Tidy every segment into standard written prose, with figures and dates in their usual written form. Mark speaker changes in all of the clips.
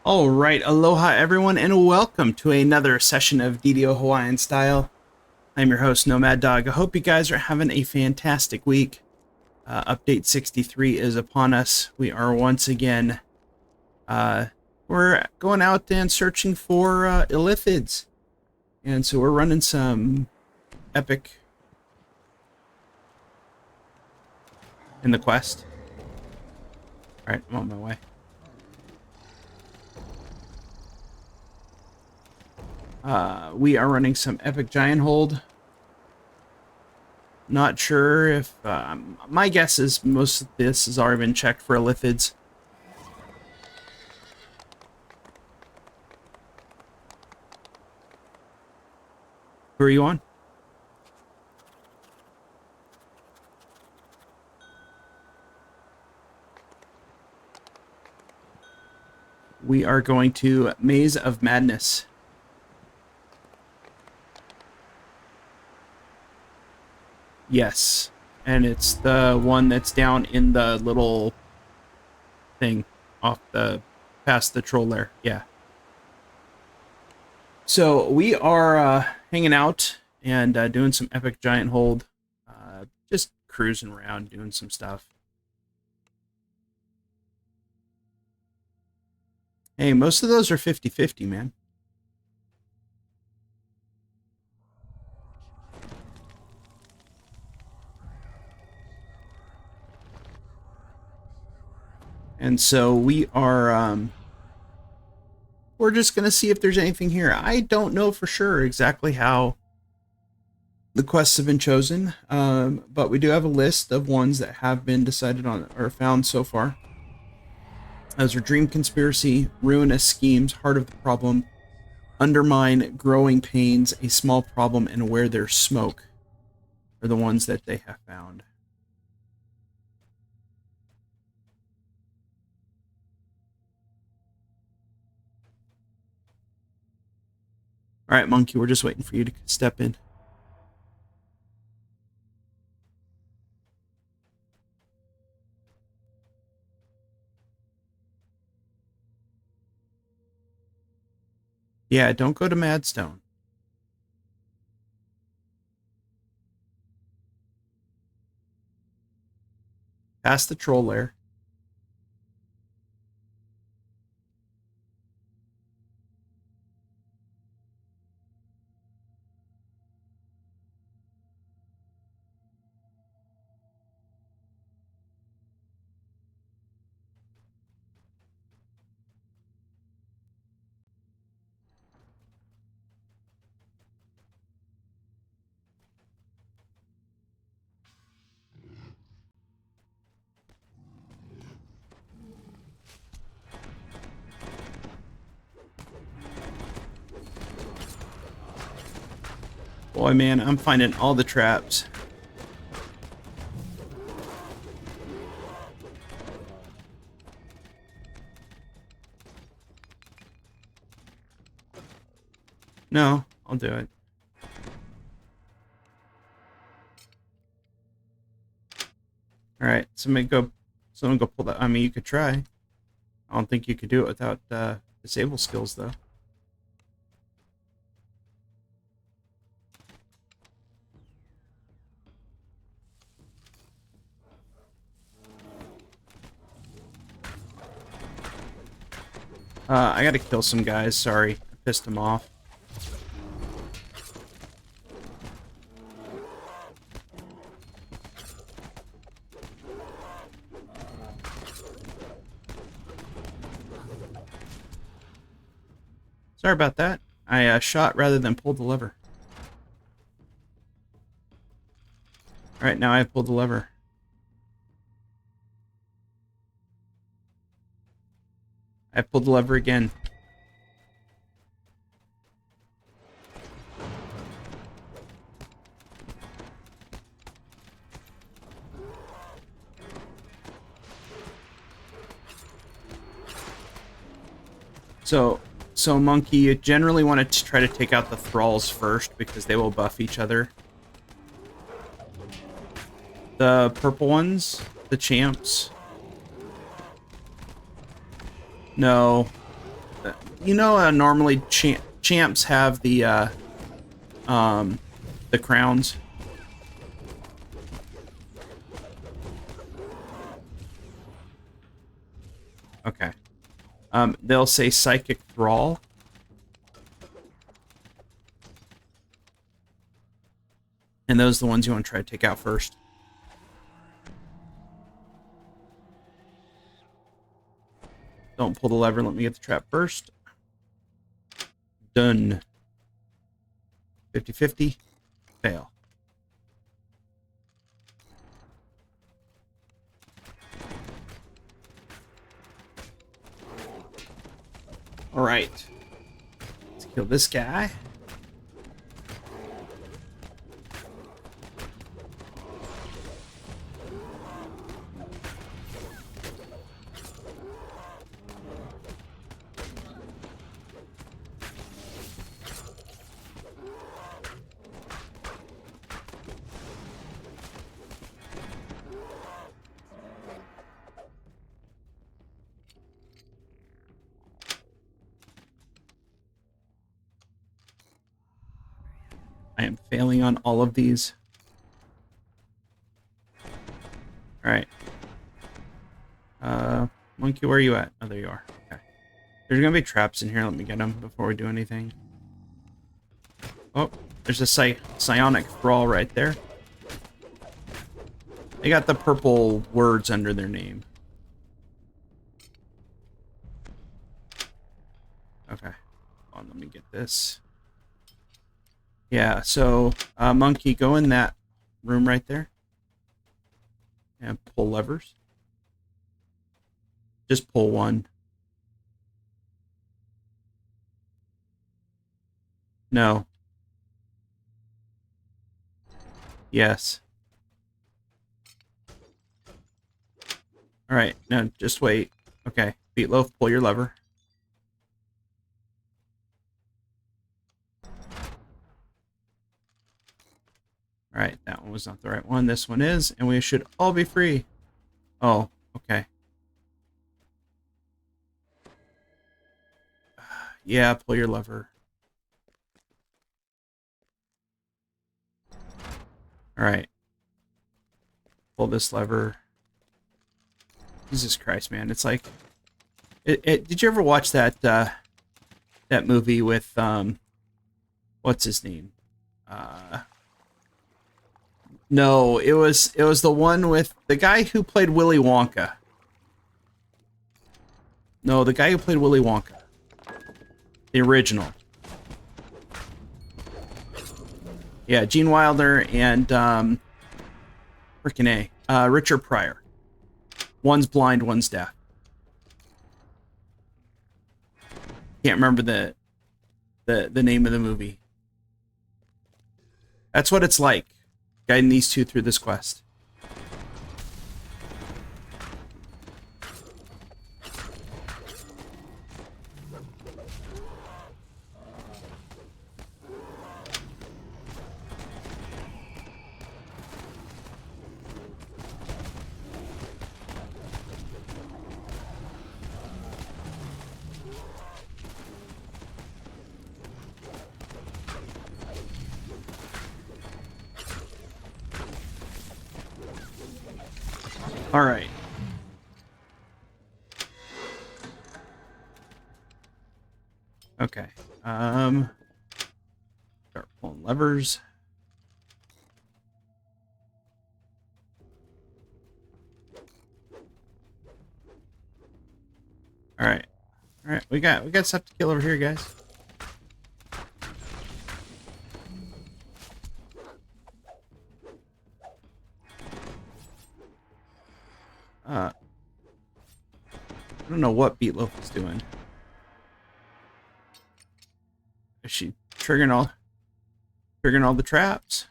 Speaker 1: All right, aloha everyone, and welcome to another session of DDO Hawaiian Style. I'm your host, Nomad Dog. I hope you guys are having a fantastic week. Update 63 is upon us. We are once again, we're going out and searching for illithids. And so we're running some epic in the quest. All right, I'm on my way. We are running some epic giant hold. Not sure if my guess is most of this has already been checked for illithids. Who are you on? We are going to Maze of Madness. Yes, and it's the one that's down in the little thing off the past the troll lair. Yeah. So we are hanging out and doing some epic giant hold, just cruising around doing some stuff. Hey, most of those are 50-50, man. And so we are, we're just going to see if there's anything here. I don't know for sure exactly how the quests have been chosen, but we do have a list of ones that have been decided on or found so far. Those are Dream Conspiracy, Ruinous Schemes, Heart of the Problem, Undermine, Growing Pains, A Small Problem, and Where There's Smoke are the ones that they have found. All right, Monkey, we're just waiting for you to step in. Yeah, don't go to Madstone. Past the troll lair. Boy, man, I'm finding all the traps. No, I'll do it. All right, someone go pull that. I mean, you could try. I don't think you could do it without disable skills, though. I gotta kill some guys. Sorry, I pissed them off. Sorry about that. I shot rather than pulled the lever. All right, now I pulled the lever. I pulled the lever again. So Monkey, you generally want to try to take out the thralls first because they will buff each other. The purple ones, the champs. No. you know, normally champs have the crowns. Okay. They'll say Psychic Thrall. And those are the ones you want to try to take out first. Don't pull the lever. Let me get the trap first. Done. 50-50. Fail. All right. Let's kill this guy. I am failing on all of these. All right. Monkey, where are you at? Oh, there you are. Okay. There's gonna be traps in here. Let me get them before we do anything. Oh, there's a psionic thrall right there. They got the purple words under their name. Okay. Hold on, let me get this. Yeah, so, Monkey, go in that room right there. And pull levers. Just pull one. No. Yes. Alright, no, just wait. Okay, Beatloaf, pull your lever. Alright, that one was not the right one. This one is, and we should all be free. Oh, okay. Yeah, pull your lever. Alright. Pull this lever. Jesus Christ, man. It's like... did you ever watch that, that movie with, what's his name? No, it was the one with the guy who played Willy Wonka. No, the guy who played Willy Wonka. The original. Yeah, Gene Wilder and frickin' A. Richard Pryor. One's blind, one's deaf. Can't remember the name of the movie. That's what it's like, guiding these two through this quest. All right. Okay. Start pulling levers. All right. All right. We got stuff to kill over here, guys. I don't know what Beatloaf is doing. Is she triggering all the traps?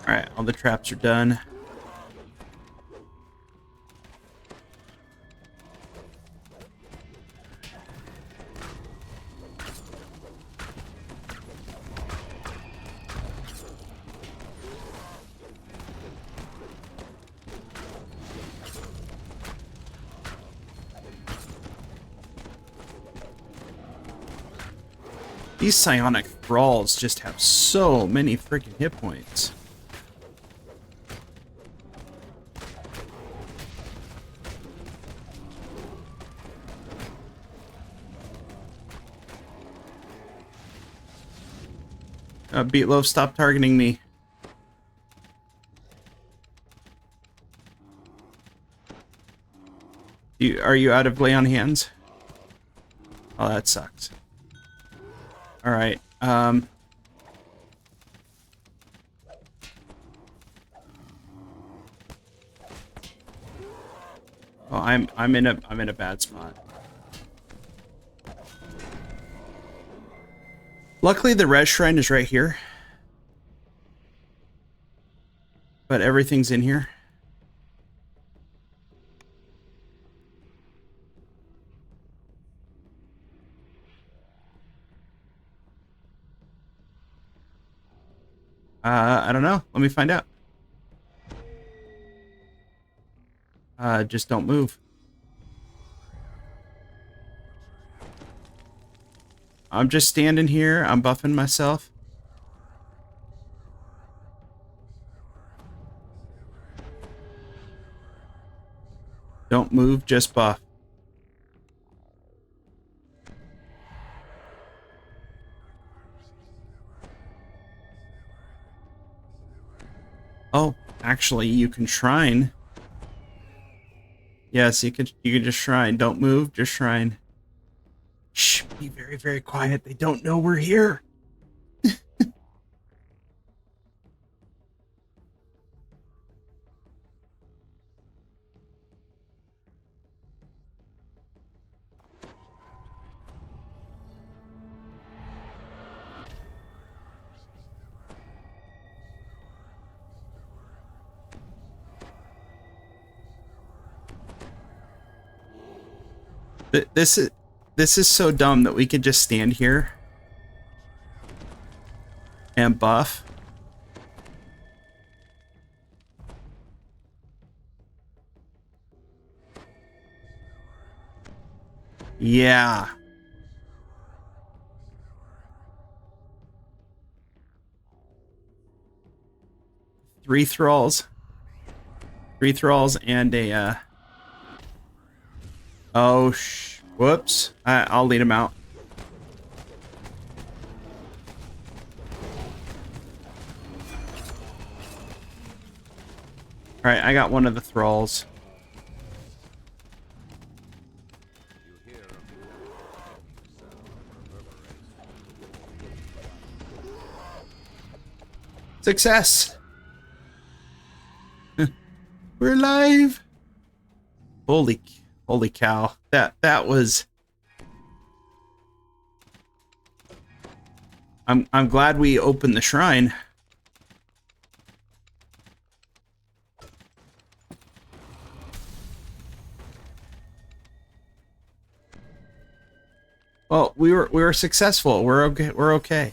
Speaker 1: All right, all the traps are done. These psionic thralls just have so many freaking hit points. Beatloaf, stop targeting me. Are you out of lay on hands? Oh, that sucks. All right. Oh, I'm in a bad spot. Luckily, the res shrine is right here, but everything's in here. I don't know. Let me find out. Just don't move. I'm just standing here. I'm buffing myself. Don't move, just buff. Oh, actually, you can shrine. Yes, you can just shrine. Don't move, just shrine. Shh, be very, very quiet. They don't know we're here. This is so dumb that we could just stand here and buff. Yeah. Three thralls and a oh whoops. I'll lead him out. All right, I got one of the thralls. Success. We're alive. Holy cow. That was I'm glad we opened the shrine. Well, we were successful. We're okay. We're okay.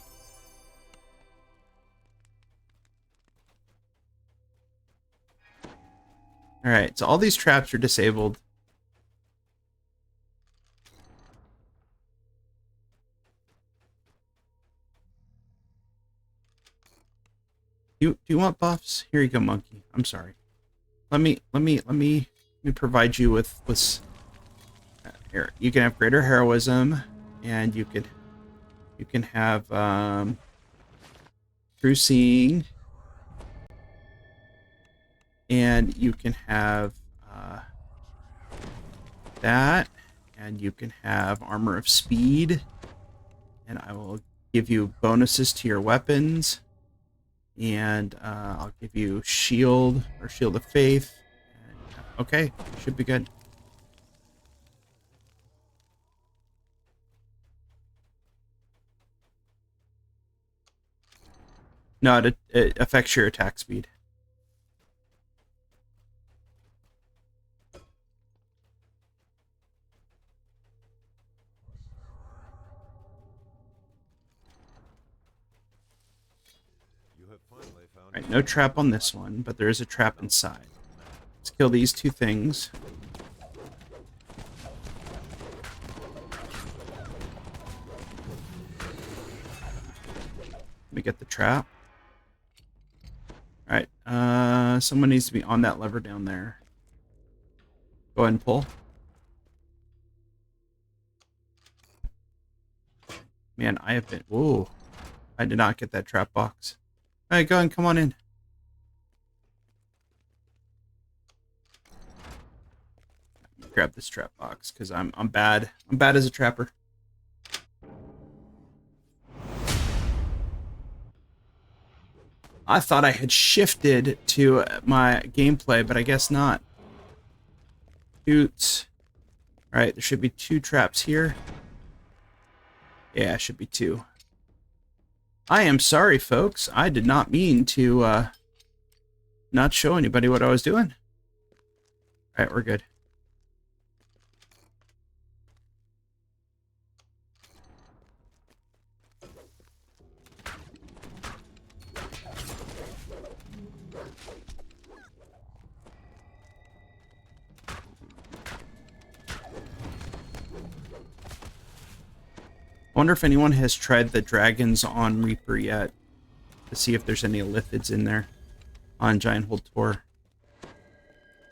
Speaker 1: All right, so all these traps are disabled. Do you want buffs? Here you go, monkey. I'm sorry. Let me provide you with here. You can have greater heroism, and you can have true seeing, and you can have that, and you can have armor of speed, and I will give you bonuses to your weapons. And I'll give you shield or shield of faith. And, okay, should be good. No, it affects your attack speed. Alright, no trap on this one, but there is a trap inside. Let's kill these two things. Let me get the trap. All right. Someone needs to be on that lever down there. Go ahead and pull. Man, I have been... Whoa. I did not get that trap box. All right, go ahead and come on in. Grab this trap box because I'm bad. I'm bad as a trapper. I thought I had shifted to my gameplay, but I guess not. Shoots. All right, there should be 2 traps here. Yeah, should be 2. I am sorry, folks. I did not mean to not show anybody what I was doing. All right, we're good. I wonder if anyone has tried the dragons on Reaper yet to see if there's any lithids in there on Giant Hold Tor.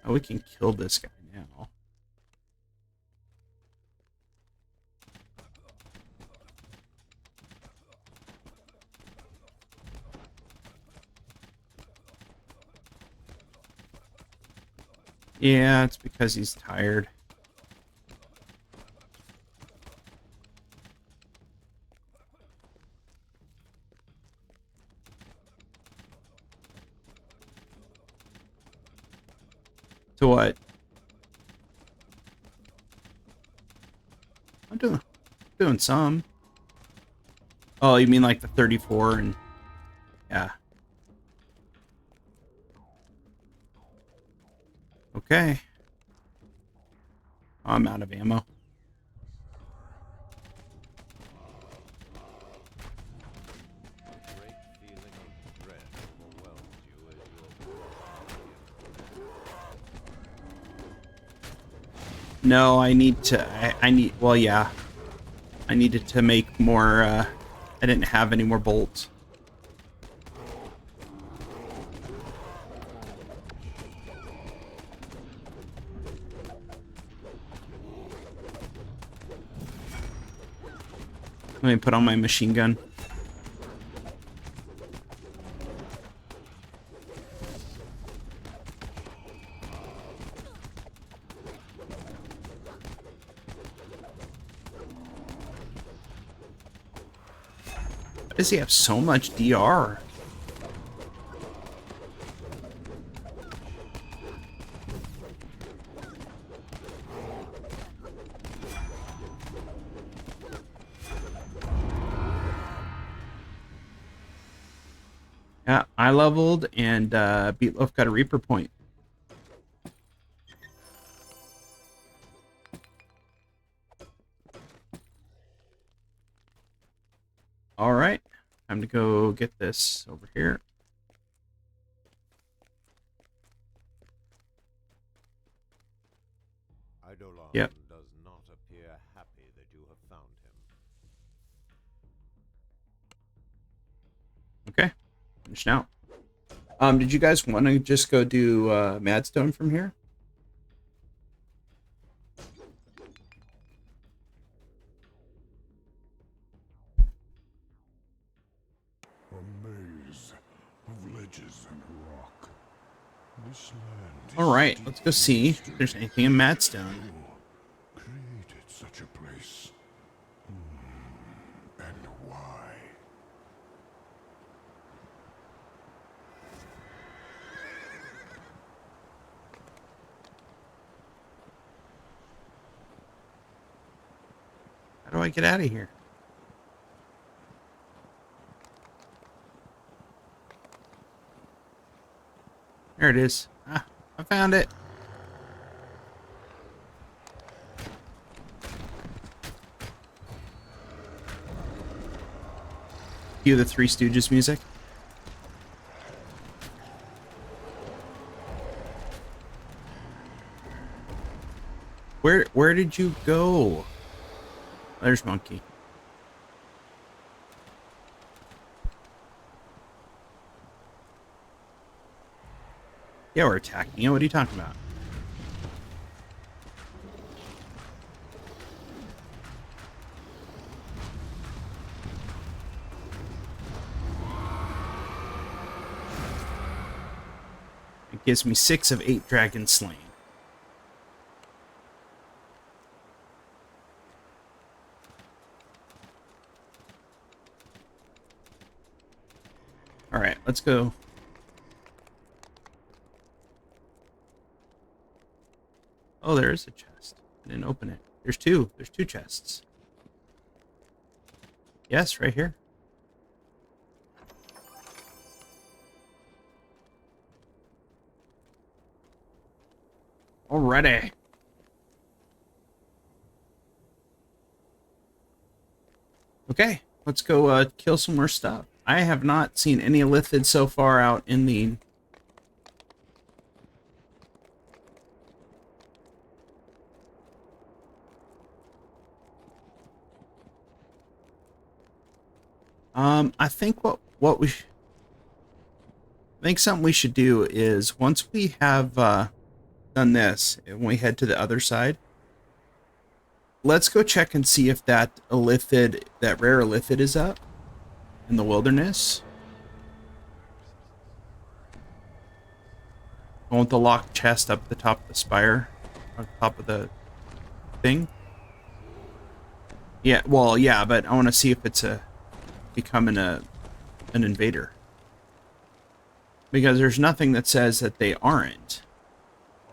Speaker 1: Oh, we can kill this guy now. Yeah, it's because he's tired. To what? I'm doing some. Oh, you mean like the 34 and yeah. Okay. I'm out of ammo. No, I need to, I need, well, yeah. I needed to make more, I didn't have any more bolts. Let me put on my machine gun. Why does he have so much DR? Yeah, I leveled and Beatloaf got a Reaper point. All right, time to go get this over here. Yep.
Speaker 2: Does not appear happy that you have found him.
Speaker 1: Okay, finish now. Did you guys want to just go do Madstone from here?
Speaker 3: A maze of ledges and rock. This land
Speaker 1: All right, let's go see if there's anything in Madstone.
Speaker 3: created such a place. And why?
Speaker 1: How do I get out of here? There it is. Ah, I found it. Cue the Three Stooges music. Where did you go? There's Monkey. Yeah, we're attacking you. What are you talking about? It gives me 6 of 8 dragons slain. Alright, let's go. Oh, there is a chest. I didn't open it. There's two. There's 2 chests. Yes, right here. Alrighty. Okay, let's go kill some more stuff. I have not seen any lithids so far out in the... I think what we... I think something we should do is, once we have done this, and we head to the other side, let's go check and see if that elithid, that rare elithid, is up in the wilderness. I want the locked chest up at the top of the spire, on top of the thing. Yeah, well, yeah, but I want to see if it's becoming an invader, because there's nothing that says that they aren't.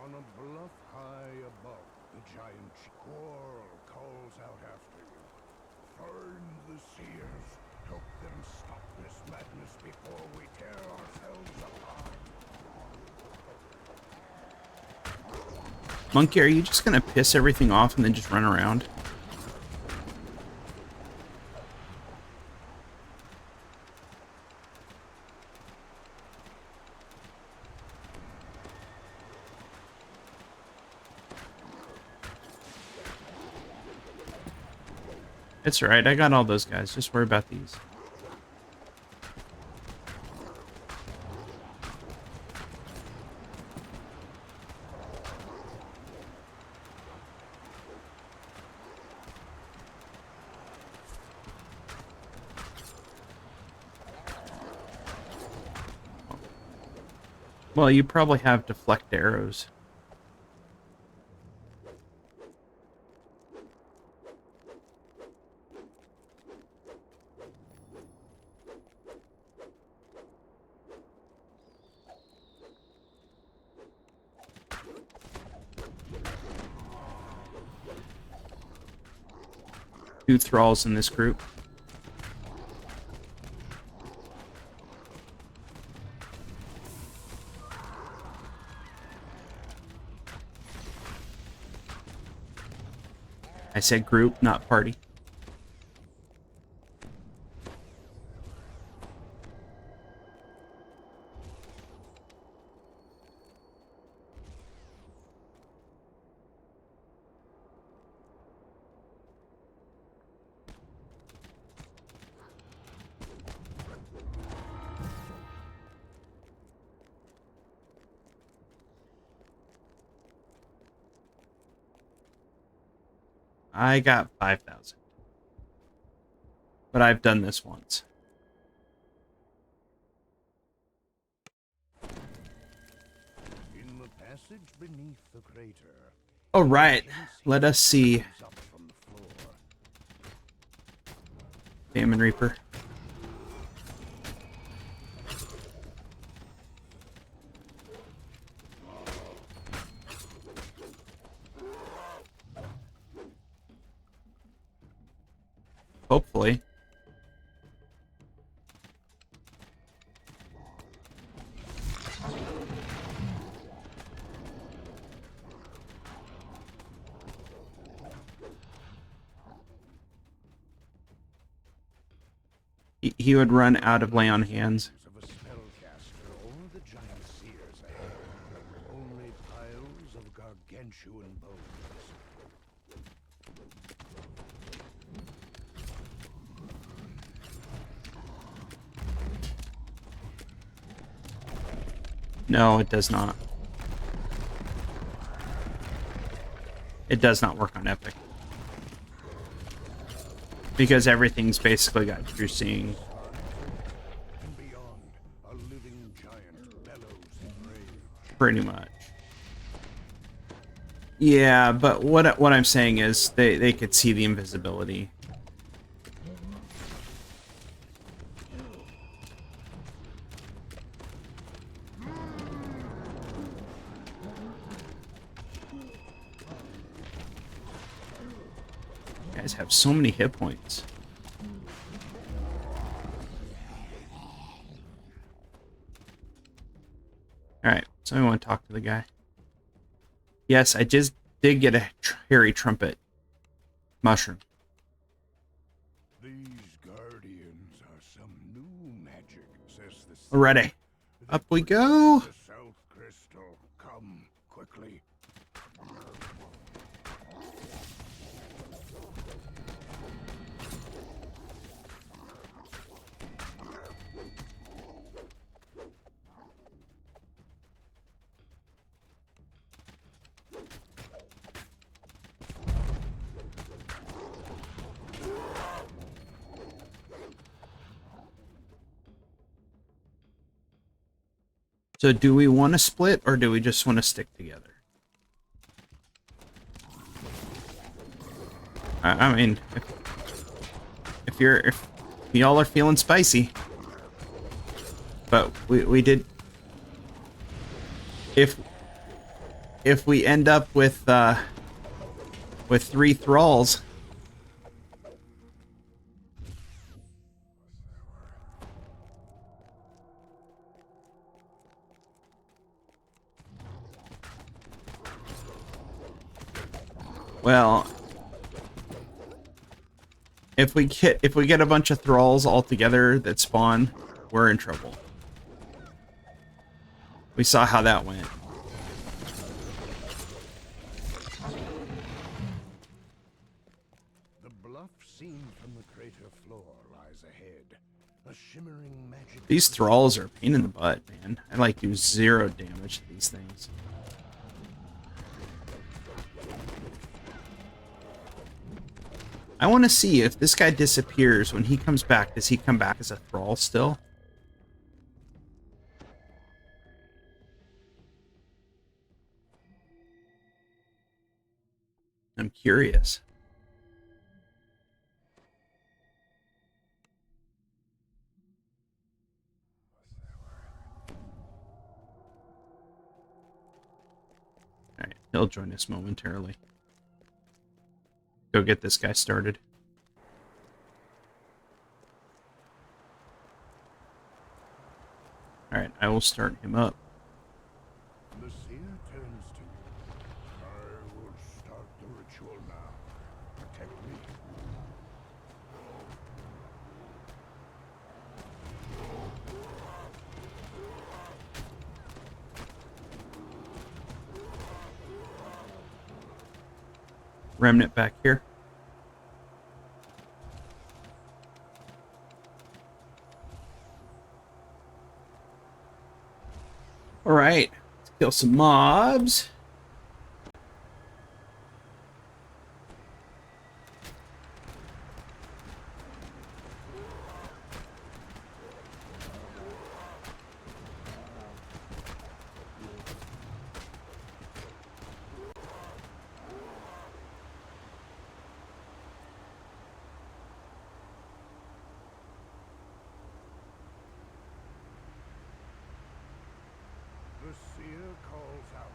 Speaker 3: On a bluff high above, the giant squirrel calls out after you. Find the seers. Help them stop this madness before we tear ourselves apart.
Speaker 1: Monkey, are you just gonna piss everything off and then just run around? It's alright, I got all those guys. Just worry about these. Well, you probably have deflect arrows. Two thralls in this group. I said group, not party. I got 5,000. But I've done this once.
Speaker 3: In the passage beneath the crater.
Speaker 1: All right, let us see.
Speaker 3: Up from the floor.
Speaker 1: Famine Reaper. Hopefully. He would run out of lay on hands.
Speaker 3: Of a spellcaster or the giant seers ahead. Only piles of gargantuan bones.
Speaker 1: No, it does not. It does not work on Epic. Because everything's basically got true seeing.
Speaker 3: And beyond, a living giant bellows in rage.
Speaker 1: Pretty much. Yeah, but what I'm saying is they could see the invisibility. You guys have so many hit points. Alright, so I want to talk to the guy. Yes, I just did get a hairy trumpet mushroom.
Speaker 3: These guardians are some new magic, says the sea.
Speaker 1: Already. Up we go.
Speaker 3: The South Crystal, come quickly.
Speaker 1: So do we want to split or do we just want to stick together? I mean, if y'all are feeling spicy, but we did. If we end up with 3 thralls. Well, if we get a bunch of thralls all together that spawn, we're in trouble. We saw how that went.
Speaker 3: The bluff seen from the crater floor lies ahead. A shimmering magic.
Speaker 1: These thralls are a pain in the butt, man. I like do 0 damage to these things. I want to see if this guy disappears when he comes back. Does he come back as a thrall still? I'm curious. Alright, he'll join us momentarily. Go get this guy started. Alright, I will start him up.
Speaker 3: The seer turns to you. I will start the ritual now. Protect me.
Speaker 1: Remnant back here. Alright, let's kill some mobs.
Speaker 3: The seer calls out.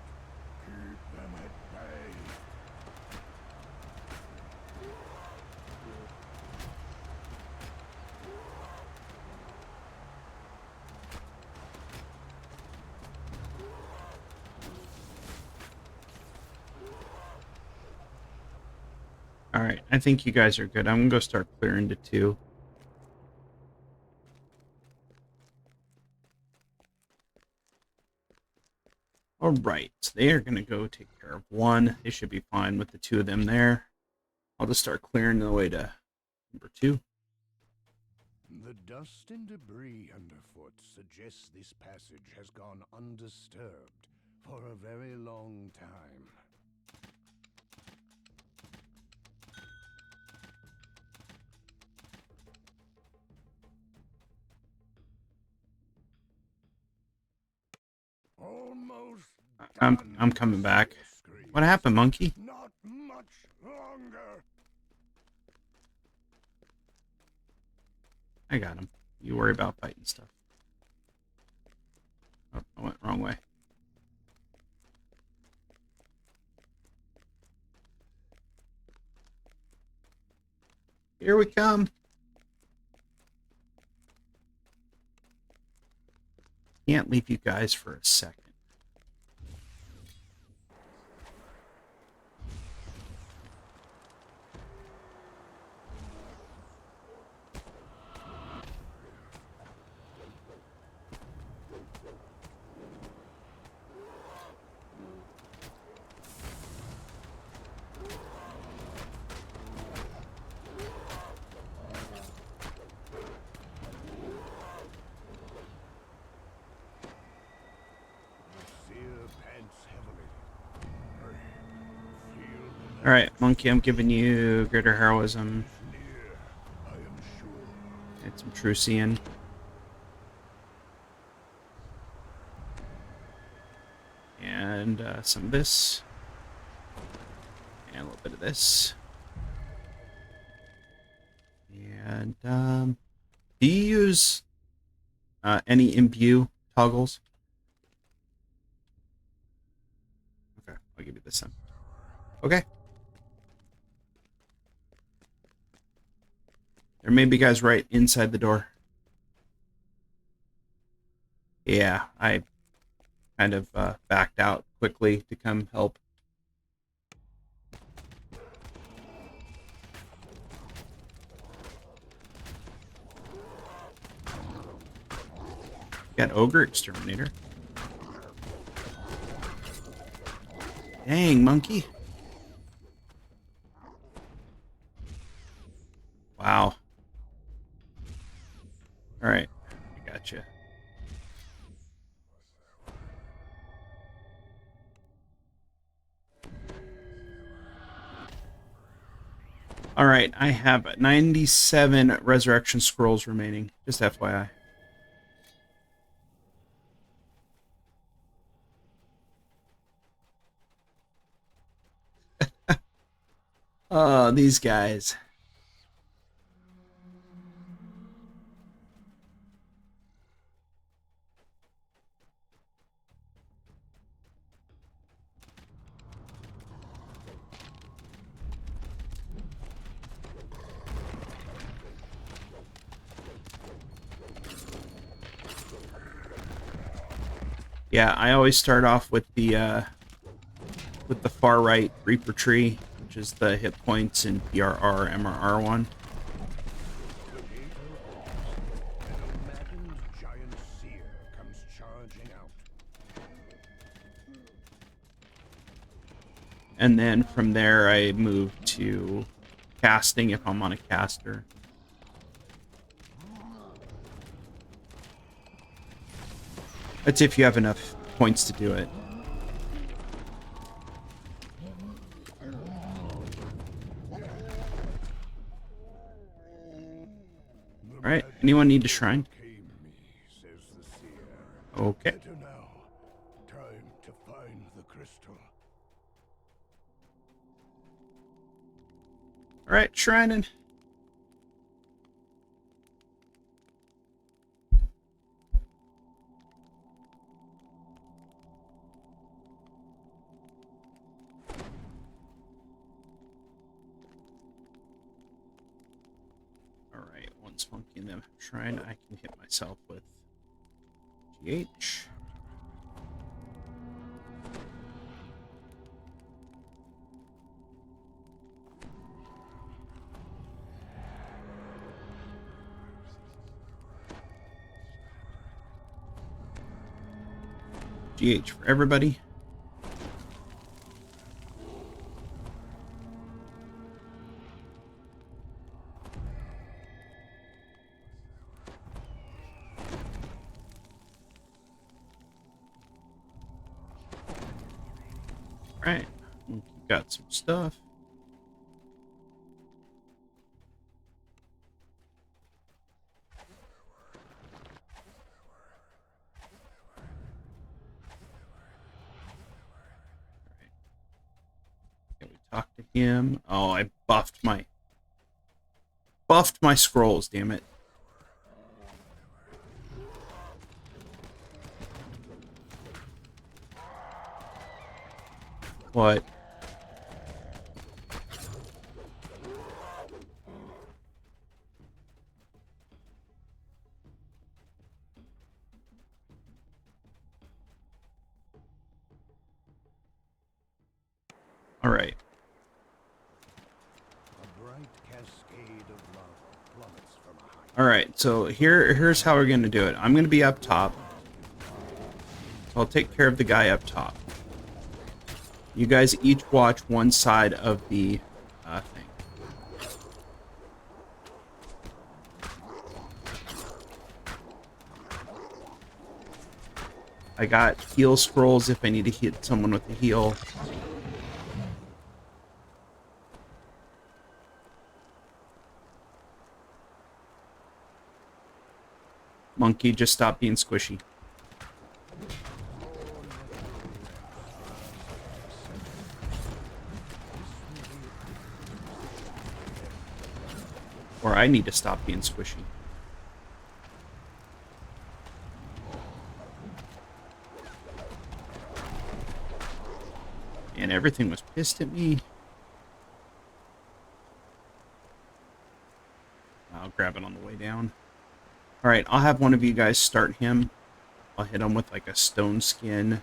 Speaker 3: Keep them at bay.
Speaker 1: Alright, I think you guys are good. I'm gonna go start clearing to 2. Alright, so they are gonna go take care of 1. They should be fine with the 2 of them there. I'll just start clearing the way to number 2.
Speaker 3: The dust and debris underfoot suggests this passage has gone undisturbed for a very long time.
Speaker 1: I'm coming back. What happened, monkey?
Speaker 3: Not much longer.
Speaker 1: I got him. You worry about fighting stuff. Oh, I went wrong way. Here we come. Can't leave you guys for a second. All right, monkey, I'm giving you greater heroism and some true seeing. And some of this. And a little bit of this. And do you use any imbue toggles? Okay, I'll give you this then. Okay. There may be guys right inside the door. Yeah, I kind of backed out quickly to come help. Got Ogre Exterminator. Dang, monkey. Wow. All right, I got you. All right, I have 97 resurrection scrolls remaining. Just FYI. Oh, these guys. Yeah, I always start off with the far right Reaper tree, which is the hit points in PRR, MRR one.
Speaker 3: An imagined giant seer comes charging out.
Speaker 1: And then from there I move to casting if I'm on a caster. That's if you have enough points to do it. Alright, anyone need a shrine? Okay.
Speaker 3: Better now. Time to find the crystal.
Speaker 1: Alright, shrining. Alright, once monkey in the shrine, I can hit myself with GH. GH for everybody. Alright, got some stuff. him. Oh, I buffed my scrolls, damn it. What? All right.
Speaker 3: A bright cascade of lava plummets from a height.
Speaker 1: All right. So here's how we're going to do it. I'm going to be up top. So I'll take care of the guy up top. You guys each watch one side of the thing. I got heal scrolls if I need to hit someone with a heal. Monkey, just stop being squishy. Or I need to stop being squishy. And everything was pissed at me. I'll grab it on the way down. Alright, I'll have one of you guys start him. I'll hit him with like a stone skin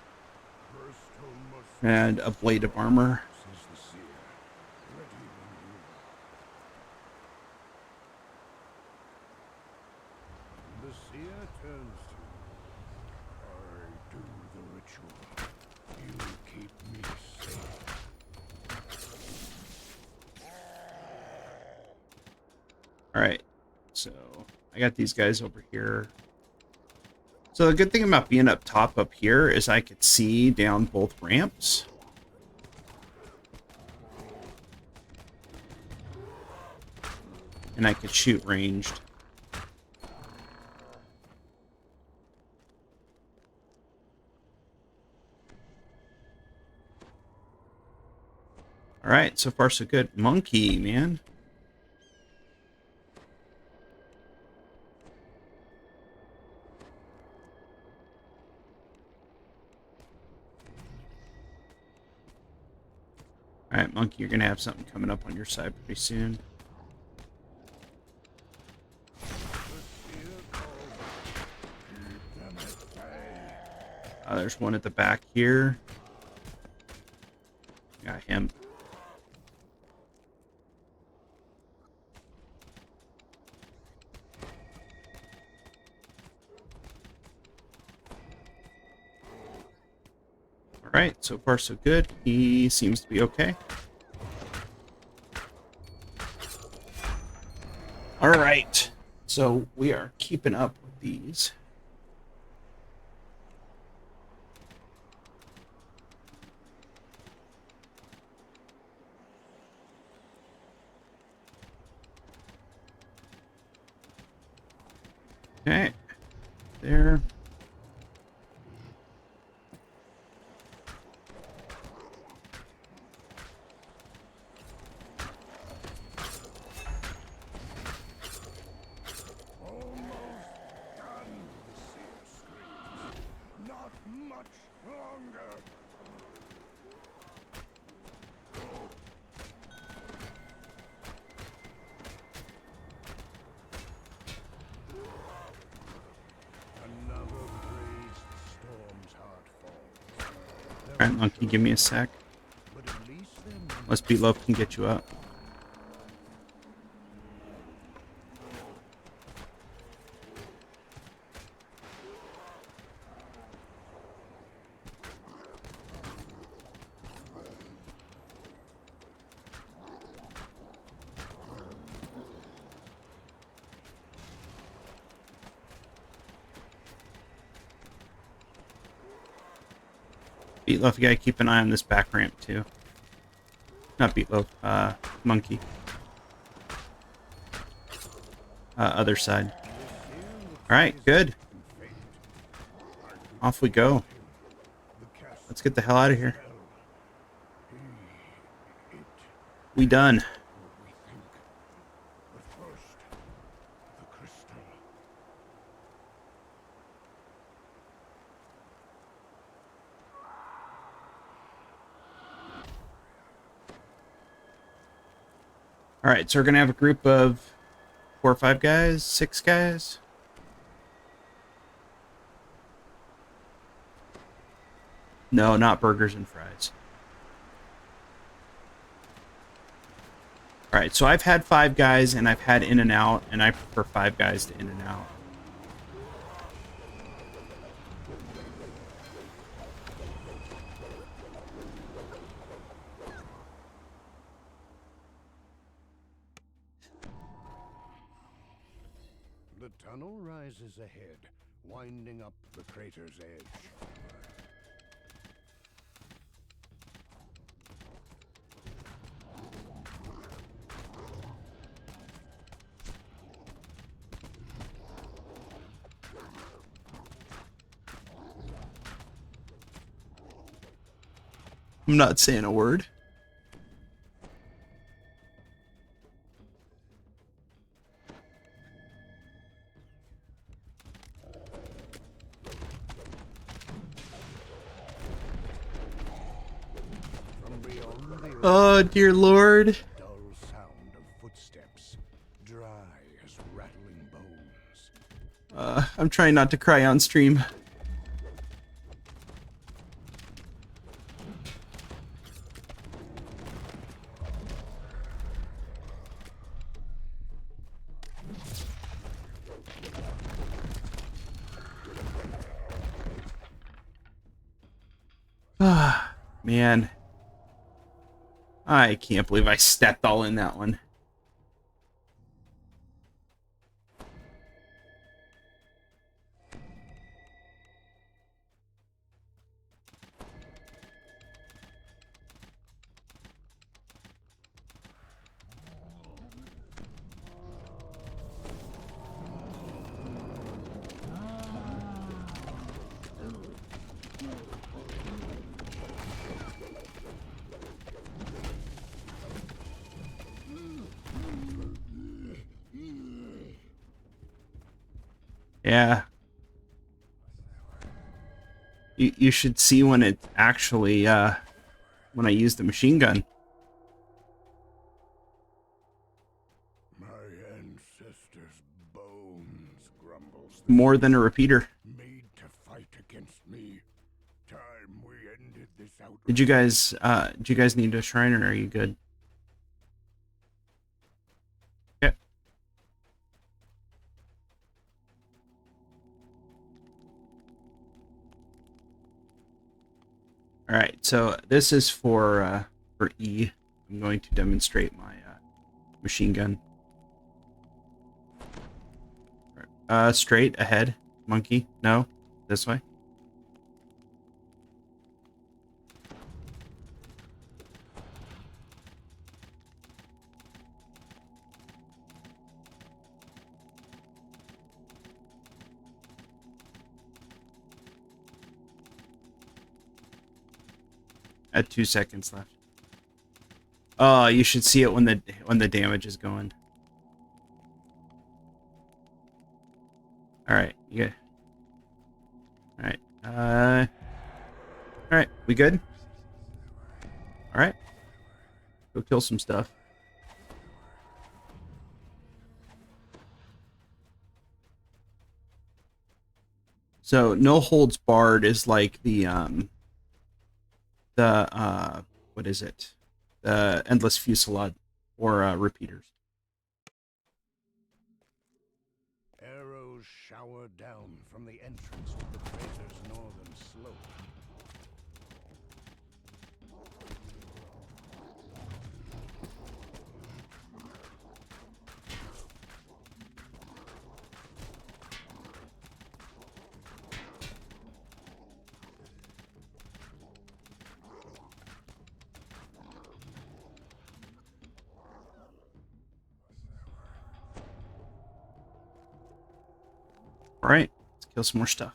Speaker 1: and a blade of armor.
Speaker 3: The seer turns to you. I do the ritual. You keep me safe.
Speaker 1: Alright, so I got these guys over here. So the good thing about being up top up here is I could see down both ramps. And I could shoot ranged. Alright, so far so good. Monkey, man. Alright, Monkey, you're going to have something coming up on your side pretty soon. There's one at the back here. Got him. Alright, so far so good. He seems to be okay. Alright, so we are keeping up with these. Okay, there.
Speaker 3: Not much longer. Another praised storm's heart falls.
Speaker 1: Alright, Monkey, give me a sec.
Speaker 3: But at least then
Speaker 1: Let's be low can get you up. Beatloaf, you gotta keep an eye on this back ramp too. Not Beatloaf, Monkey. Other side. Alright, good. Off we go. Let's get the hell out of here.
Speaker 3: it
Speaker 1: We done.
Speaker 3: We think. But first, the crystal.
Speaker 1: All right, so we're gonna have a group of 4 or 5 guys, 6 guys. No, not burgers and fries. All right, so I've had 5 guys and I've had In-N-Out, and I prefer 5 guys to In-N-Out.
Speaker 3: The tunnel rises ahead, winding up the crater's edge.
Speaker 1: I'm not saying a word.
Speaker 3: From beyond the
Speaker 1: Oh, dear Lord.
Speaker 3: dull sound of footsteps, dry as rattling bones.
Speaker 1: I'm trying not to cry on stream. Ah, man. I can't believe I stepped all in that one. Yeah. You should see when it actually, when I use the machine gun.
Speaker 3: My ancestors' bones, grumbles the
Speaker 1: More than a repeater.
Speaker 3: made to fight against me. Time we ended this outrage.
Speaker 1: Did you guys need a shrine, or are you good? Okay. All right, so this is for E. I'm going to demonstrate my machine gun. Straight ahead, monkey. No, this way. At 2 seconds left. Oh, you should see it when the damage is going. All right, you good? All right. All right, we good? All right. Go kill some stuff. So no holds barred is like the what is it? The endless fusillade or repeaters.
Speaker 3: Arrows shower down from the entrance to the crater's northern slope.
Speaker 1: All right, let's kill some more stuff.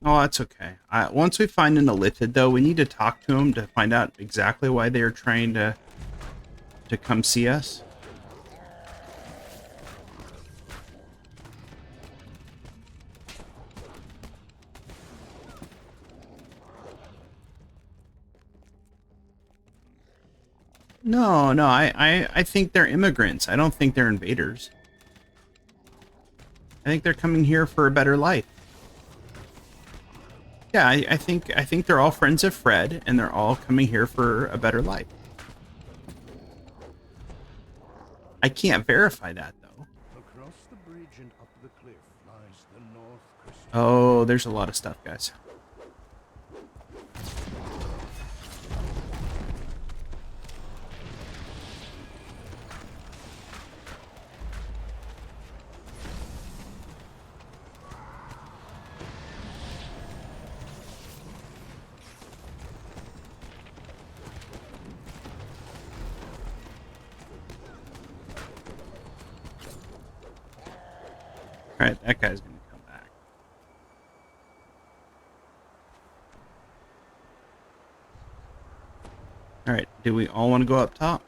Speaker 1: Oh, that's okay. Once we find an illithid, though, we need to talk to him to find out exactly why they are trying to come see us. No, no, I think they're immigrants. I don't think they're invaders. I think they're coming here for a better life. Yeah, I think they're all friends of Fred, and they're all coming here for a better life. I can't verify that though.
Speaker 3: Across the bridge and up the cliff lies the North Christian.
Speaker 1: Oh, there's a lot of stuff, guys. All right, that guy's gonna come back. All right, do we all want to go up top?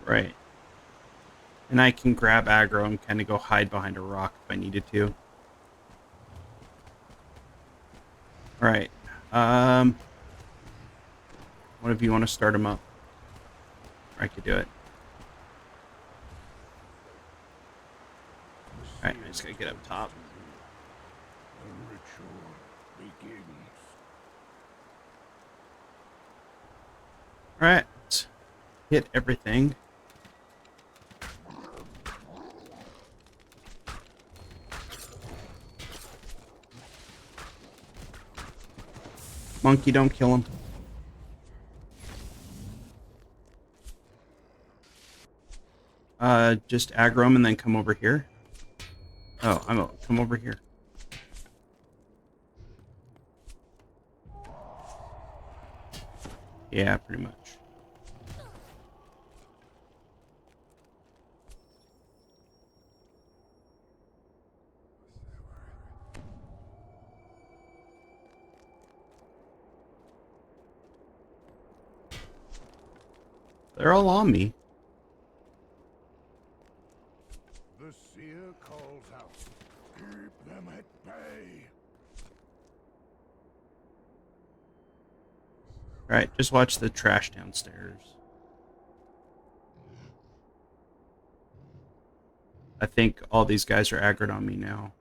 Speaker 1: Right. And I can grab aggro and kind of go hide behind a rock if I needed to. All right. One of you want to start him up? Or I could do it. All right, I just gotta get up top.
Speaker 3: The ritual begins.
Speaker 1: All right, let's hit everything. Monkey, don't kill him. Just aggro him and then come over here. Oh, come over here. Yeah, pretty much. They're all on me.
Speaker 3: The seer calls out. Keep them at bay.
Speaker 1: All right, just watch the trash downstairs. I think all these guys are aggroed on me now.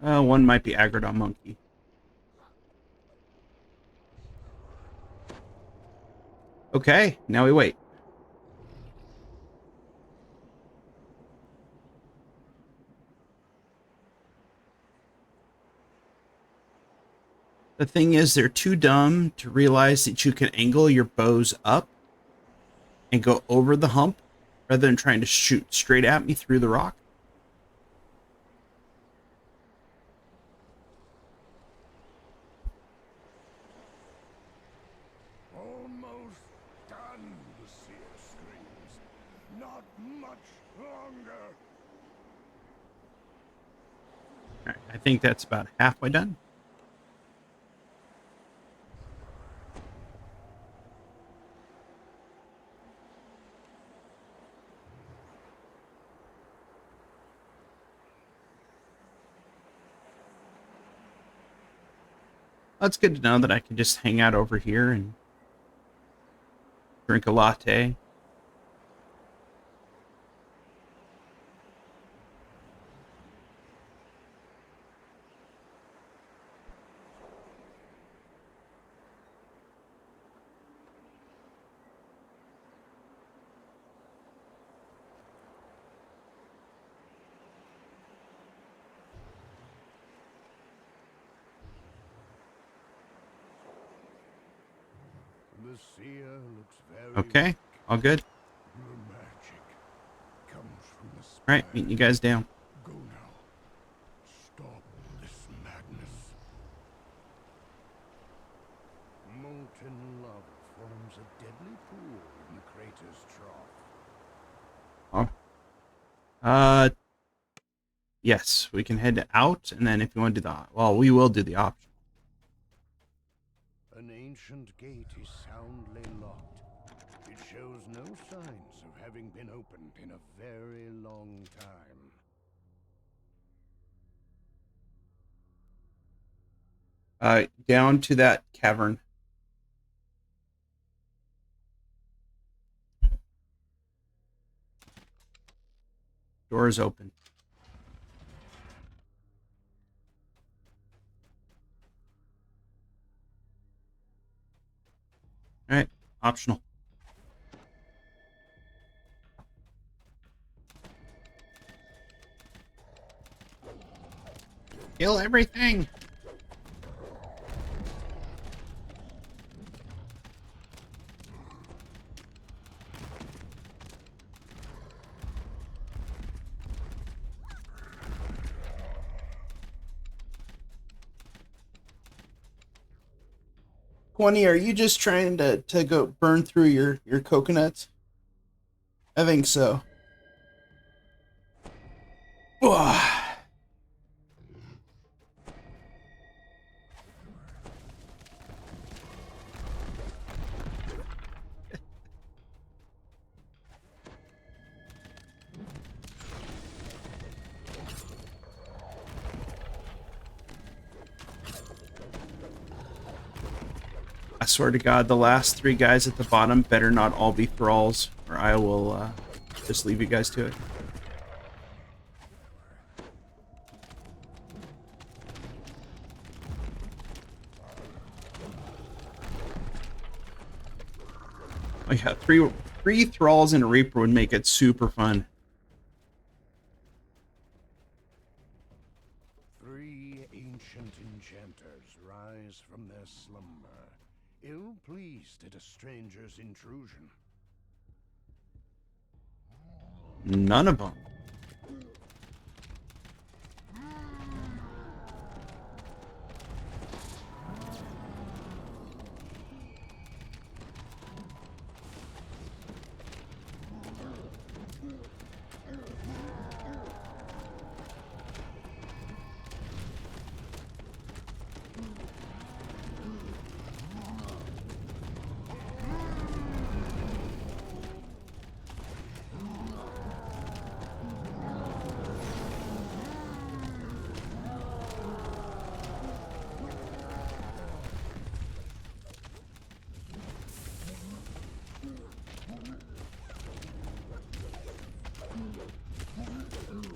Speaker 1: One might be aggroed on Monkey. Okay, now we wait. The thing is, they're too dumb to realize that you can angle your bows up and go over the hump rather than trying to shoot straight at me through the rock.
Speaker 3: Almost done, the seer screams. Not much longer.
Speaker 1: All right, I think that's about halfway done. Well, it's good to know that I can just hang out over here and drink a latte.
Speaker 3: The seer looks very
Speaker 1: Okay, all good.
Speaker 3: The magic comes from the
Speaker 1: All right, meeting you guys down.
Speaker 3: Go now. Stop this madness. Molten lava forms a deadly pool in the crater's trough.
Speaker 1: Oh. Yes, we can head out, and then if you want to do we will do the option.
Speaker 3: An ancient gate is soundly locked. It shows no signs of having been opened in a very long time.
Speaker 1: Down to that cavern. Door is open. All right, optional. Kill everything. Quanny, are you just trying to go burn through your coconuts? I think so. I swear to God, the last 3 guys at the bottom better not all be thralls, or I will just leave you guys to it. Oh yeah, three thralls and a reaper would make it super fun.
Speaker 3: 3 ancient enchanters rise from their slumber, ill-pleased at a stranger's intrusion.
Speaker 1: None of them.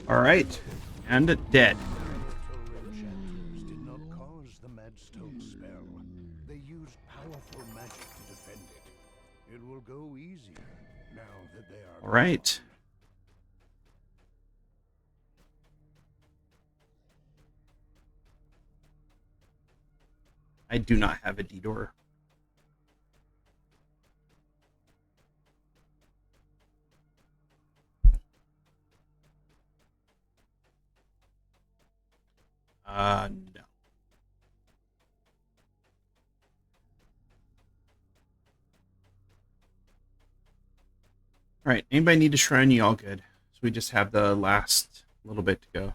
Speaker 1: All right, and dead.
Speaker 3: Enchanters did not cause the Madstone spell. They used powerful magic to defend it. It will go easier now that they are.
Speaker 1: All right. I do not have a D-door. No. All right, anybody need a shrine? You all good? So we just have the last little bit to go. All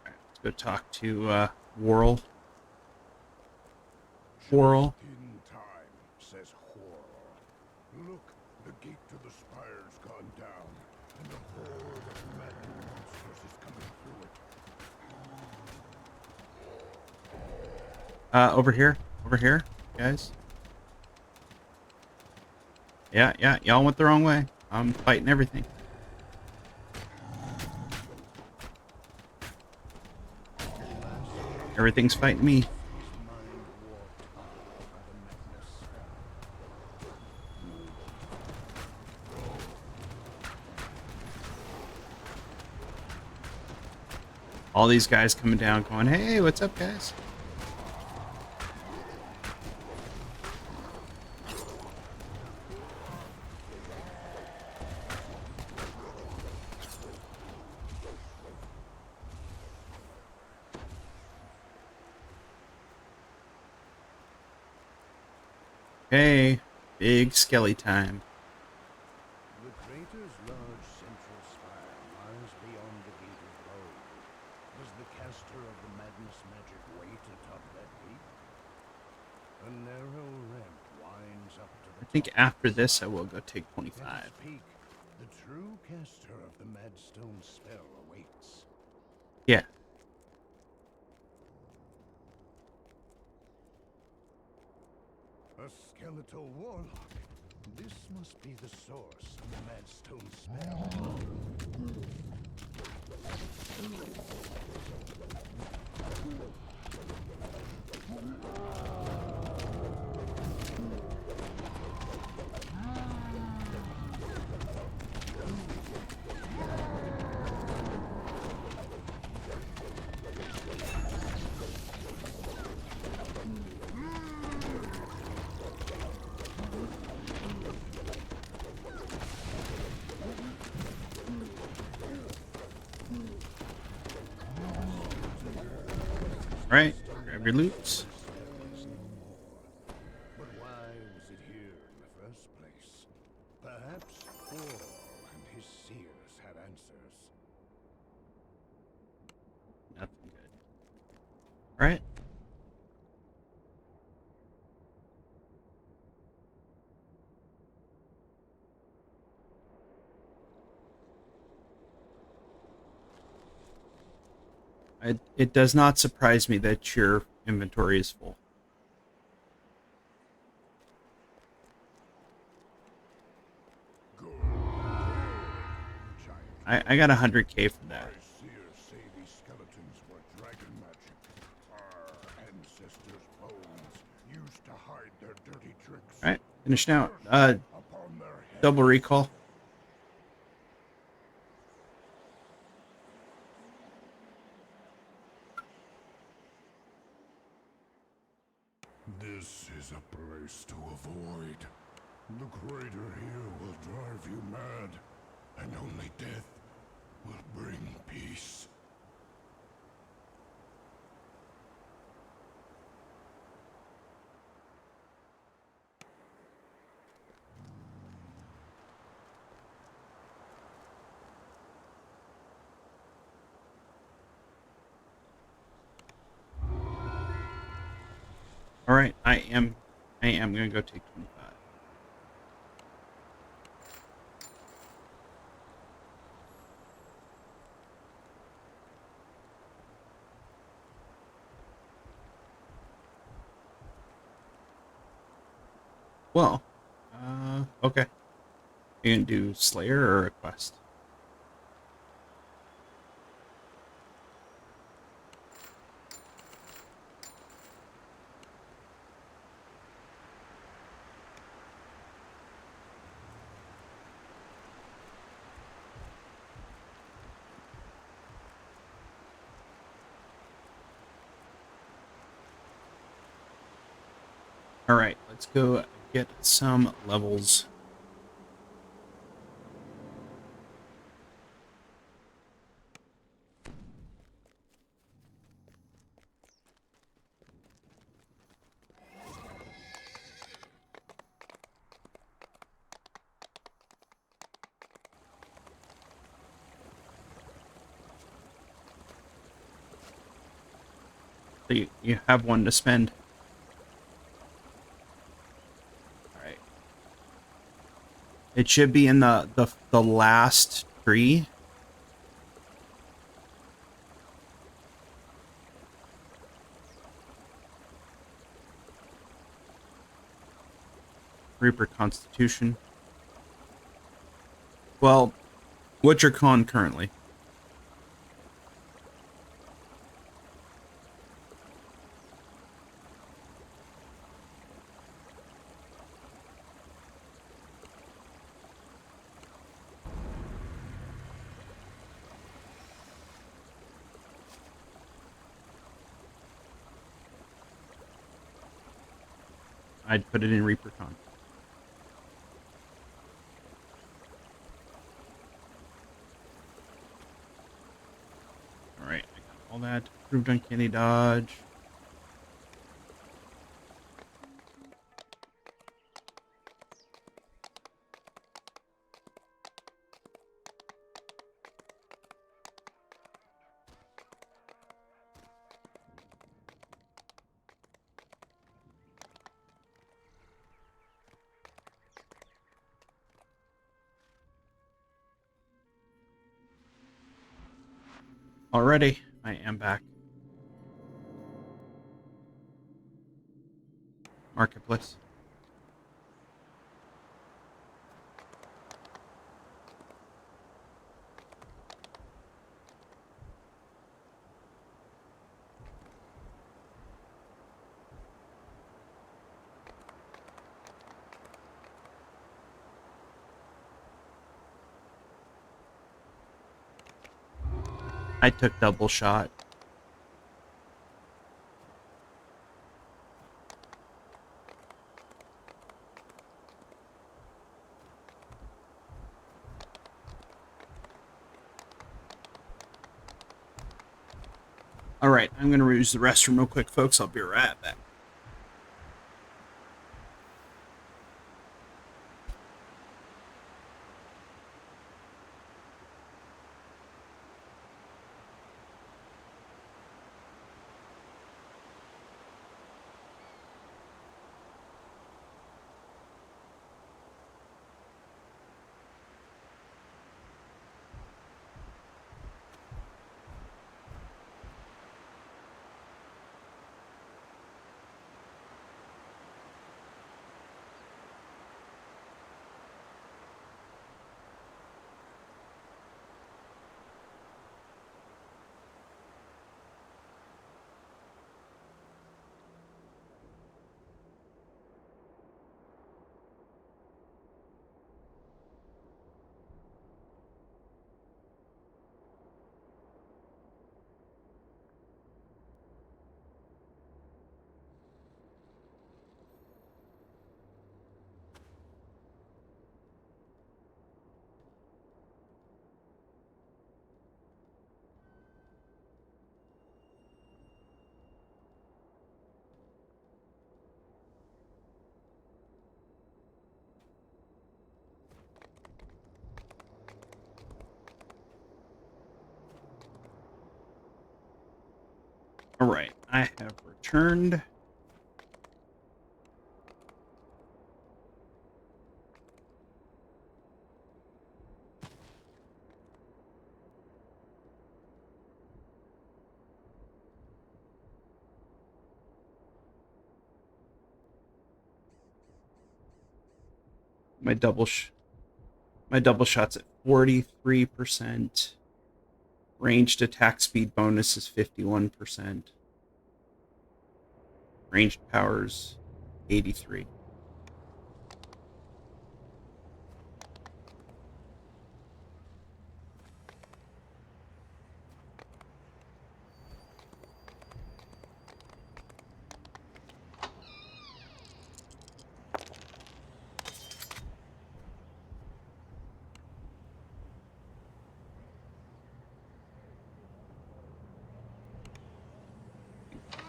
Speaker 1: right, let's go talk to Worrell. Worrell.
Speaker 3: In time, says Horror. Look, the gate to the spire's gone down, and a horde of maddened monsters is coming through it.
Speaker 1: Over here, guys. Yeah, y'all went the wrong way. I'm fighting everything. Everything's fighting me. All these guys coming down going, hey, what's up, guys? Hey, big skelly time.
Speaker 3: The crater's large central spire lies beyond the gate of gold. Does the caster of the madness magic wait atop that peak? A narrow ramp winds up to the
Speaker 1: I think
Speaker 3: top.
Speaker 1: after this, I will go take
Speaker 3: At
Speaker 1: 25.
Speaker 3: its peak, the true caster of the Madstone spell awaits.
Speaker 1: Yeah.
Speaker 3: A skeletal warlock. This must be the source of the Madstone spell.
Speaker 1: All right, grab your loots.
Speaker 3: Is no more. But why was it here in the first place? Perhaps Orl and his seers had answers.
Speaker 1: Nothing good. All right. It does not surprise me that your inventory is full.
Speaker 3: Good.
Speaker 1: I got 100K for that.
Speaker 3: My seers say these skeletons were dragon magic. Our ancestors' bones used to hide their dirty tricks.
Speaker 1: All right, finish now.
Speaker 3: Upon their heads.
Speaker 1: Double recall.
Speaker 3: This is a place to avoid. The crater here will drive you mad, and only death will bring peace.
Speaker 1: All right, I am gonna go take 25. Well, okay. You can do Slayer or a quest. All right, let's go get some levels. So you have one to spend. All right. It should be in the last tree. Reaper Constitution. Well, what's your con currently? I'd put it in Reaper Con. All right, I got all that. Approved Uncanny Dodge. Already, I am back. Marketplace. I took double shot. All right, I'm going to use the restroom real quick, folks. I'll be right back. All right, I have returned. My double shot's at 43%. Ranged attack speed bonus is 51%. Ranged powers 83.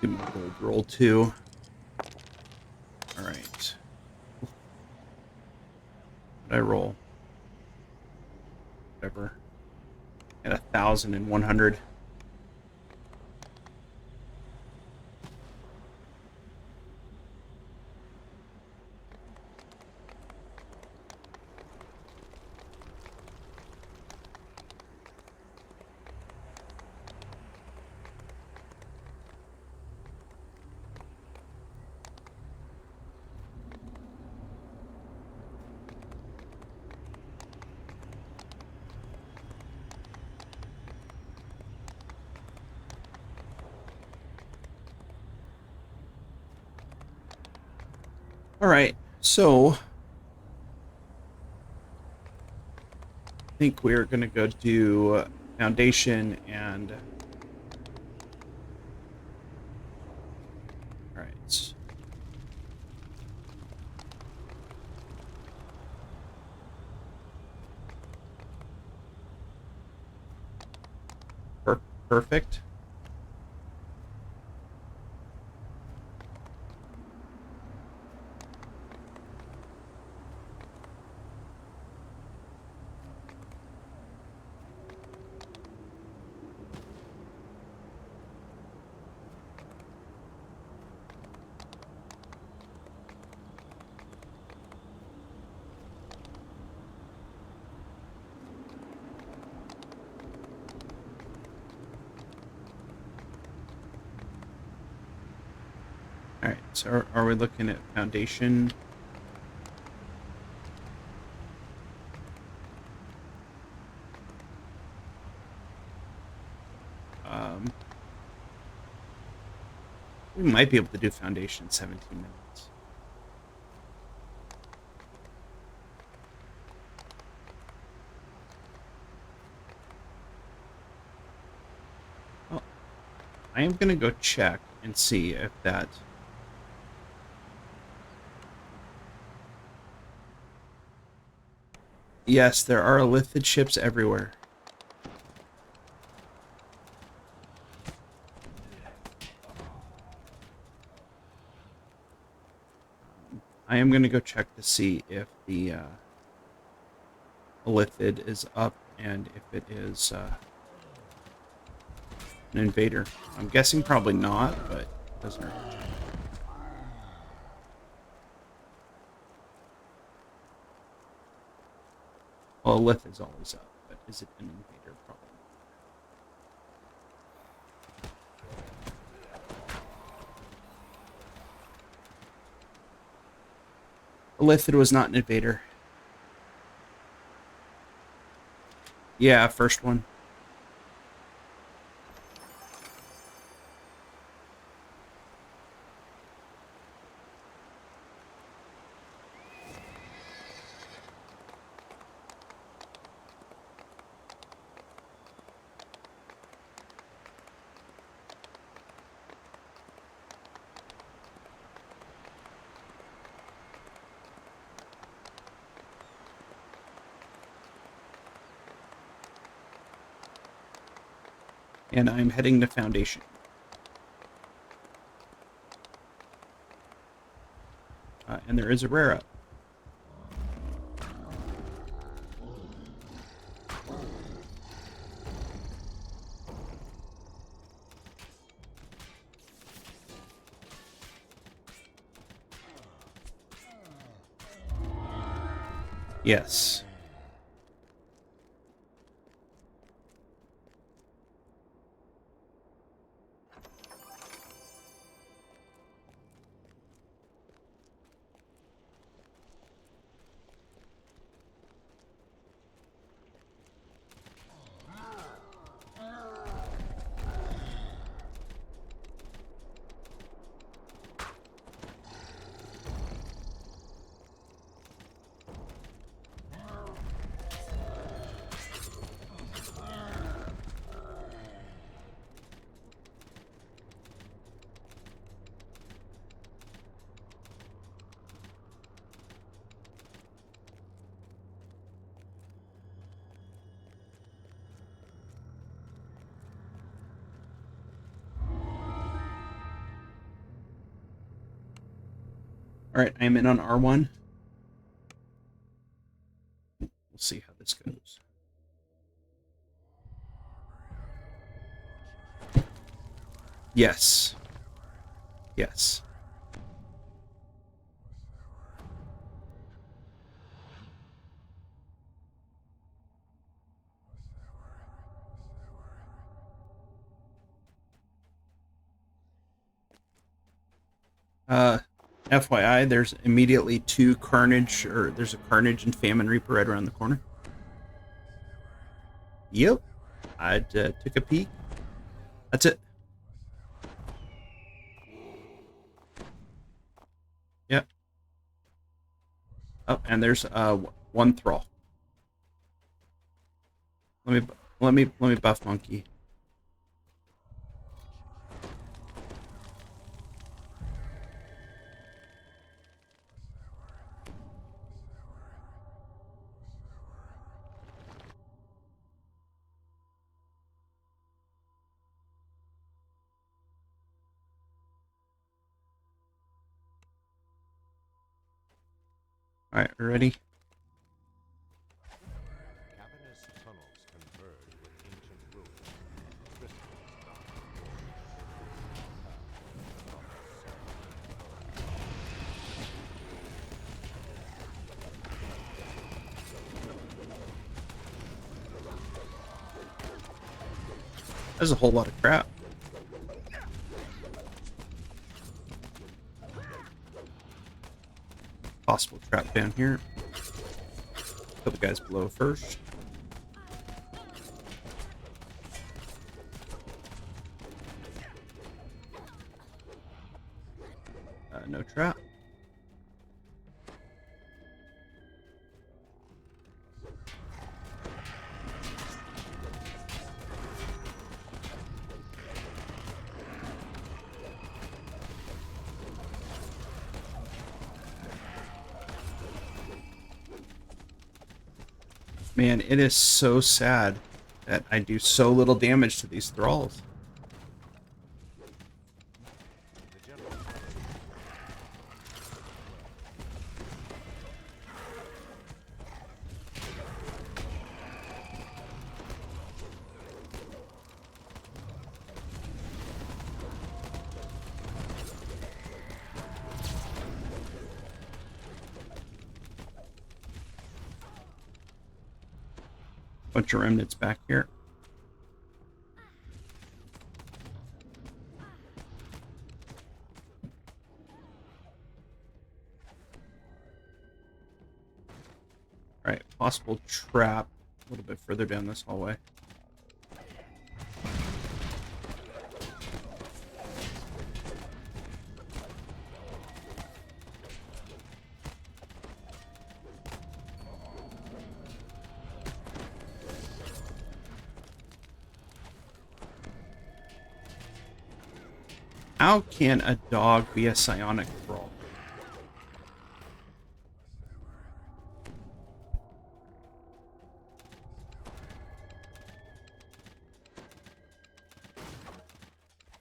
Speaker 1: Do my gold roll too. All right. What did I roll? Whatever. At 1,100. All right, so I think we're gonna go do foundation and all right. Perfect. All right, so are we looking at foundation? We might be able to do foundation in 17 minutes. Well, I am going to go check and see if that... Yes, there are lithid ships everywhere. I am going to go check to see if the lithid is up and if it is an invader. I'm guessing probably not, but it doesn't hurt to check. Well, a lith is always up, but is it an invader? Probably not. A lithid was not an invader. Yeah, first one. And I'm heading to foundation. And there is a rare up. Yes. All right, I'm in on R1. We'll see how this goes. Yes. Yes. FYI, there's immediately two Carnage, or there's a Carnage and Famine Reaper right around the corner. Yep. I took a peek. That's it. Yep. Oh, and there's one Thrall. Let me buff Monkey. Alright, we're ready.
Speaker 2: Cavernous tunnels converge with ancient ruins. Crystals dark
Speaker 1: There's a whole lot of crap. Possible trap down here. Kill the guys below first. No trap. Man, it is so sad that I do so little damage to these thralls. Bunch of remnants back here. All right, possible trap a little bit further down this hallway. How can a dog be a psionic thrall?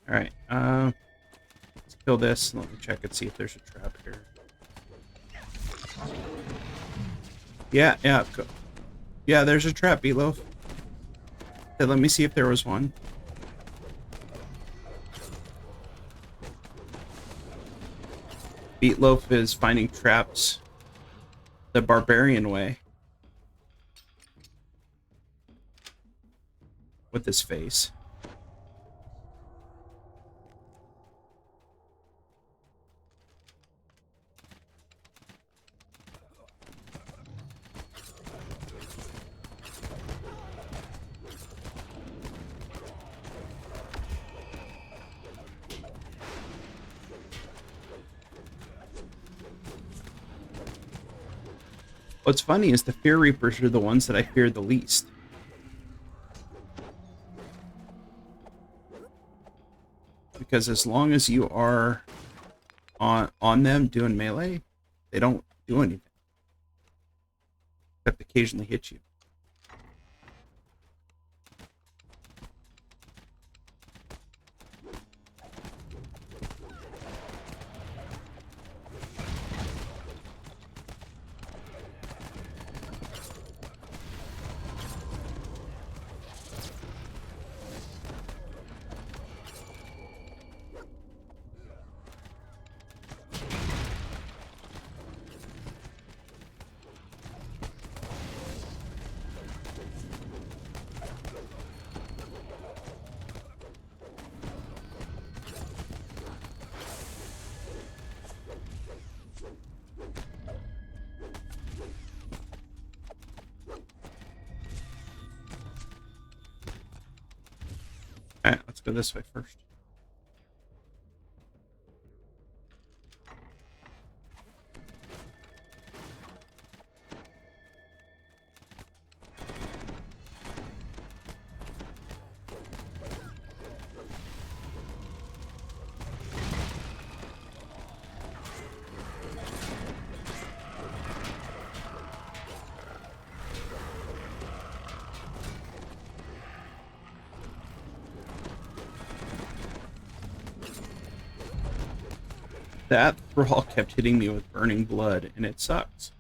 Speaker 1: Alright, let's kill this and let me check and see if there's a trap here. Yeah, yeah, there's a trap, Beatloaf. Okay, let me see if there was one. Beatloaf is finding traps the barbarian way with his face. What's funny is the Fear Reapers are the ones that I fear the least. Because as long as you are on them doing melee, they don't do anything. Except occasionally hit you. Alright, let's go this way first. That thrall kept hitting me with burning blood, and it sucks.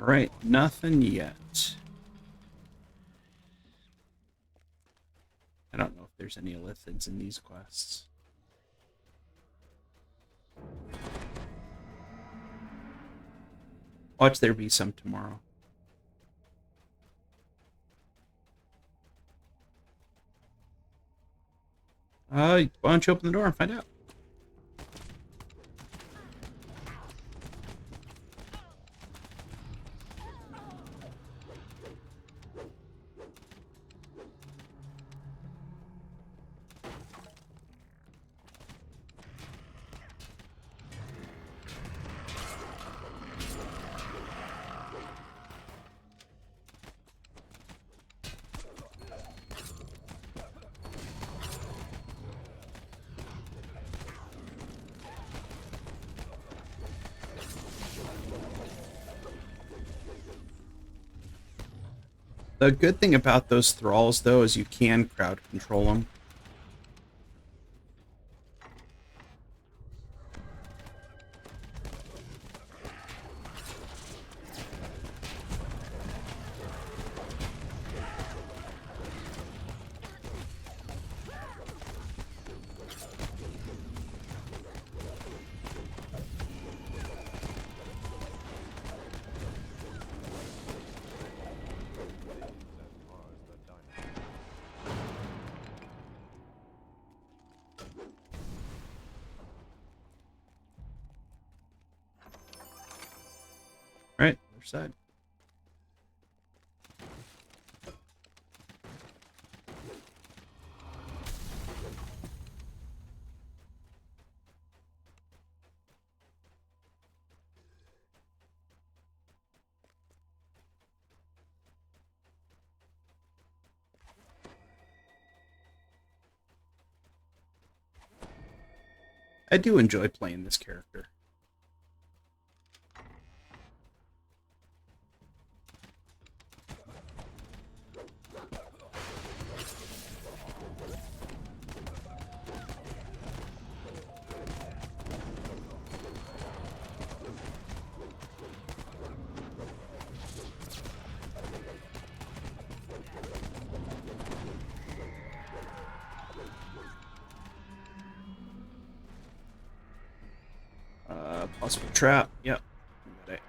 Speaker 1: All right, nothing yet. I don't know if there's any lithids in these quests. Watch there be some tomorrow. Why don't you open the door and find out? The good thing about those thralls, though, is you can crowd control them. All right, other side. I do enjoy playing this character. Possible trap. Yep. Got it.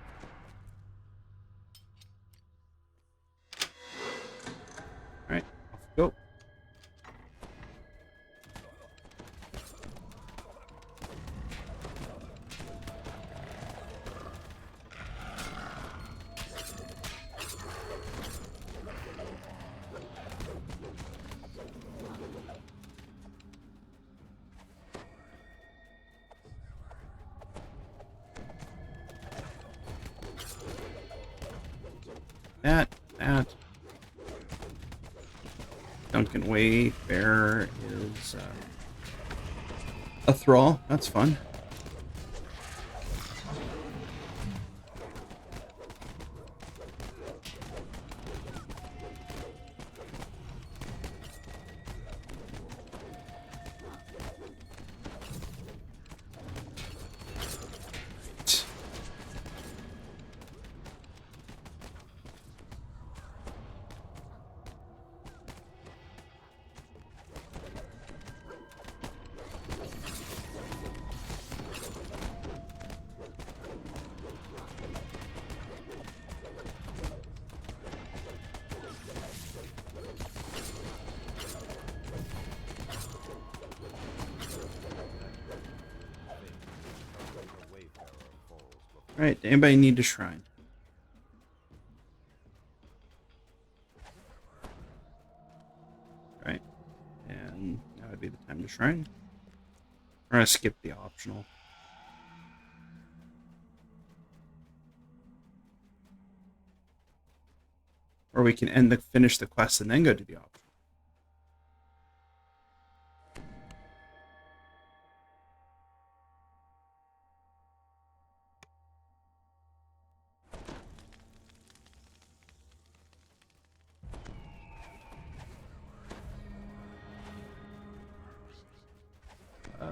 Speaker 1: All right, off we go. That. Duncan Wayfarer is a thrall. That's fun. Alright, anybody need a shrine? Right. And that would be the time to shrine. We're gonna skip the optional. Or we can finish the quest and then go to the optional.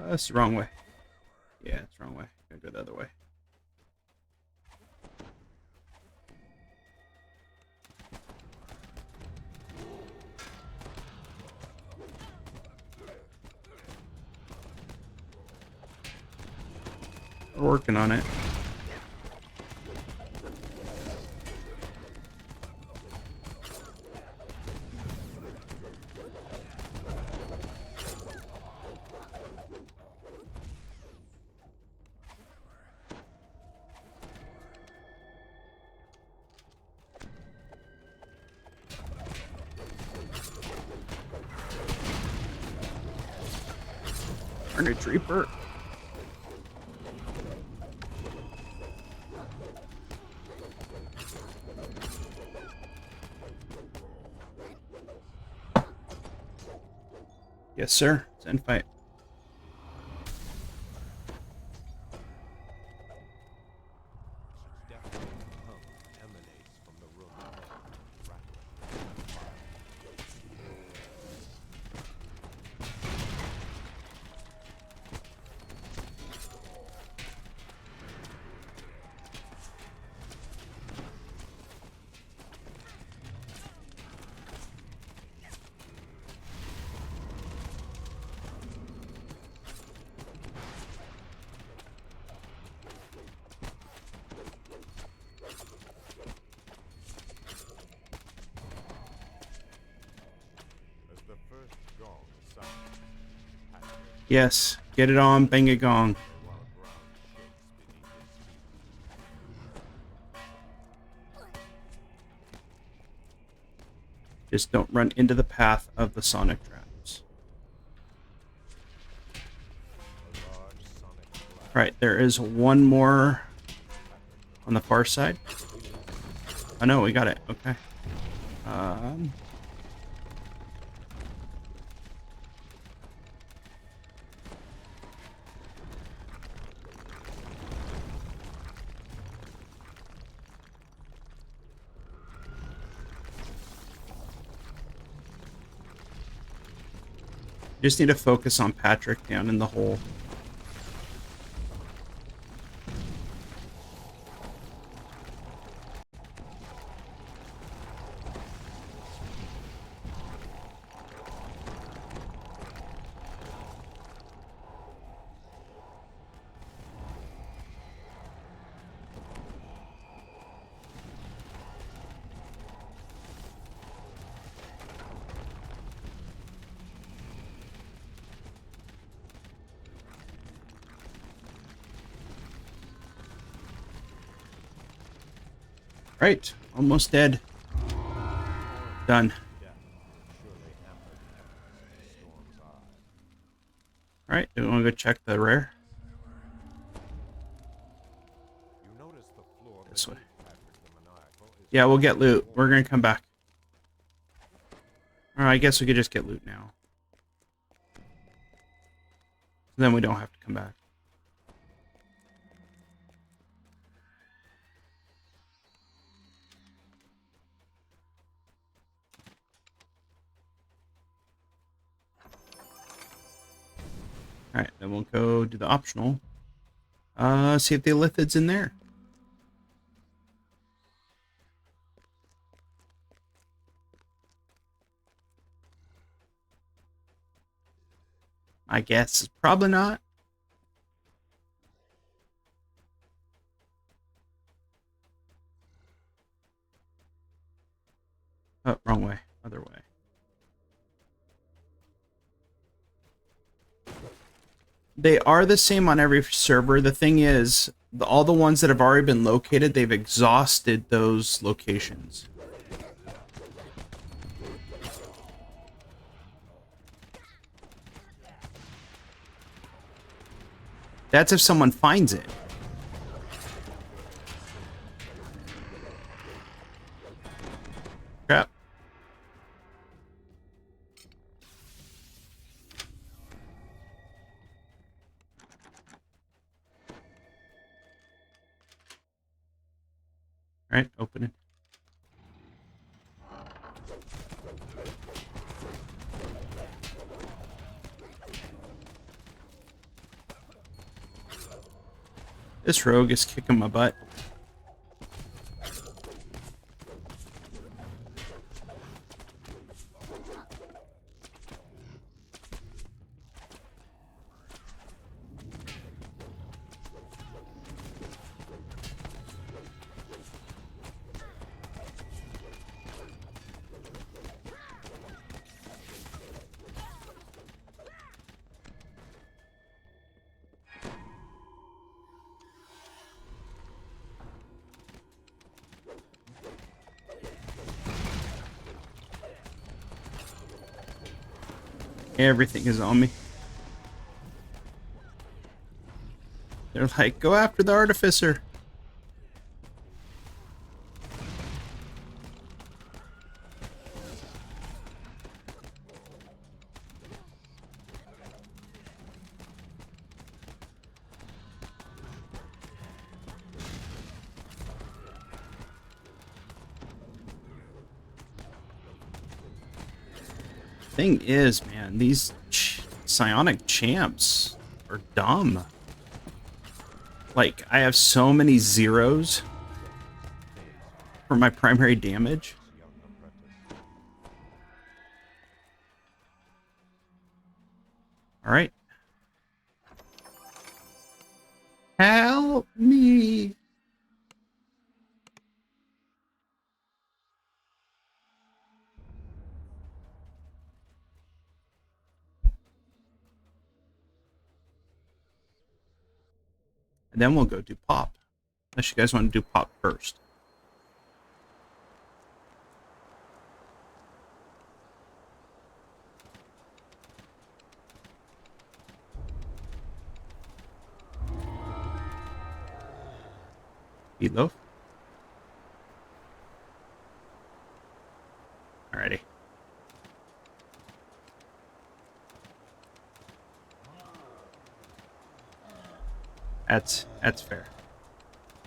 Speaker 1: That's the wrong way. Yeah, it's the wrong way. Gotta go the other way. We're working on it. Carnage Reaper. Yes, sir. Send fight.
Speaker 2: Deafening hum emanates from the room ahead, rattling. As the first gong sounds, Patrick,
Speaker 1: Yes. Get it on. Bang a gong.
Speaker 2: while ground shakes beneath his feet.
Speaker 1: Just don't run into the path of the sonic traps.
Speaker 2: A large sonic blast
Speaker 1: Alright, there is one more on the far side. Oh no, we got it. Okay. Just need to focus on Patrick down in the hole. Right, almost dead. Done.
Speaker 2: death surely hampered Tempest in Storm's eye.
Speaker 1: Alright, do we want to go check the rare?
Speaker 2: You notice the floor
Speaker 1: This way.
Speaker 2: beneath Patrick the Maniacal is
Speaker 1: Yeah, we'll get loot. We're gonna come back. Alright, I guess we could just get loot now. Then we don't have to come back. Alright, then we'll go do the optional. See if the lithod's in there. I guess probably not. Oh, wrong way. Other way. They are the same on every server. The thing is, all the ones that have already been located, they've exhausted those locations. That's if someone finds it. Crap. All right, open it. This rogue is kicking my butt. Everything is on me. They're like, go after the artificer. Thing is, man, these psionic champs are dumb. Like, I have so many zeros for my primary damage.
Speaker 2: Young apprentice.
Speaker 1: All right. Help me. And then we'll go do pop. Unless you guys want to do pop first. Meatloaf. Alrighty. That's fair.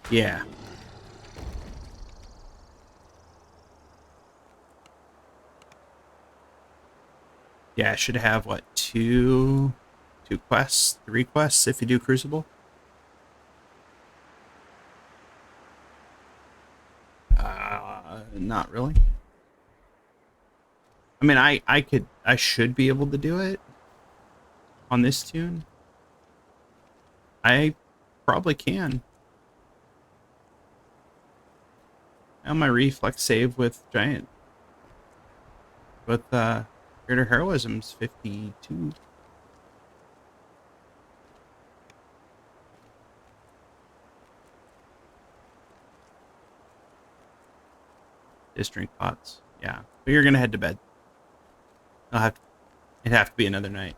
Speaker 1: Yeah. Yeah, I should have what, two quests, 3 quests if you do Crucible. Not really. I mean, I should be able to do it on this tune. I probably can. And my reflex save with giant, with greater heroism's 52. Just drink pots. Yeah, but you're gonna head to bed. It'd have to be another night.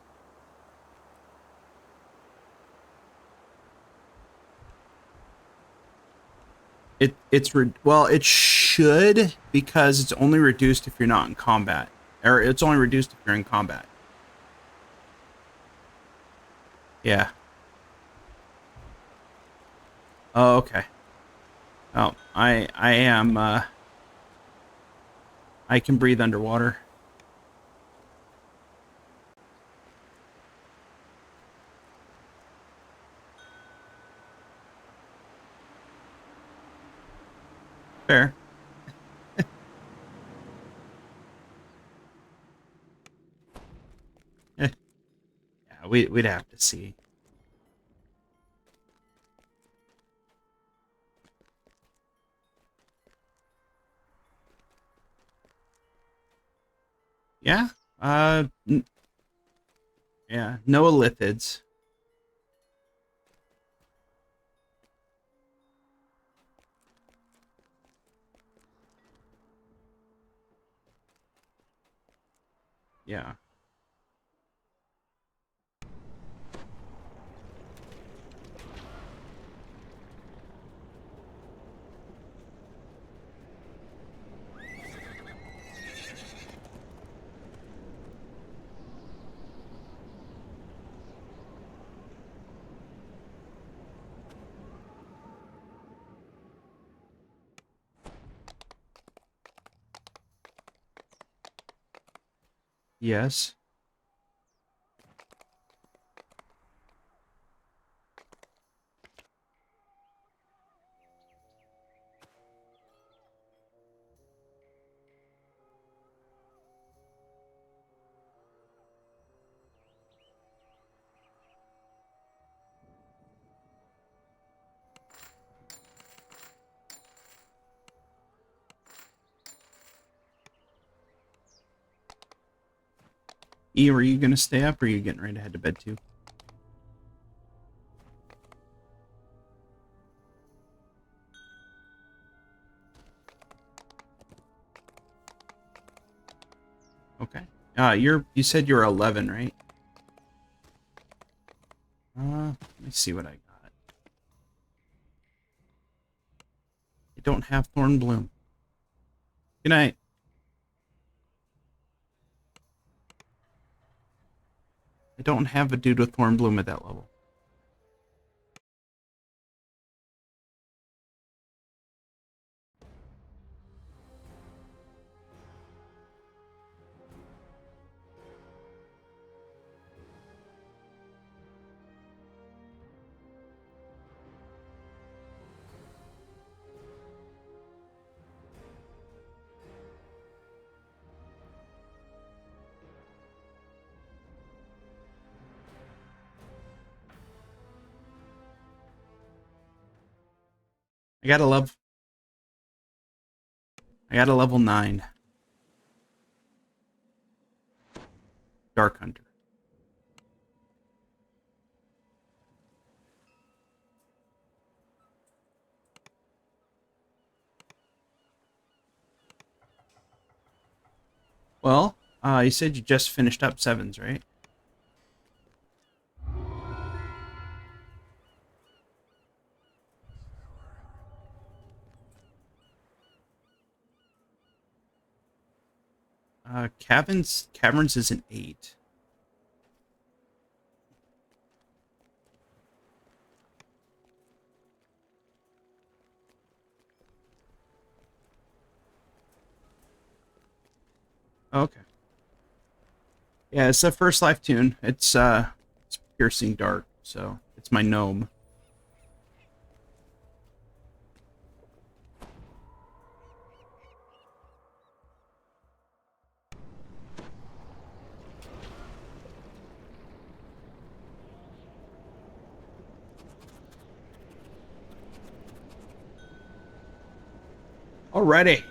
Speaker 1: Well, it should, because it's only reduced if you're not in combat, or it's only reduced if you're in combat. Yeah. Oh, okay. Oh, I am I can breathe underwater. Fair. Yeah, we'd have to see. Yeah. Yeah. No lithids. Yeah. Yes. E, are you gonna stay up, or are you getting ready to head to bed too? Okay. You said you're 11, right? Let me see what I got. I don't have Thorn Bloom. Good night. I don't have a dude with Thorn Bloom at that level. I got a level 9. Dark Hunter. Well, you said you just finished up 7s, right? Caverns is an 8. Okay. Yeah, it's a first life tune. It's piercing dark, so it's my gnome. Alrighty.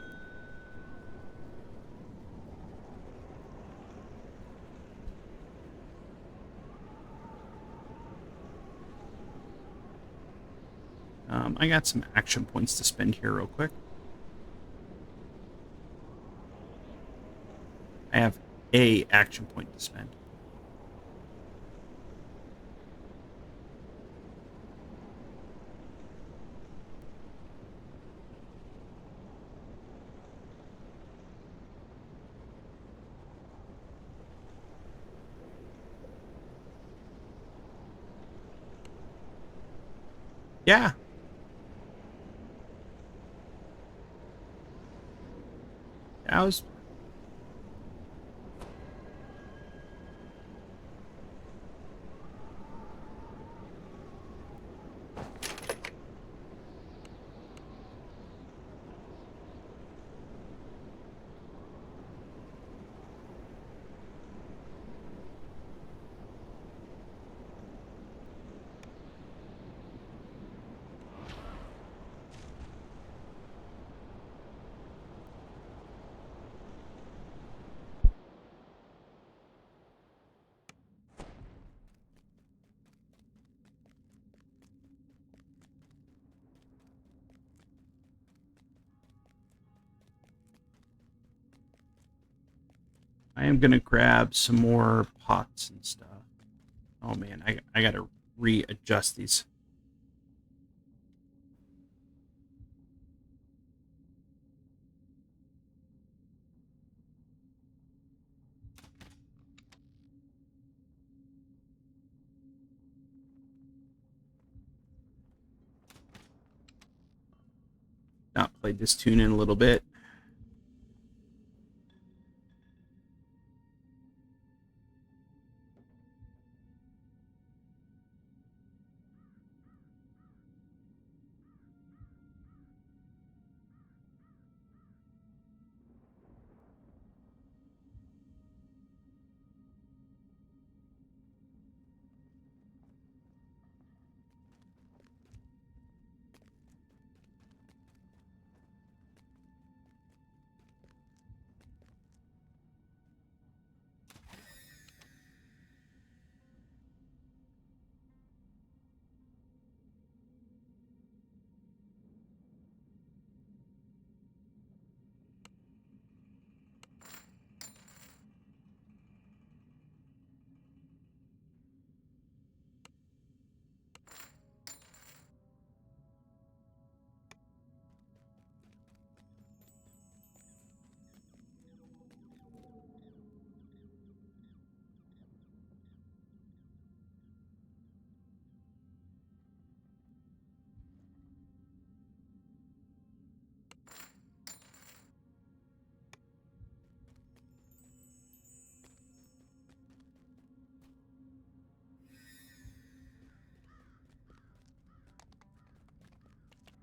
Speaker 1: I got some action points to spend here real quick. I have a action point to spend. Yeah. I was I am gonna grab some more pots and stuff. Oh man, I gotta readjust these. Not played this tune in a little bit.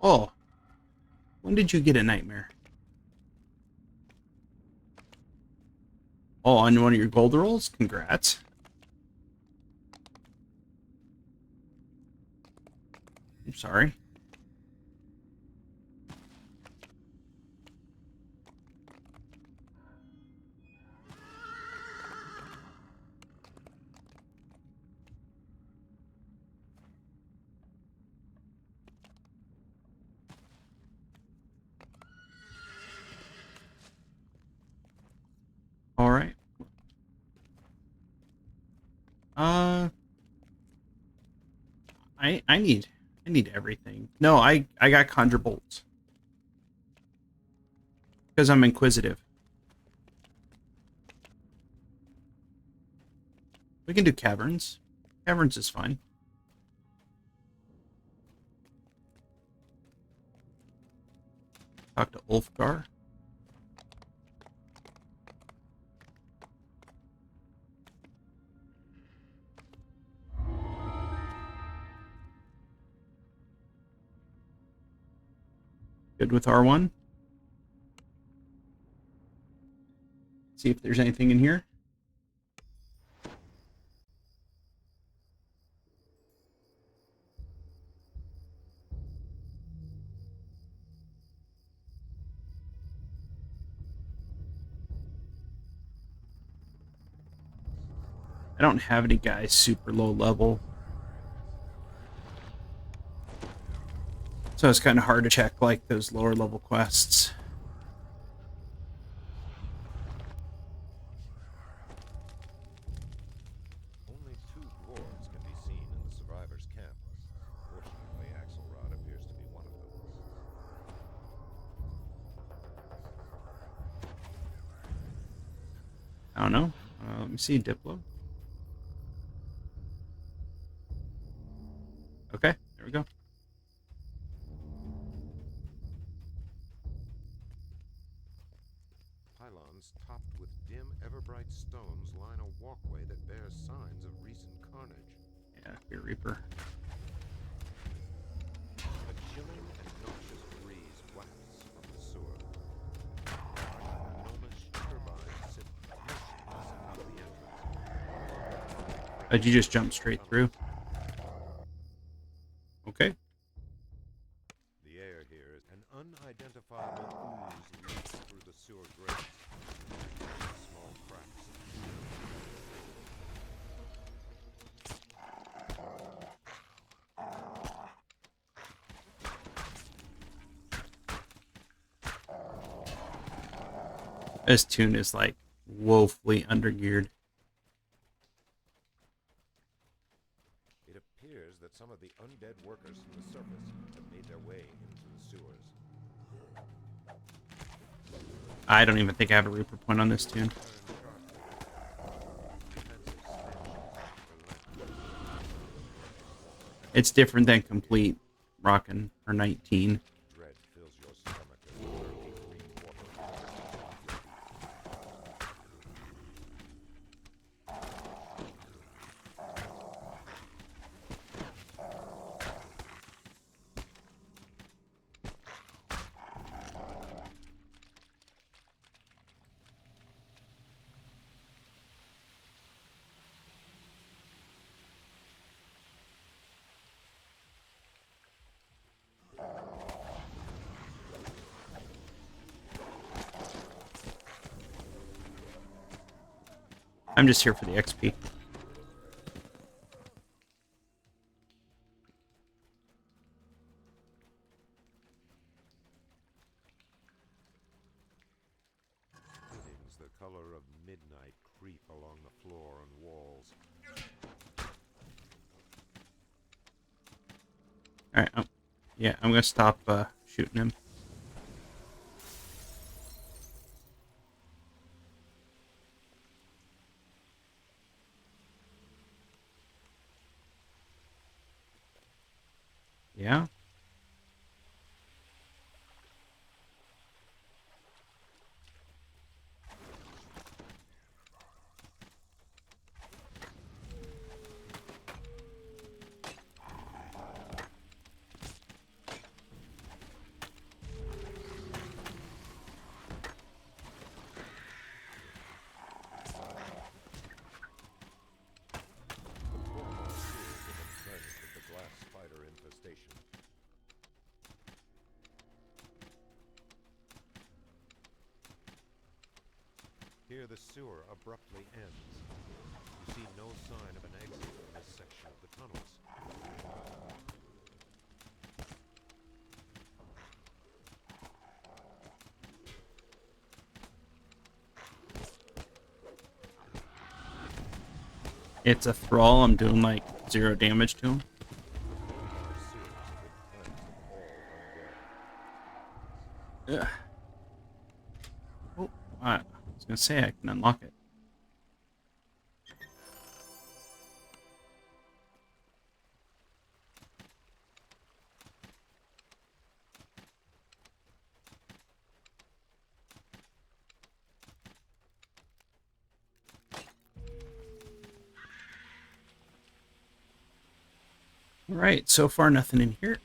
Speaker 1: Oh, when did you get a nightmare? Oh, on one of your gold rolls? Congrats. I'm sorry. All right. I need everything. No, I got conjure bolts because I'm inquisitive. We can do caverns. Caverns is fine. Talk to Ulfgar. Good with R1. See if there's anything in here. I don't have any guys super low level. So it's kind of hard to check like those lower level quests.
Speaker 2: Only 2 dwarves can be seen in the survivors' camp. Fortunately, Axelrod appears to be one of them.
Speaker 1: I don't know. Let me see. Diplo. Okay, there we go.
Speaker 2: Pylons topped with dim, ever-bright stones line a walkway that bears signs of recent carnage.
Speaker 1: Yeah, Fear Reaper.
Speaker 2: A chilling and noxious breeze wafts from the sewer. Enormous turbines sit motionless above the entrance.
Speaker 1: Did you just jump straight through? Okay.
Speaker 2: The air here is an unidentifiable ooze leaks through the sewer grates. Small cracks.
Speaker 1: This tune is like woefully undergeared.
Speaker 2: It appears that some of the undead workers from the surface have made their way into the sewers.
Speaker 1: I don't even think I have a Reaper point on this tune. It's different than complete Rockin' or 19.
Speaker 2: Dread fills your stomach as the murky green water.
Speaker 1: I'm just here for the XP.
Speaker 2: Paintings the color of midnight creep along the floor and walls.
Speaker 1: Alright, yeah, I'm gonna stop shooting him. Yeah?
Speaker 2: here the sewer abruptly ends. You see no sign of an exit in this section of the tunnels.
Speaker 1: It's a thrall. I'm doing like 0 damage to him.
Speaker 2: Our sewers have been cleansed of all undead.
Speaker 1: Ugh. Oh, I was gonna say I can unlock it. All right, so far nothing in here.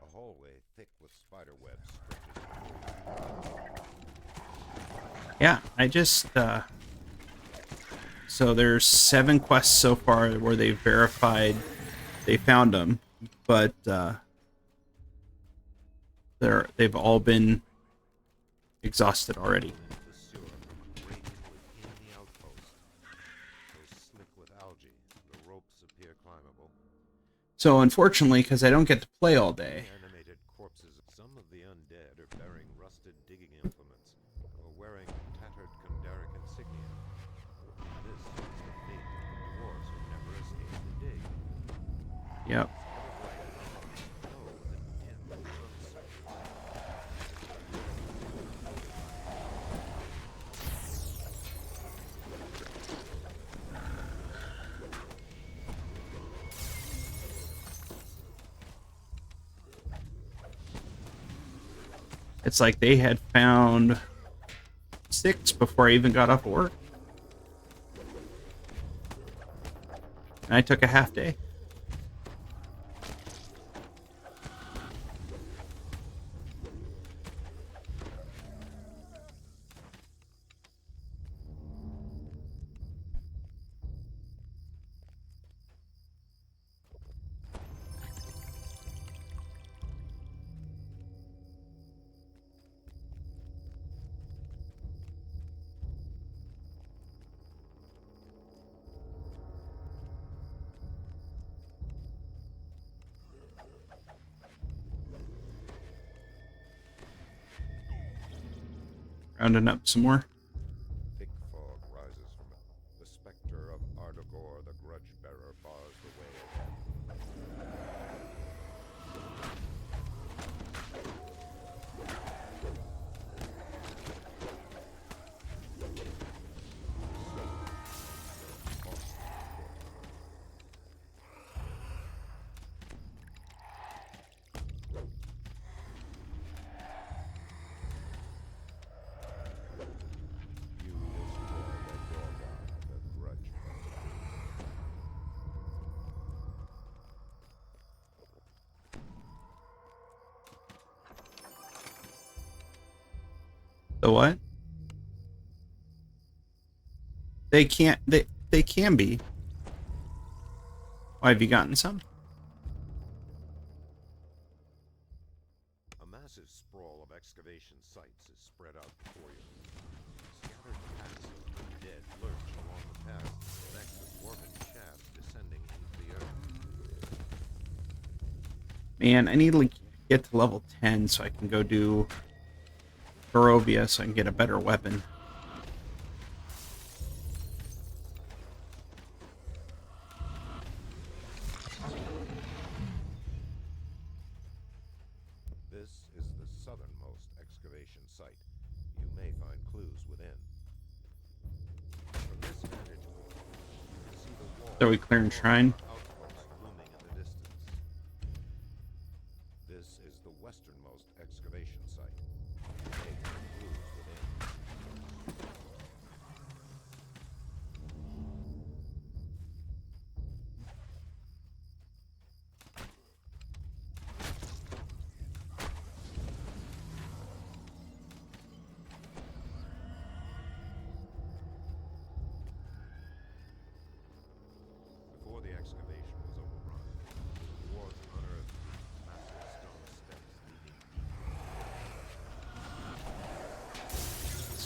Speaker 2: A hallway thick with spider webs stretches before you.
Speaker 1: Yeah, I just so there's 7 quests so far where they verified they found them, but they've all been exhausted already.
Speaker 2: Into the sewer from a grating within the outpost. So slick with algae, the ropes appear climbable.
Speaker 1: So unfortunately, because I don't get to play all day,
Speaker 2: Animated corpses. Some of the undead are bearing rusted digging implements or wearing tattered Kundaric insignia. This is the fate of the dwarves who never escaped the dig.
Speaker 1: yep. It's like they had found 6 before I even got off work. And I took a half day. Rounding up some more.
Speaker 2: Thick fog rises from it. The specter of Ardagor, the grudge bearer, bars the way ahead. You destroy the Gorgon, the grudge entity.
Speaker 1: The what? They can't. They can be. Why have you gotten some?
Speaker 2: A massive sprawl of excavation sites is spread out before you. Scattered packs of undead lurch along the path that connect the dwarven shafts descending into the earth.
Speaker 1: Man, I need to get to level 10 so I can go do Barovia so I can get a better weapon.
Speaker 2: This is the southernmost excavation site. You may find clues within. From this vantage point, you can see the wall.
Speaker 1: Are we clearing shrine?
Speaker 2: Outpost looming in the distance. This is the westernmost excavation site. You may find clues within. Before the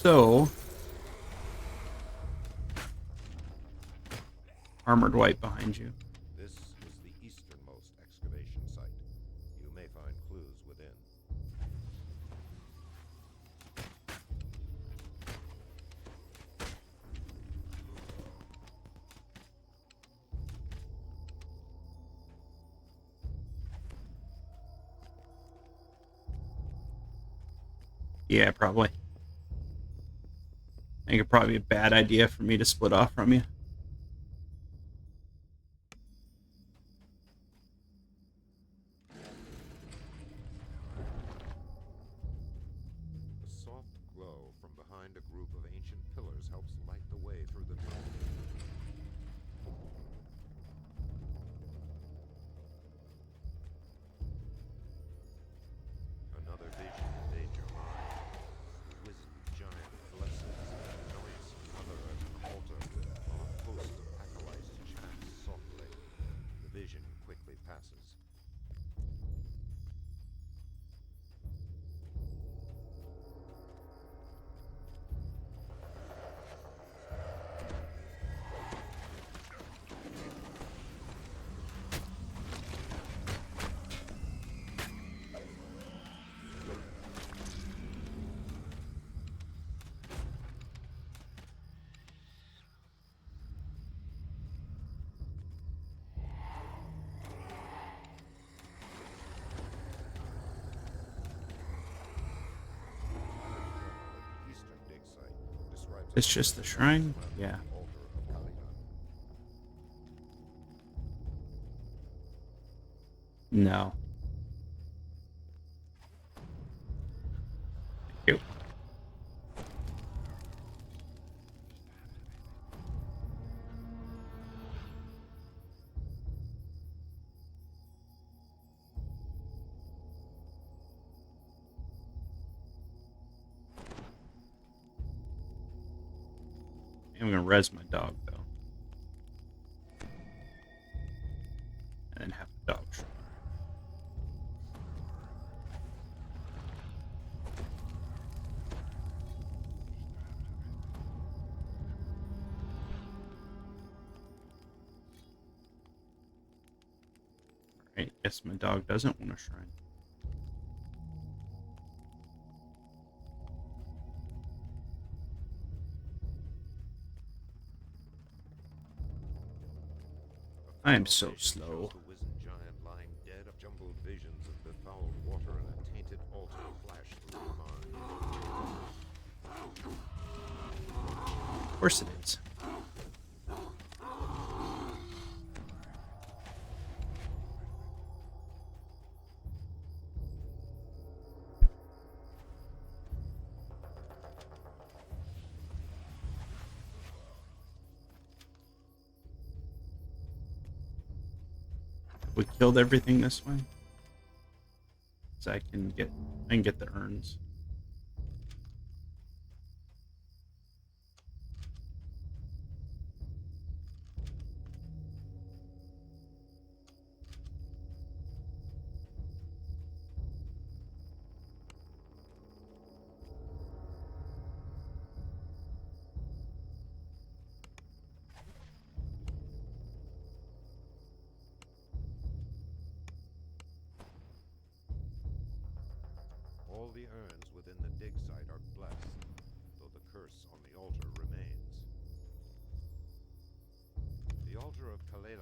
Speaker 1: So, armored white behind you.
Speaker 2: This is the easternmost excavation site. You may find clues within.
Speaker 1: Yeah, probably. I think it'd probably be a bad idea for me to split off from you.
Speaker 2: The soft glow from behind a group of ancient pillars helps light the way through the tunnel. Another vision invades your mind. The wizened giant blesses and anoints another at an altar, while a host of acolytes chants softly. The vision quickly passes. Eastern dig site describes
Speaker 1: It's just the shrine?
Speaker 2: the
Speaker 1: Yeah.
Speaker 2: altar of Kalidan.
Speaker 1: No. Thank you. I'm gonna res my dog though. And then have the dog shrine. Alright, guess my dog doesn't want a shrine. I am so slow.
Speaker 2: The wizened giant lying dead of jumbled visions of befouled water and a tainted altar flash through your mind.
Speaker 1: Of course it is. We killed everything this way. So I can get the urns.
Speaker 2: All the urns within the dig site are blessed, though the curse on the altar remains. The altar of Kalelan.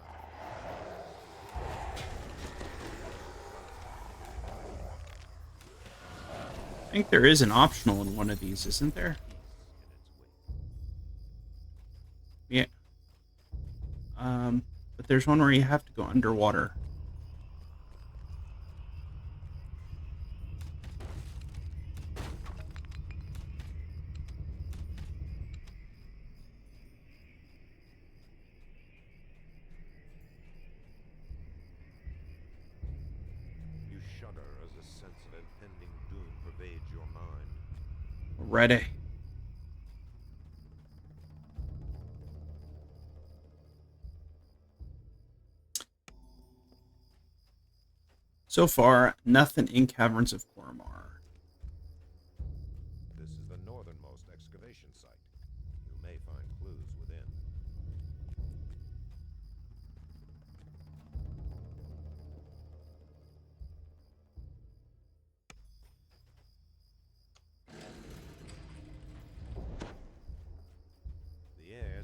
Speaker 1: I think there is an optional in one of these, isn't there? Yeah. But there's one where you have to go underwater.
Speaker 2: You shudder as a sense of impending doom pervades your mind.
Speaker 1: Ready. So far, nothing in Caverns of Cormar.
Speaker 2: This is the northernmost excavation.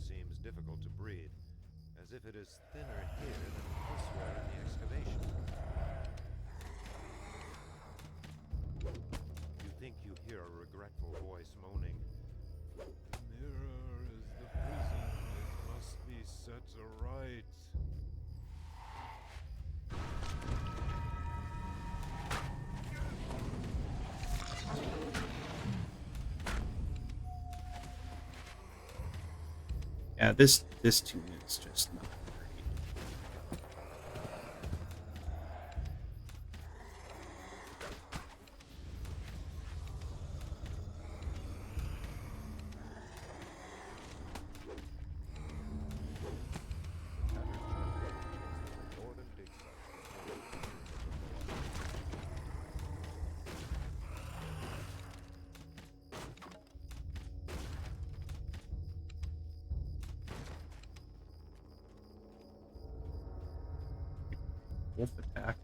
Speaker 2: seems difficult to breathe, as if it is thinner here than elsewhere in the excavation. You think you hear a regretful voice moaning, "The mirror is the prison. It must be set aright."
Speaker 1: Yeah, this tune is just not great.
Speaker 2: Northern dig site.
Speaker 1: Wolf attack.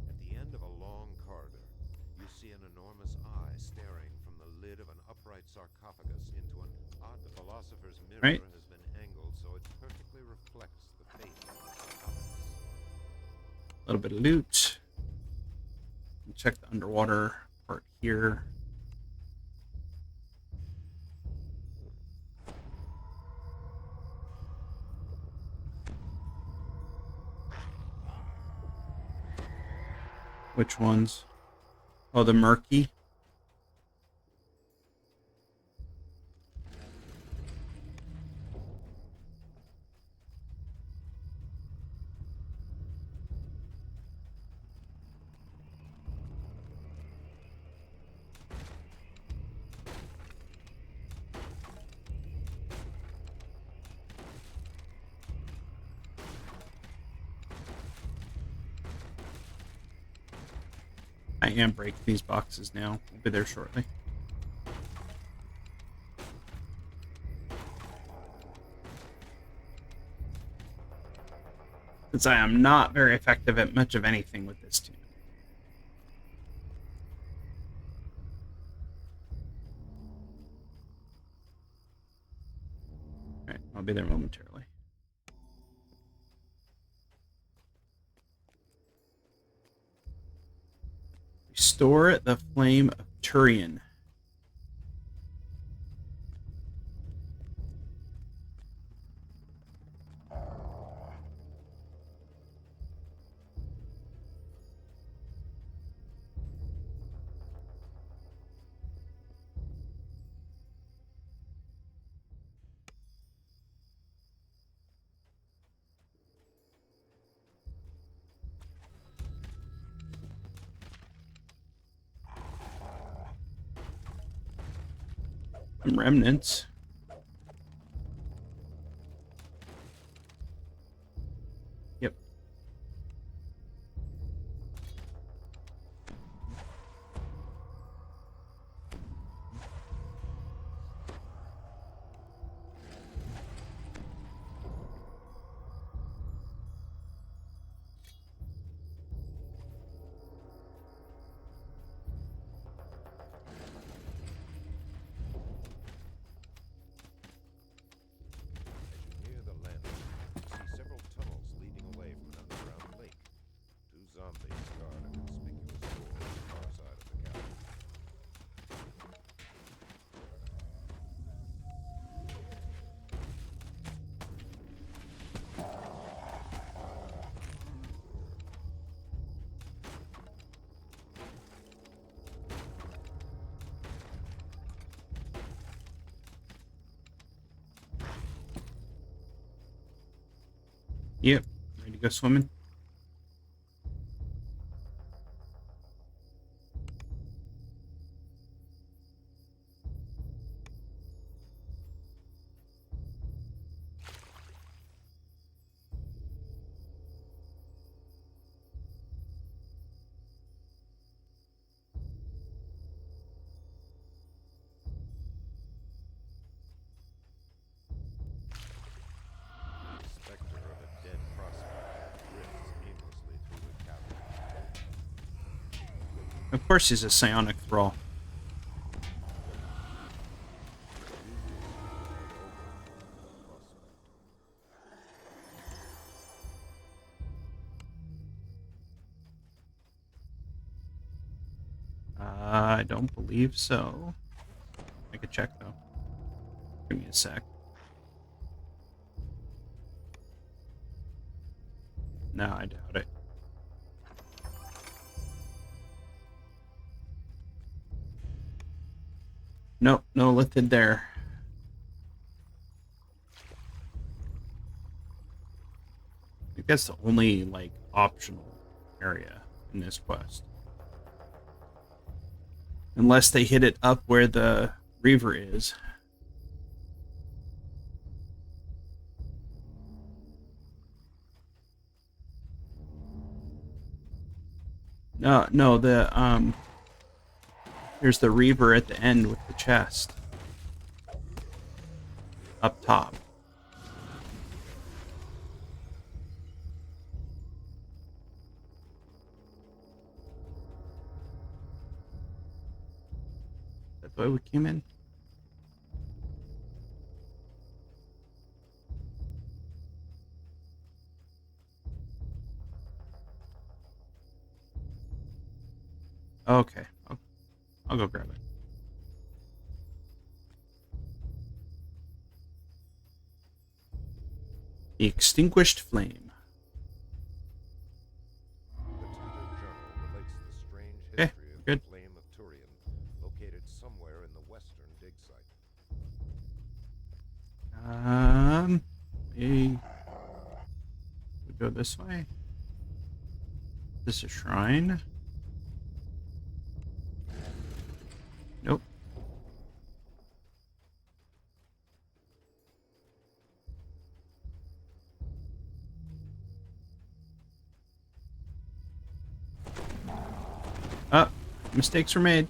Speaker 2: At the end of a long corridor, you see an enormous eye staring from the lid of an upright sarcophagus into an odd. The philosopher's mirror
Speaker 1: Right.
Speaker 2: has been angled so it perfectly reflects the face of the sarcophagus.
Speaker 1: A little bit of loot. Check the underwater part here. Which ones? Oh, the murky. I am breaking these boxes now. We'll be there shortly. Since I am not very effective at much of anything with this tune. Alright, I'll be there momentarily. Restore the Flame of Turian. Some remnants. Yep.
Speaker 2: As you near the landing, you see several tunnels leading away from an underground lake. Two zombies guard a conspicuous door on the far side of the cavern.
Speaker 1: Yep. Ready to go swimming? Of course he's a psionic thrall. I don't believe so. I could check though. Give me a sec. No, I doubt it. Nope, no lithid there. I think that's the only, like, optional area in this quest. Unless they hit it up where the Reaver is. No, there's the Reaver at the end with the chest. Up top. Is that the way we came in? Okay, I'll go grab it. The Extinguished Flame.
Speaker 2: The Tattered Journal relates the strange
Speaker 1: Okay,
Speaker 2: history of
Speaker 1: good.
Speaker 2: the Flame of Turian, located somewhere in the western dig site.
Speaker 1: We go this way. This is a shrine. Nope. Oh, mistakes were made.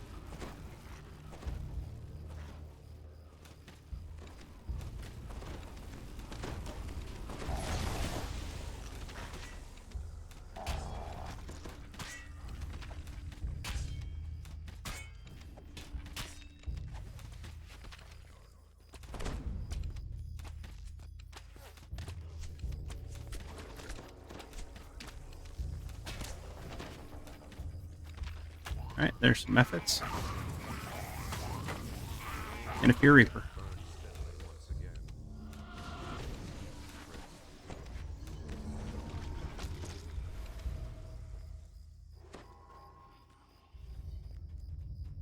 Speaker 1: Alright, there's some methods. And a Fear Reaper.
Speaker 2: Once again,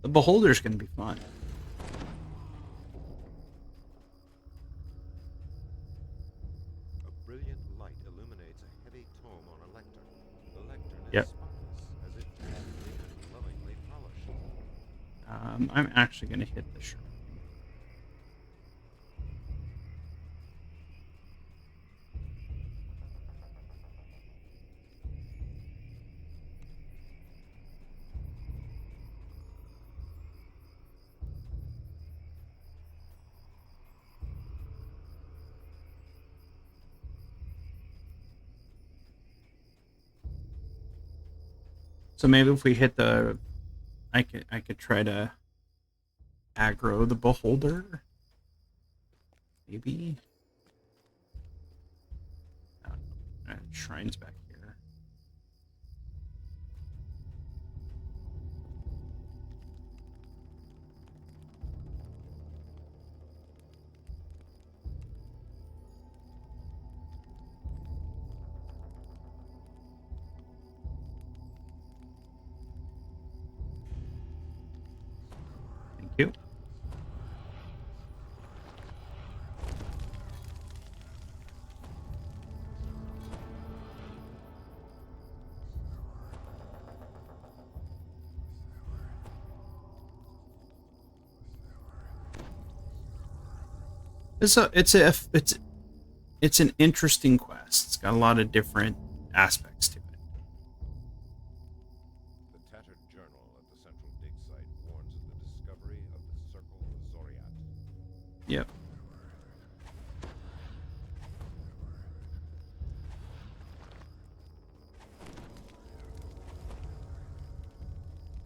Speaker 1: The Beholder's gonna be fun.
Speaker 2: a brilliant light illuminates a heavy tome on a lectern. The lectern is
Speaker 1: Yep.
Speaker 2: spotless, as if tastefully and lovingly polished.
Speaker 1: I'm actually gonna hit the shrine. So maybe if we hit the, I could try to aggro the Beholder. Maybe. I don't know. Shrine's back here. Thank you. It's an interesting quest. It's got a lot of different aspects to it.
Speaker 2: The tattered journal at the central dig site warns of the discovery of the Circle of Zoriat.
Speaker 1: Yep.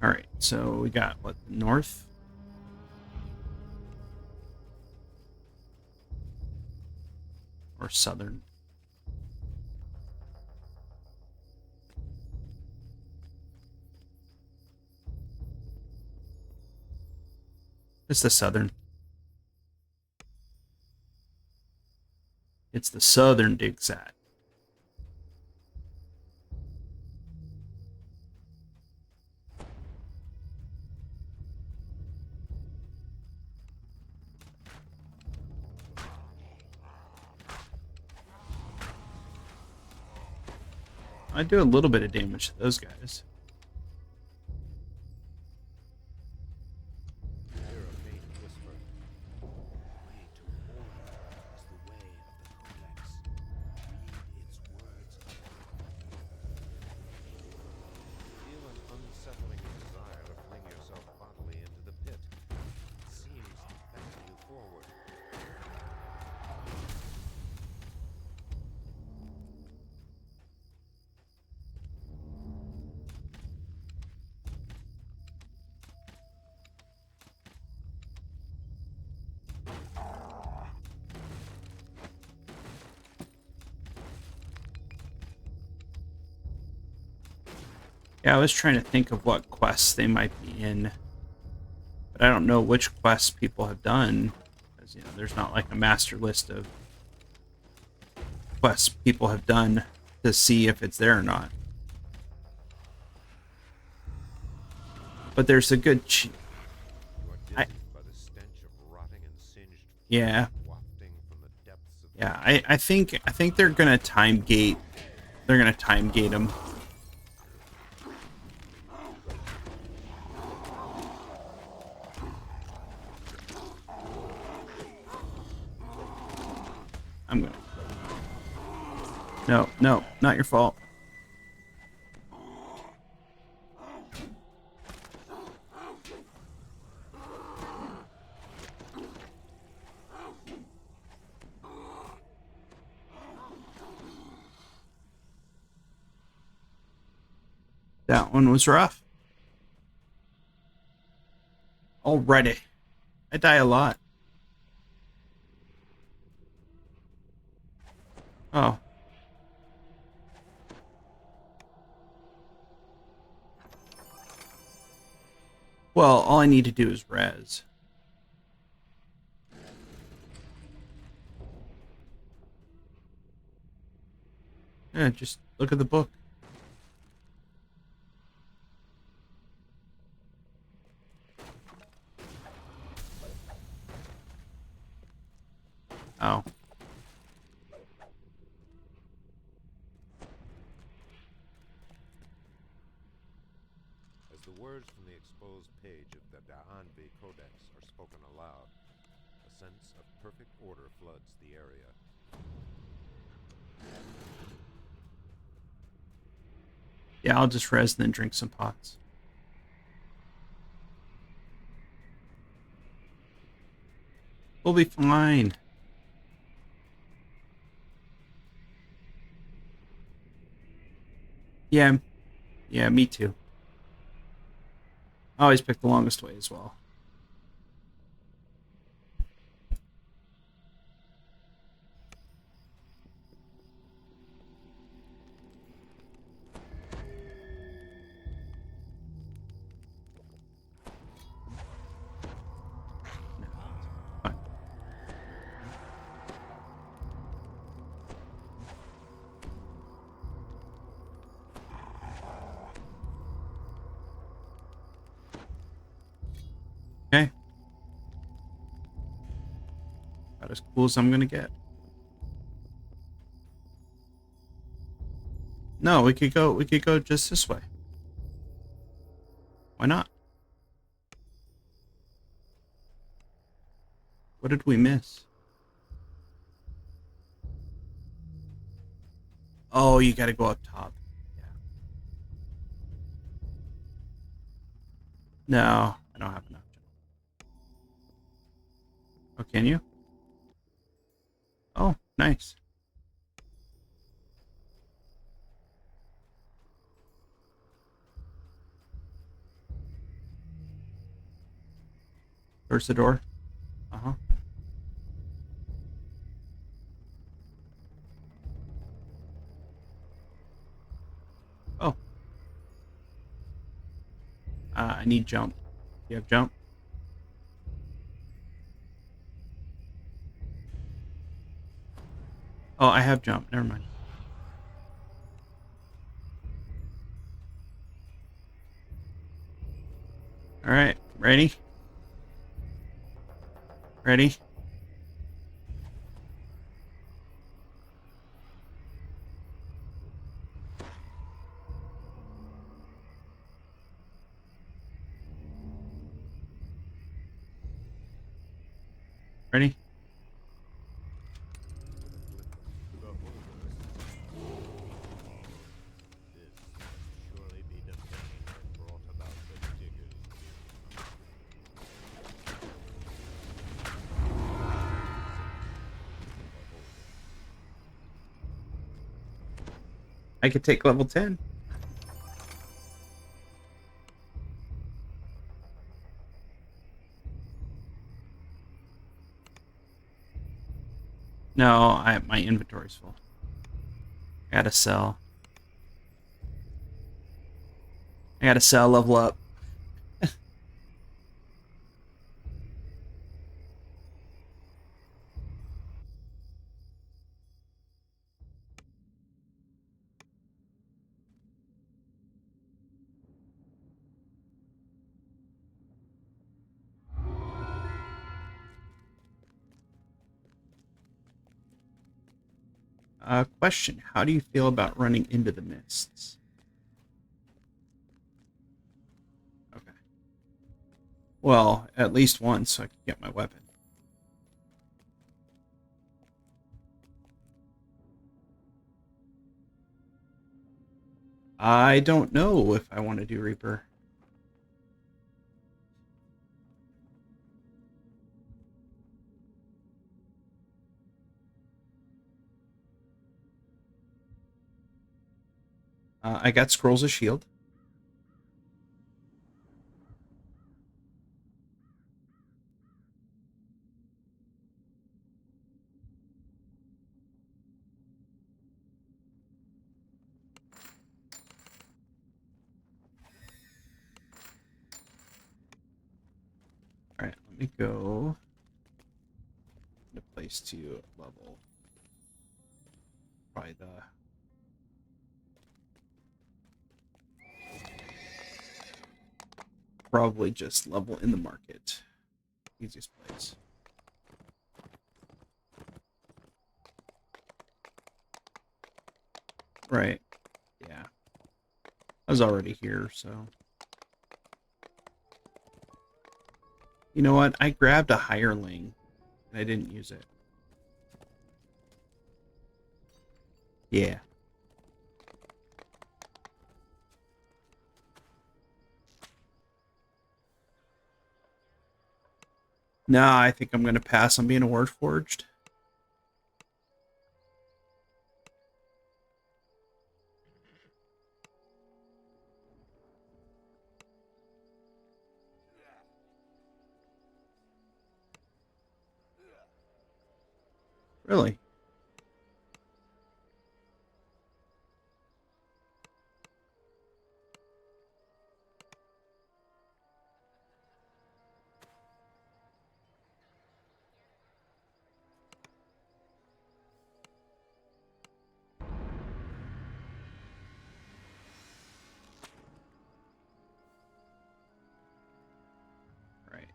Speaker 1: All right, so we got what, the north? Or southern? It's the southern. It's the southern dig site. I do a little bit of damage to those guys.
Speaker 2: Hear a faint whisper. Way to order is the way of the Codex. Read its words. Feel an unsettling desire to fling yourself bodily into the pit. It seems to beckon you forward.
Speaker 1: Yeah, I was trying to think of what quests they might be in, but I don't know which quests people have done, because, you know, there's not like a master list of quests people have done to see if it's there or not. But there's a good
Speaker 2: You are dizzied by the stench of rotting and singed
Speaker 1: yeah,
Speaker 2: wafting from the depths of
Speaker 1: yeah. I think they're gonna time gate. They're gonna time gate them. I'm gonna. No, no, not your fault. That one was rough. Alrighty. I die a lot. Oh. Well, all I need to do is res. Yeah, just look at the book. Oh.
Speaker 2: As the words from the exposed page of the Da'anvi Codex are spoken aloud, a sense of perfect order floods the area.
Speaker 1: Yeah, I'll just res and then drink some pots. We'll be fine. Yeah. Yeah, me too. I always pick the longest way as well. Fine. Okay. About as cool as I'm gonna get. No, we could go just this way. Why not? What did we miss? Oh, you gotta go up top. Yeah. No, I don't have enough. Oh, can you? Oh, nice. Towards the door. Uh-huh. Oh. I need jump. You have jump? Oh, I have jump. Never mind. All right. Ready? Ready? Ready?
Speaker 2: This must surely be the pain that brought about the digger's doom.
Speaker 1: I could take level 10. No, my inventory's full. Gotta sell. I gotta sell, level up. Question. How do you feel about running into the mists? Okay. Well, at least once so I can get my weapon. I don't know if I want to do Reaper. I got Scrolls of Shield. Alright, let me go to place to level. Probably the... Probably just level in the market. Easiest place. Right. Yeah. I was already here, so... You know what? I grabbed a hireling, and I didn't use it. Yeah. No, I think I'm going to pass on being a Warforged. Really? Right.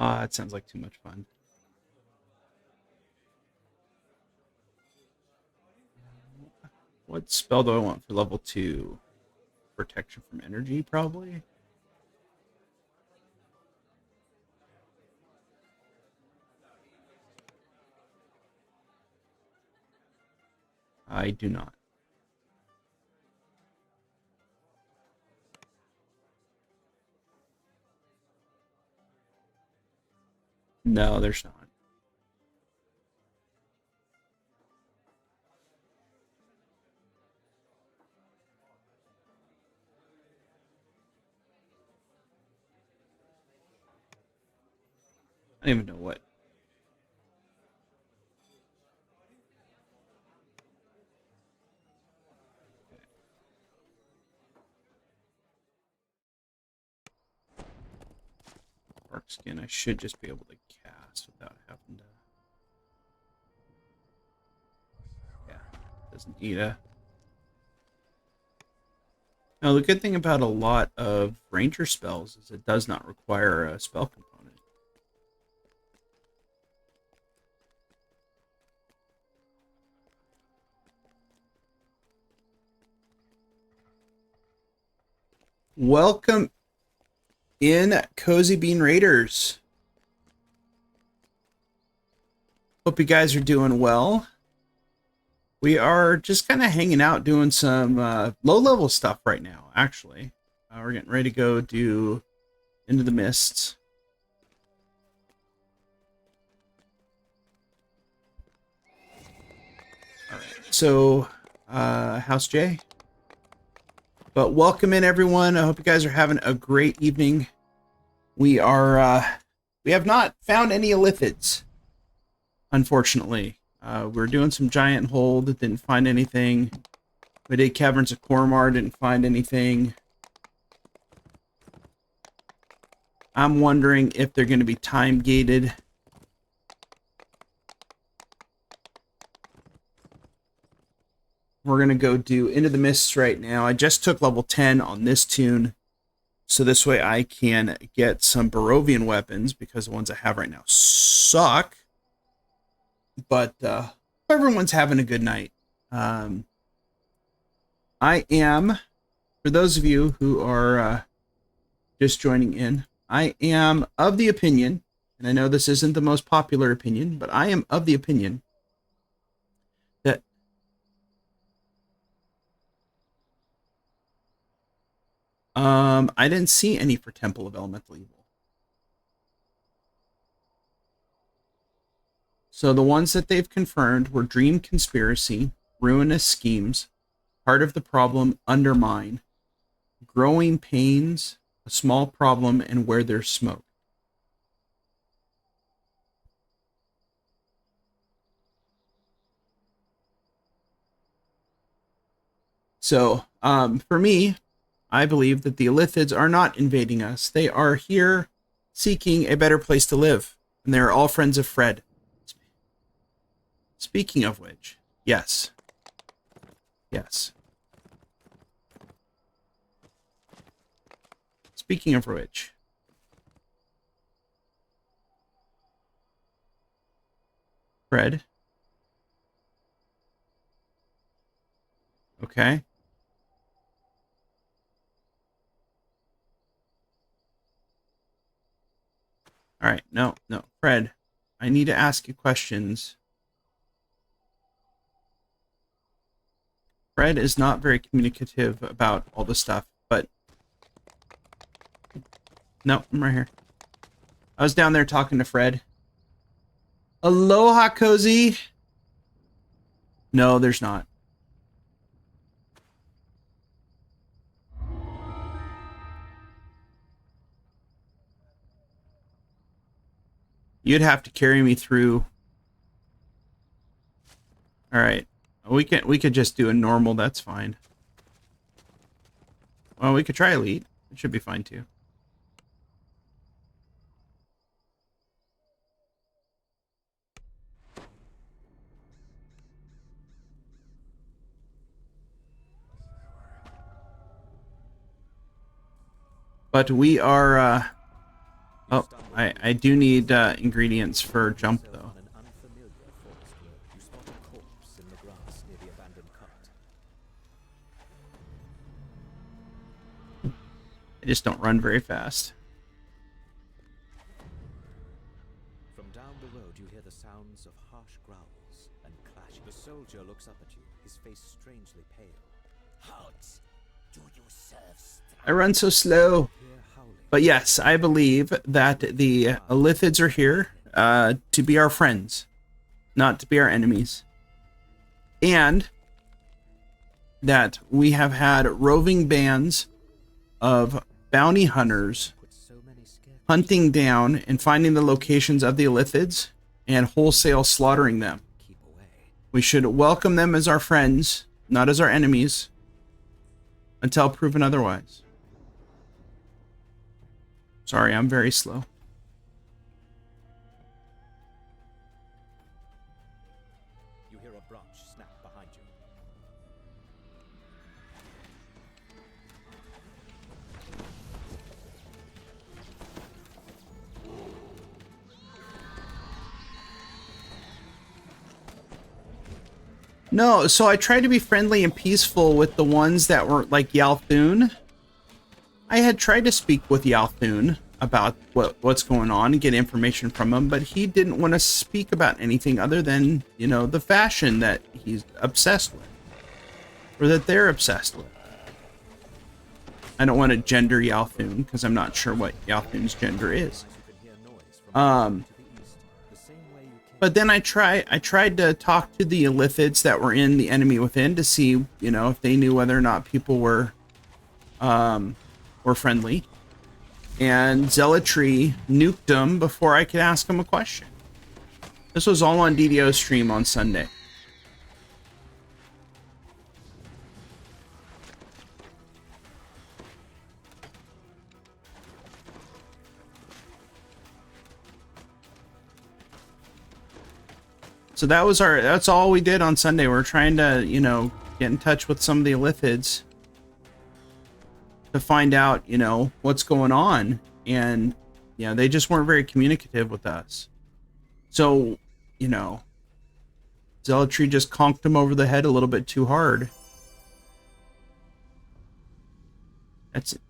Speaker 1: Ah, it sounds like too much fun. What spell do I want for level 2? Protection from energy, probably? I do not. No, there's not. I don't even know what. Dark skin, I should just be able to cast without having to. Yeah, doesn't need a. Now, the good thing about a lot of ranger spells is it does not require a spell component. Welcome in, Cozy Bean Raiders. Hope you guys are doing well. We are just kind of hanging out doing some low-level stuff right now, actually. We're getting ready to go do Into the Mists. All right, so House J. But welcome in, everyone. I hope you guys are having a great evening. We have not found any illithids, unfortunately. We're doing some giant hold, didn't find anything. We did Caverns of Cormar, didn't find anything. I'm wondering if they're going to be time gated. We're going to go do Into the Mists right now. I just took level 10 on this tune, so this way I can get some Barovian weapons, because the ones I have right now suck. But everyone's having a good night. I am, for those of you who are just joining in, I am of the opinion, and I know this isn't the most popular opinion, but I am of the opinion that I didn't see any for Temple of Elemental Evil. So the ones that they've confirmed were Dream Conspiracy, Ruinous Schemes, Part of the Problem, Undermine, Growing Pains, A Small Problem, and Where There's Smoke. So, for me, I believe that the Illithids are not invading us. They are here seeking a better place to live. And they're all friends of Fred. Speaking of which, yes. Yes. Speaking of which. Fred. Okay. All right. No. Fred, I need to ask you questions. Fred is not very communicative about all the stuff, but... No, I'm right here. I was down there talking to Fred. Aloha, Cozy! No, there's not. You'd have to carry me through. All right. We could just do a normal, that's fine. Well, we could try elite. It should be fine too. But we are oh, I do need ingredients for jump though. I just don't run very fast.
Speaker 4: From down the road you hear the sounds of harsh growls and clash. The soldier looks up at you, his face strangely pale.
Speaker 5: Halt! Do you serve
Speaker 1: I run so slow. But yes, I believe that the Illithids are here. to be our friends, not to be our enemies. And that we have had roving bands of bounty hunters
Speaker 4: Put so many scarecrows.
Speaker 1: hunting down and finding the locations of the Illithids and wholesale slaughtering them.
Speaker 4: Keep away.
Speaker 1: We should welcome them as our friends, not as our enemies, until proven otherwise. Sorry, I'm very slow.
Speaker 4: You hear a branch snap behind you.
Speaker 1: No, so I tried to be friendly and peaceful with the ones that were like Yalthun. I had tried to speak with Yalthun about what's going on and get information from him, but he didn't want to speak about anything other than, you know, the fashion that he's obsessed with. Or that they're obsessed with. I don't want to gender Yalthun because I'm not sure what Yalthun's gender is.
Speaker 4: You can hear noise from to the east, the same way you came.
Speaker 1: But then I tried to talk to the Illithids that were in the enemy within to see, you know, if they knew whether or not people were friendly. And Zealotry nuked them before I could ask them a question. This was all on DDO stream on Sunday. So that's all we did on Sunday. We're trying to, you know, get in touch with some of the Illithids to find out, you know, what's going on. And, you know, they just weren't very communicative with us. So, you know, Zealotry just conked them over the head a little bit too hard. That's it.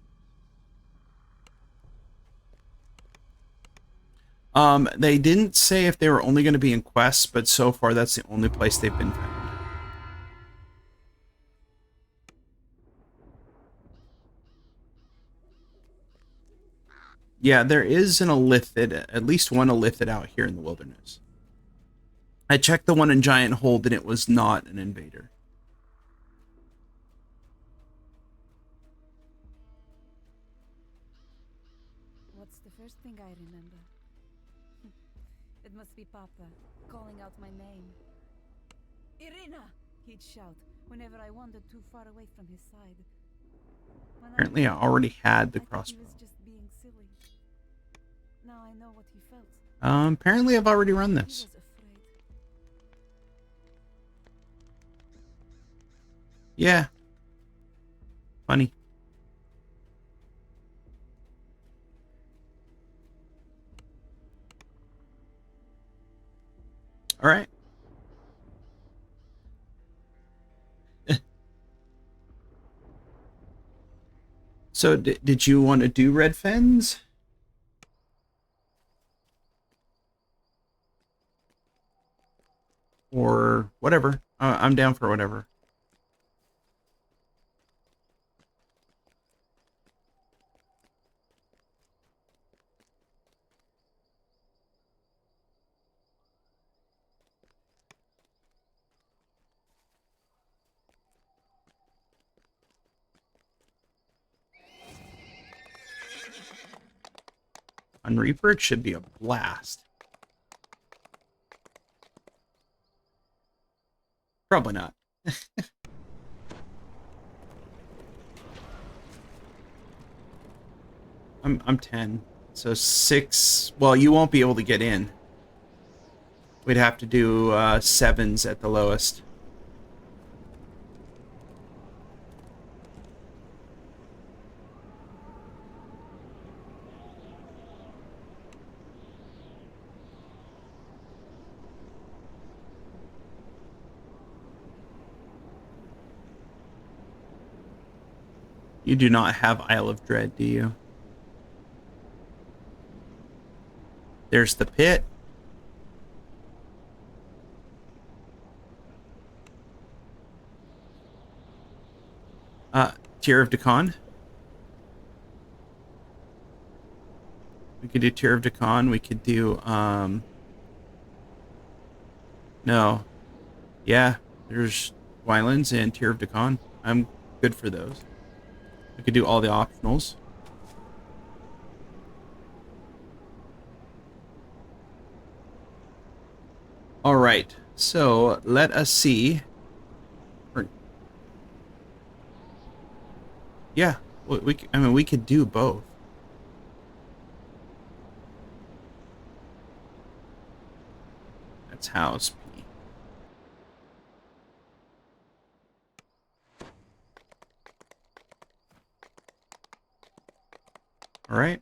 Speaker 1: They didn't say if they were only going to be in quests, but so far that's the only place they've been found. Yeah, there is an Illithid, at least one Illithid out here in the wilderness. I checked the one in Giant Hold and it was not an invader.
Speaker 6: What's the first thing I remember? It must be Papa, calling out my name. Irina! He'd shout whenever I wandered too far away from his side. When
Speaker 1: Apparently I already had the
Speaker 6: I thought
Speaker 1: crossbow.
Speaker 6: he was just being silly. Now I know what he felt.
Speaker 1: Apparently I've already run
Speaker 6: He
Speaker 1: this.
Speaker 6: was afraid.
Speaker 1: Yeah. Funny. All right. So did you want to do red fens? Or whatever. I'm down for whatever. On Reaper, it should be a blast. Probably not. I'm 10. So 6. Well, you won't be able to get in. We'd have to do 7s at the lowest. You do not have Isle of Dread, do you? There's the pit. Tier of Dakan. We could do Tear of Dakan. We could do, no. Yeah, there's Wylands and Tear of Dakan. I'm good for those. We could do all the optionals. All right, so let us see. Yeah, I mean, we could do both. That's house P. All right.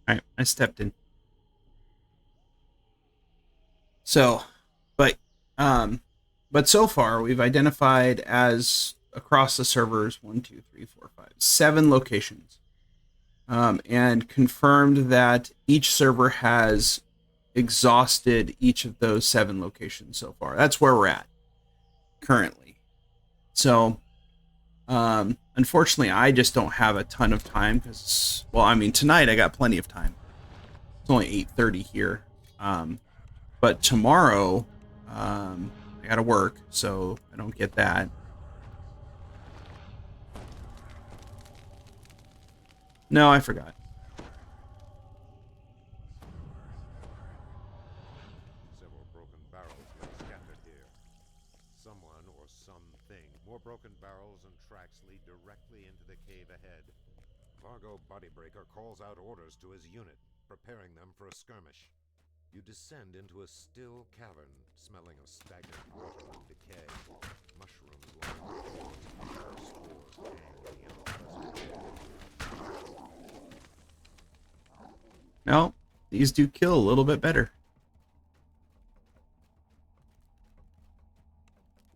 Speaker 1: All right, I stepped in. So, but um, but so far we've identified as across the servers 1, 2, 3, 4, 5, 7 locations, and confirmed that each server has exhausted each of those 7 locations so far. That's where we're at currently. So, unfortunately, I just don't have a ton of time because, well, I mean, tonight I got plenty of time. It's only 8:30 here. But tomorrow, I gotta work, so I don't get that. No, I forgot.
Speaker 2: Several broken barrels lay scattered here. Someone or something. More broken barrels and tracks lead directly into the cave ahead. Vargo Bodybreaker calls out orders to his unit, preparing them for a skirmish. You descend into a still cavern, smelling of stagnant water and decay. Mushrooms line the floors, spores hang in unpleasant air.
Speaker 1: No, these do kill a little bit better.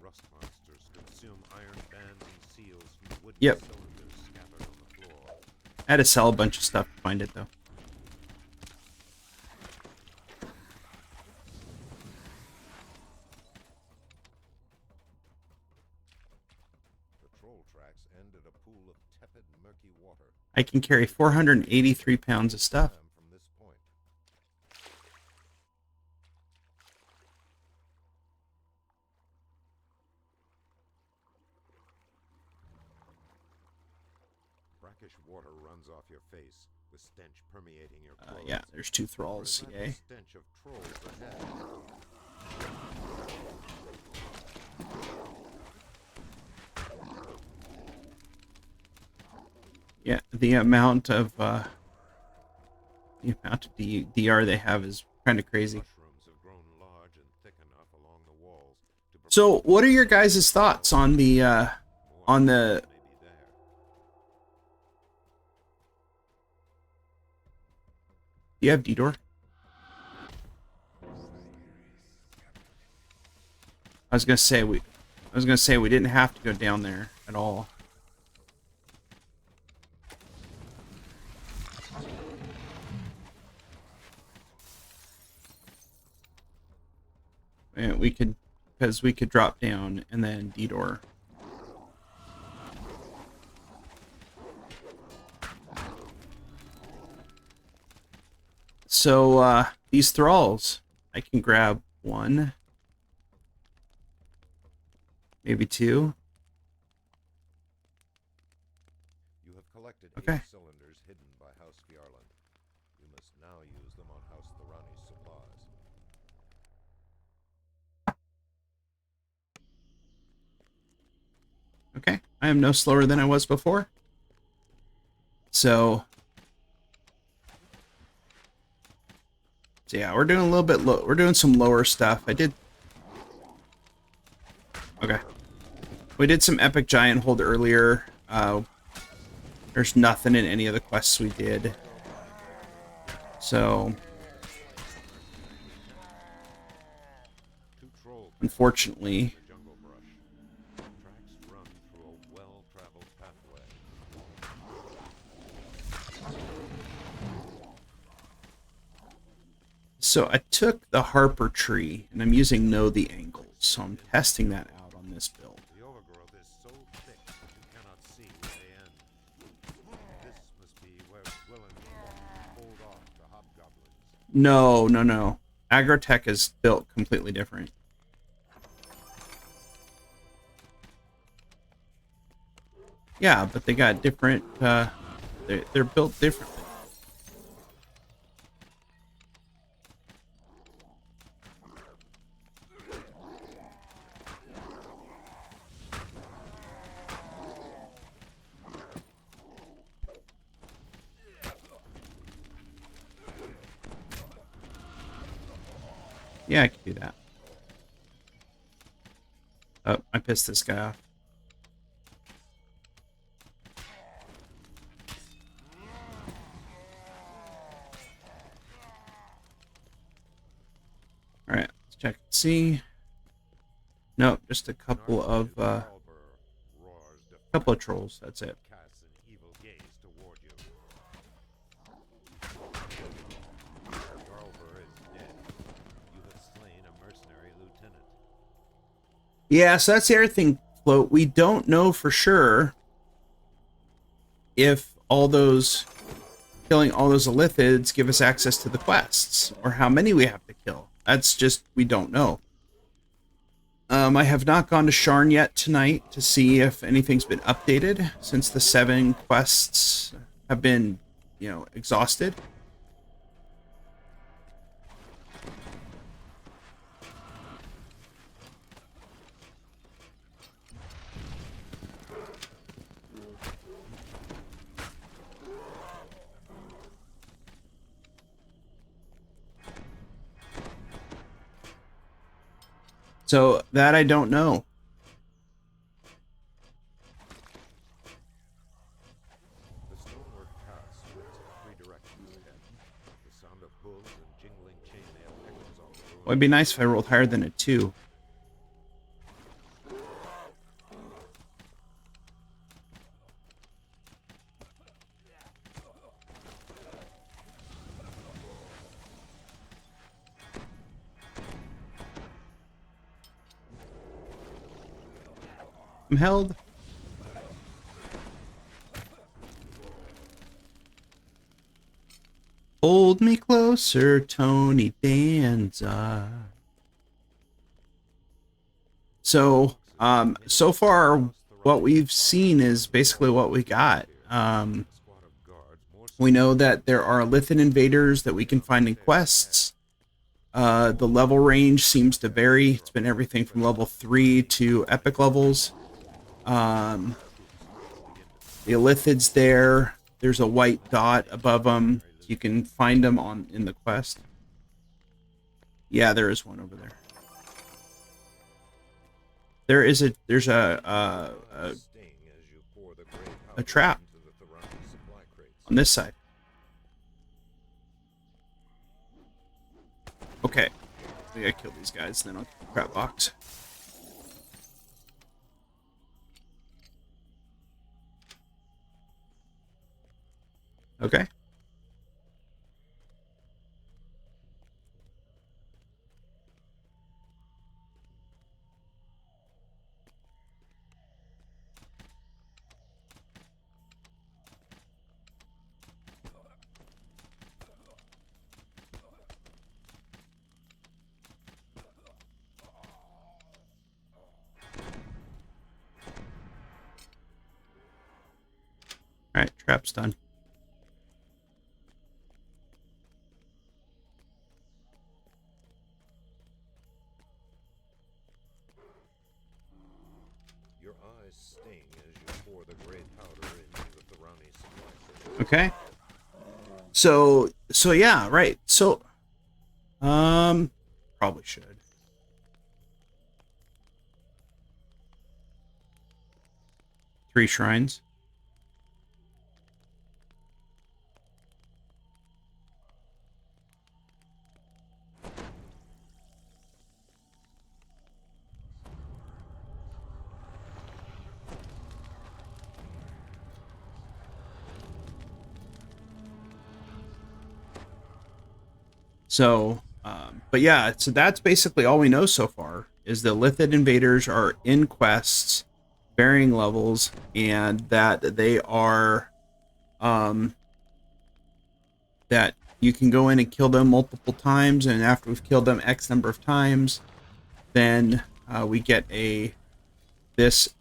Speaker 2: Rust monsters consume iron bands and seals from wooden
Speaker 1: Yep.
Speaker 2: cylinders scattered on the floor.
Speaker 1: I had to sell a bunch of stuff to find it, though.
Speaker 2: Patrol tracks end at a pool of tepid, murky water.
Speaker 1: I can carry 483 pounds of stuff.
Speaker 2: Them from this point. Brackish water runs off your face, with stench permeating your clothes.
Speaker 1: Yeah, there's 2 thralls.
Speaker 2: Relentless
Speaker 1: Yay.
Speaker 2: stench of trolls ahead.
Speaker 1: Yeah, the amount of DR they have is kind of crazy.
Speaker 2: Mushrooms have grown large and thick enough along the walls to
Speaker 1: So, what are your guys' thoughts on the on the?
Speaker 2: may be there.
Speaker 1: Do you have D-door? I was gonna say we didn't have to go down there at all. And we could, because we could drop down and then D-door. So these thralls, I can grab 1, maybe 2.
Speaker 2: You have collected
Speaker 1: Okay.
Speaker 2: 8 cylinders hidden by House Fjarland. You must now use them on House Thorani's supplies.
Speaker 1: Okay, I am no slower than I was before. So yeah, we're doing a little bit low. We're doing some lower stuff. I did We did some epic giant hold earlier. There's nothing in any of the quests we did. So,
Speaker 2: Two trolls
Speaker 1: unfortunately,
Speaker 2: in the jungle brush. Tracks run through a well-traveled pathway.
Speaker 1: so I took the Harper tree and I'm using know the angles. So I'm testing that out on this build.
Speaker 2: The overgrowth is so thick that you cannot see where they end. This must be where Willen hold off the hobgoblins.
Speaker 1: No, no, no. Agrotech is built completely different. Yeah, but they got different, they're built differently. Yeah, I can do that. Oh, I pissed this guy off. Alright, let's check and see. Nope, just a couple of trolls, that's it.
Speaker 2: Casts an evil gaze toward you. Garlber is dead. You have slain a mercenary lieutenant.
Speaker 1: Yeah, so that's the other thing, Float. We don't know for sure if killing all those Illithids give us access to the quests, or how many we have to kill. That's just, we don't know. I have not gone to Sharn yet tonight to see if anything's been updated since the 7 quests have been, exhausted. So that I don't know.
Speaker 2: The stonework path splits in 3 directions ahead. The sound of hooves and jingling chainmail echoes off the road.
Speaker 1: Well, it'd be nice if I rolled higher than a 2. I'm held. Hold me closer, Tony Danza. So, so far, what we've seen is basically what we got. We know that there are Lithin invaders that we can find in quests. The level range seems to vary. It's been everything from level 3 to epic levels. The Illithid's there. There's a white dot above them. You can find them in the quest. Yeah, there is one over there. There's a trap on this side. Okay, we gotta kill these guys, then I'll get the crap box. Okay. Alright, trap's done.
Speaker 2: Your eyes sting as you pour the gray powder into the Thorani supply crate.
Speaker 1: Okay. So yeah, right. So probably should. 3 shrines. So, but yeah, so that's basically all we know so far is the Lithid invaders are in quests, varying levels, and that they are, that you can go in and kill them multiple times, and after we've killed them X number of times, then we get this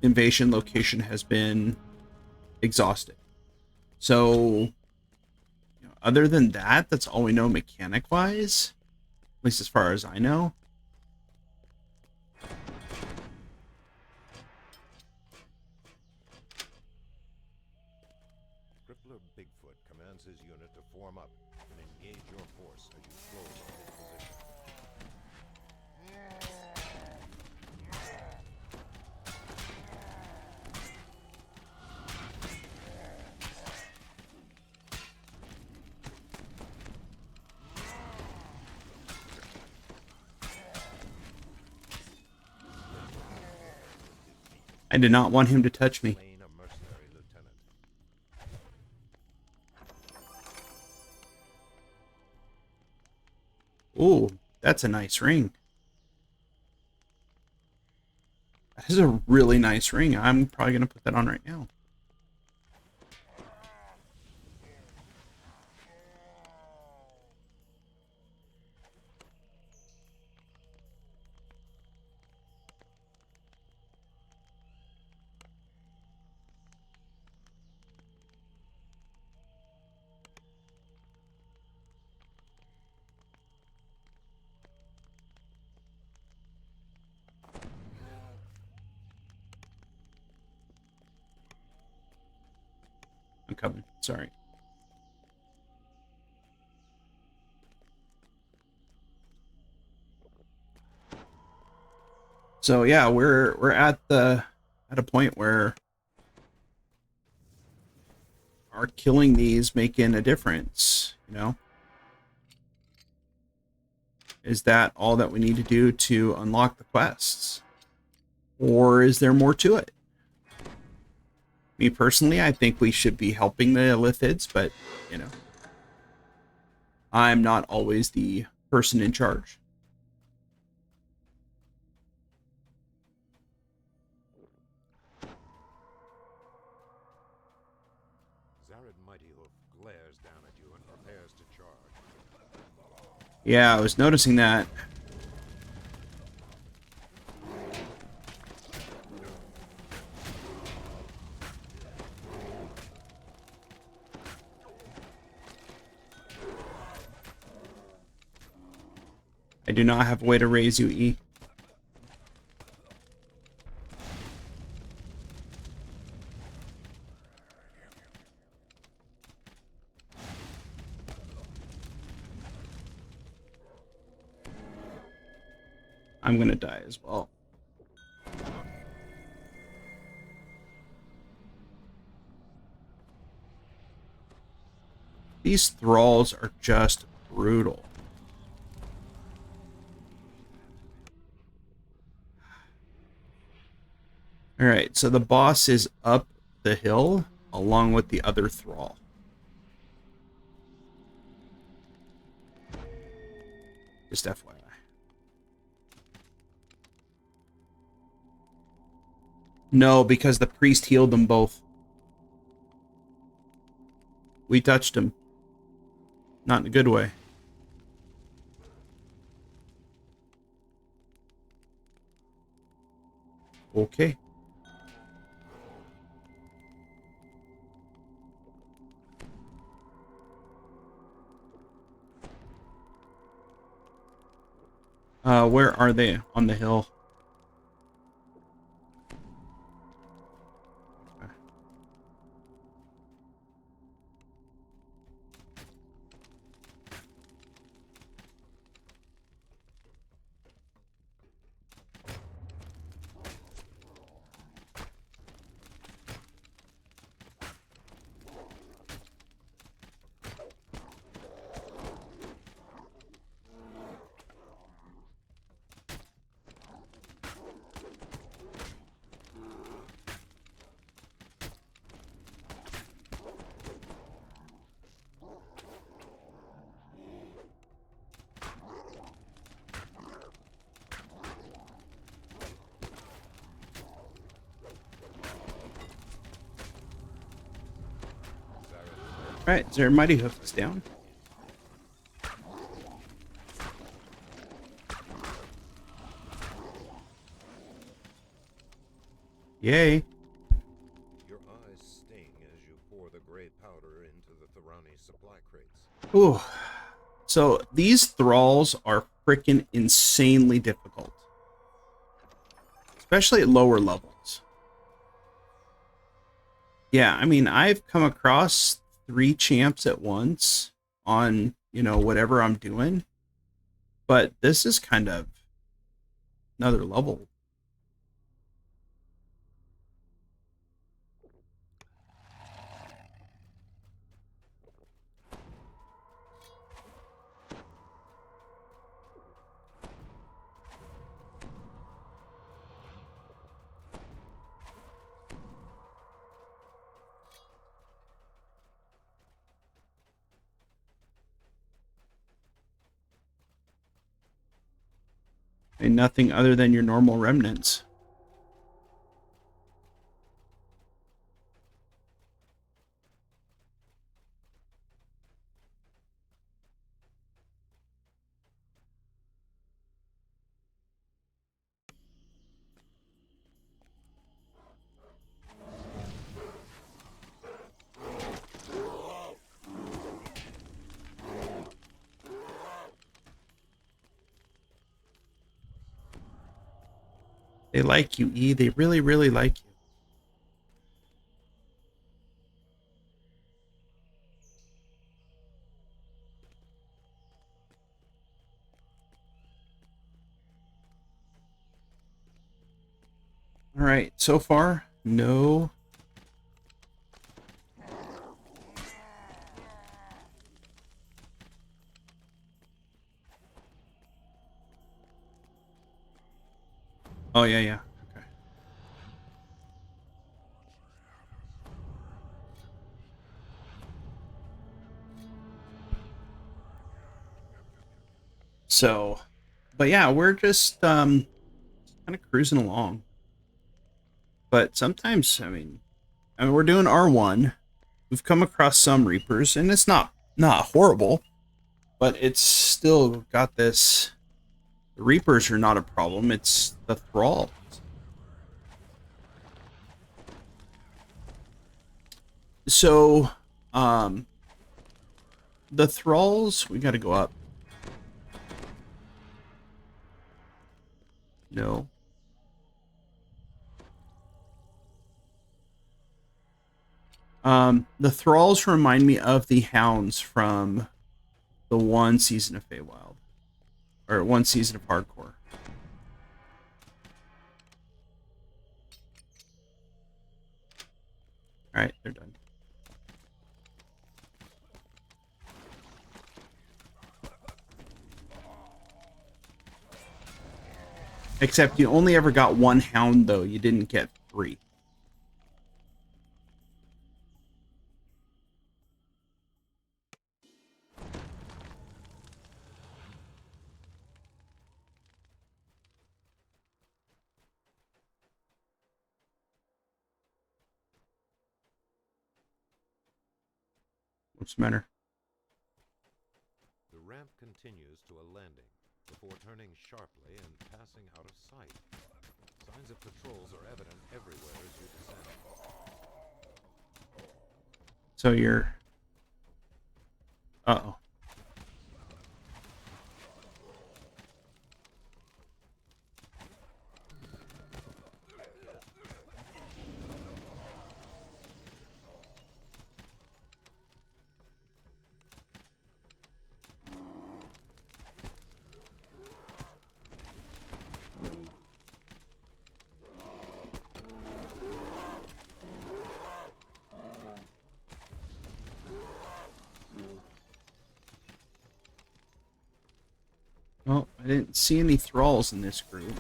Speaker 1: invasion location has been exhausted. So, other than that, that's all we know mechanic-wise, at least as far as I know.
Speaker 2: Crippler Bigfoot commands his unit to form up and engage your force as you close on his position.
Speaker 1: I did not want him to touch me.
Speaker 2: Slain a mercenary lieutenant.
Speaker 1: Ooh, that's a nice ring. That is a really nice ring. I'm probably going to put that on right now. I'm coming. Sorry. So yeah, we're at a point where are killing these making a difference, you know? Is that all that we need to do to unlock the quests? Or is there more to it? Me personally, I think we should be helping the Lithids, but, I'm not always the person in charge.
Speaker 2: Zared Mightyhoof glares down at you and prepares to charge.
Speaker 1: Yeah, I was noticing that. I do not have a way to raise you, E. I'm gonna die as well. These thralls are just brutal. Alright, so the boss is up the hill along with the other thrall. Just FYI. No, because the priest healed them both. We touched him. Not in a good way. Okay. Where are they on the hill? Alright, is there Mighty Hoofs down? Yay.
Speaker 2: Your eyes sting as you pour the gray powder into the Thorani supply crates.
Speaker 1: Ooh. So these thralls are freaking insanely difficult. Especially at lower levels. Yeah, I mean, I've come across 3 champs at once on, you know, whatever I'm doing. But this is kind of another level. And nothing other than your normal remnants. They like you, E. They really, really like you. All right, so far, no. Oh, yeah, yeah. Okay. So, but yeah, we're just kind of cruising along. But sometimes, I mean, we're doing R1. We've come across some Reapers, and it's not horrible, but it's still got this. The Reapers are not a problem. It's the Thralls. So, the Thralls, we got to go up. No. The Thralls remind me of the Hounds from the 1 season of Feywild. Or 1 season of Hardcore. Alright, they're done. Except you only ever got 1 Hound, though. You didn't get 3. What's the matter?
Speaker 2: The ramp continues to a landing before turning sharply and passing out of sight. Signs of patrols are evident everywhere as you descend.
Speaker 1: So you're... Uh-oh. Well, I didn't see any Thralls in this group.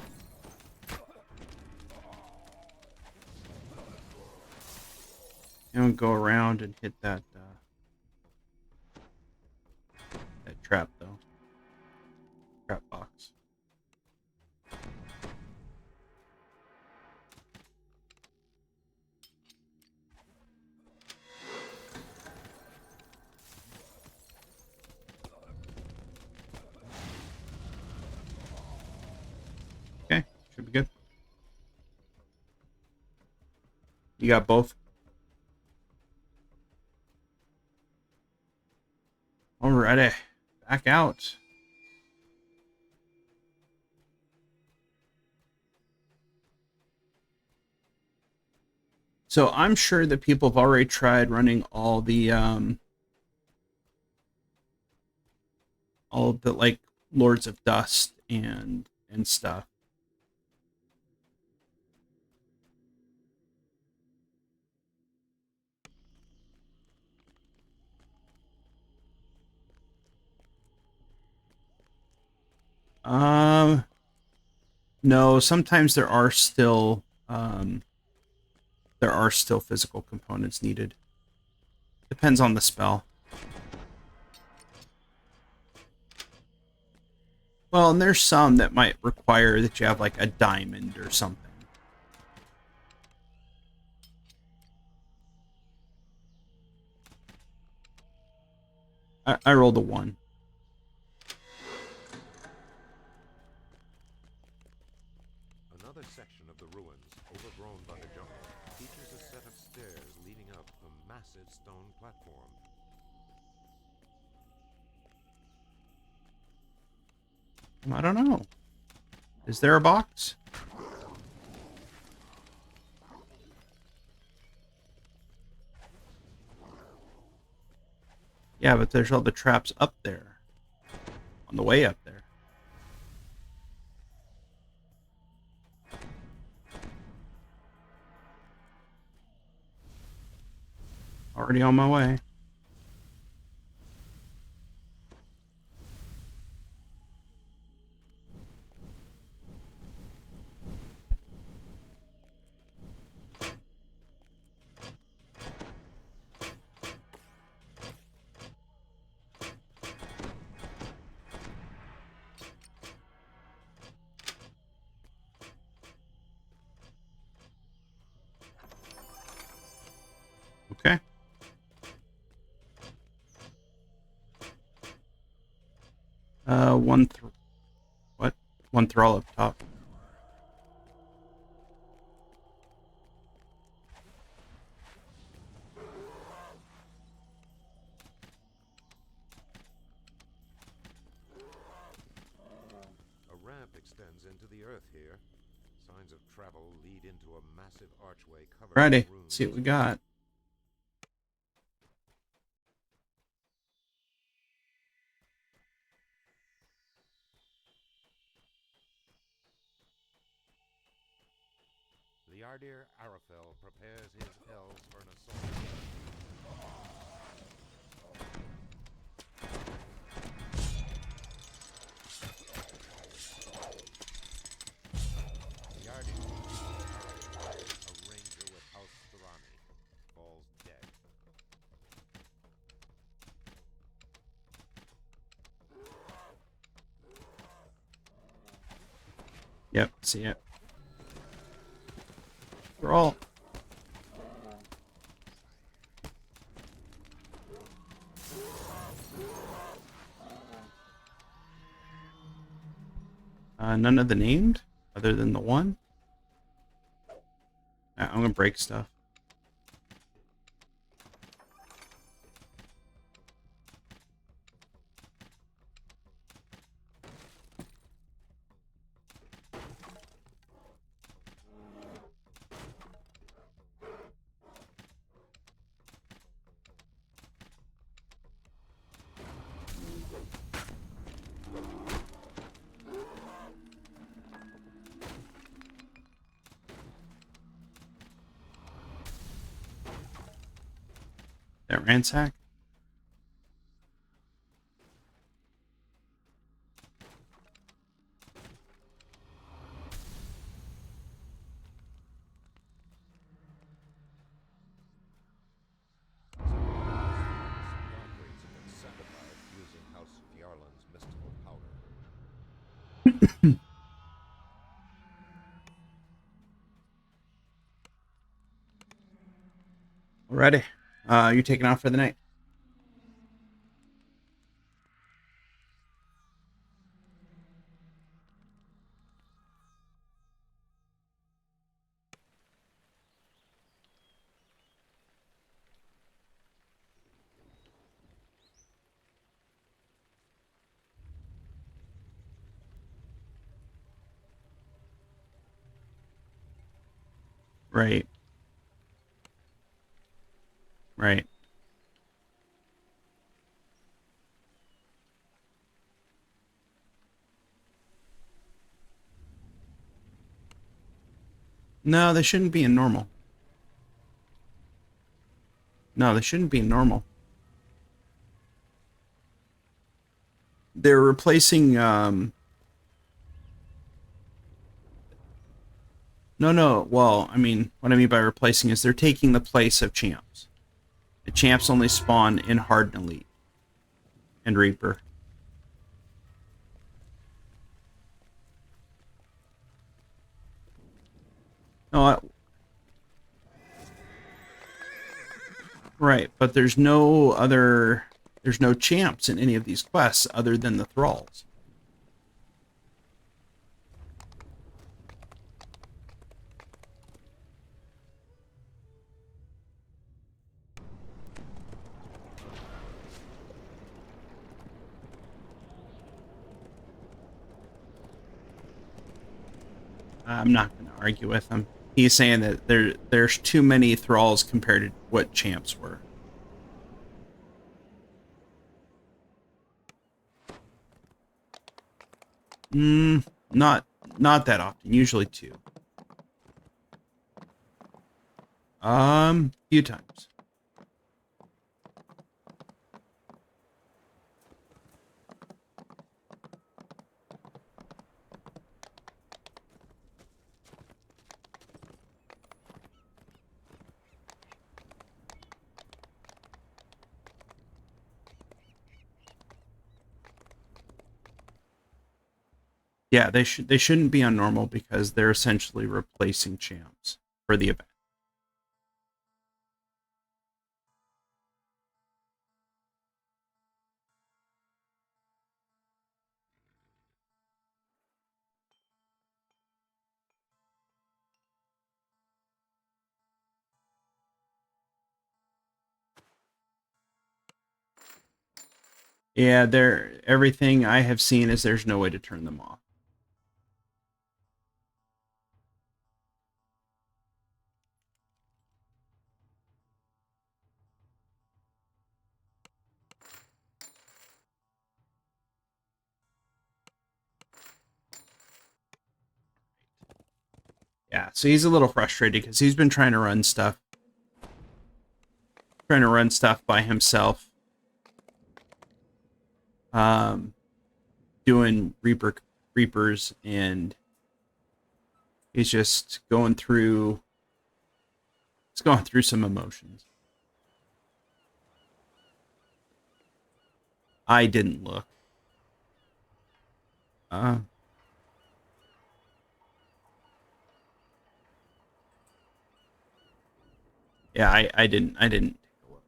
Speaker 1: And go around and hit that that trap, though. Trap box. You got both? Alrighty. Back out. So I'm sure that people have already tried running all of the like Lords of Dust and stuff. No, sometimes there are still physical components needed. Depends on the spell. Well, and there's some that might require that you have like a diamond or something. I rolled a 1.
Speaker 2: Another section of the ruins, overgrown by the jungle, features a set of stairs leading up a massive stone platform.
Speaker 1: I don't know. Is there a box? Yeah, but there's all the traps up there. On the way up there. Already on my way. Okay. What? One thrall up top.
Speaker 2: A ramp extends into the earth here. Signs of travel lead into a massive archway covered
Speaker 1: Alrighty.
Speaker 2: in runes.
Speaker 1: Let's see what we got.
Speaker 2: The Ardir Arafel prepares his elves for an assault. The Ardir Arafel, a ranger with House Thorani, falls dead.
Speaker 1: Yep, see it. Roll. None of the named, other than the one. I'm gonna break stuff. That ransack.
Speaker 2: Darkraids have been sacrificed using House Fjarlan's mystical powder.
Speaker 1: Alrighty. You taking off for the night? Right. Right. No, they shouldn't be in normal. No, they shouldn't be in normal. They're replacing, no, well, I mean, what I mean by replacing is they're taking the place of champs. The champs only spawn in Hard and Elite. And Reaper. No, right, but there's no champs in any of these quests other than the thralls. I'm not going to argue with him. He's saying that there's too many thralls compared to what champs were. Not that often. Usually two. Few times. Yeah, they shouldn't be on normal because they're essentially replacing champs for the event. Yeah, everything I have seen is there's no way to turn them off. Yeah, so he's a little frustrated because he's been trying to run stuff by himself. Doing Reapers, and he's just going through some emotions. I didn't look. Yeah, I didn't take a look.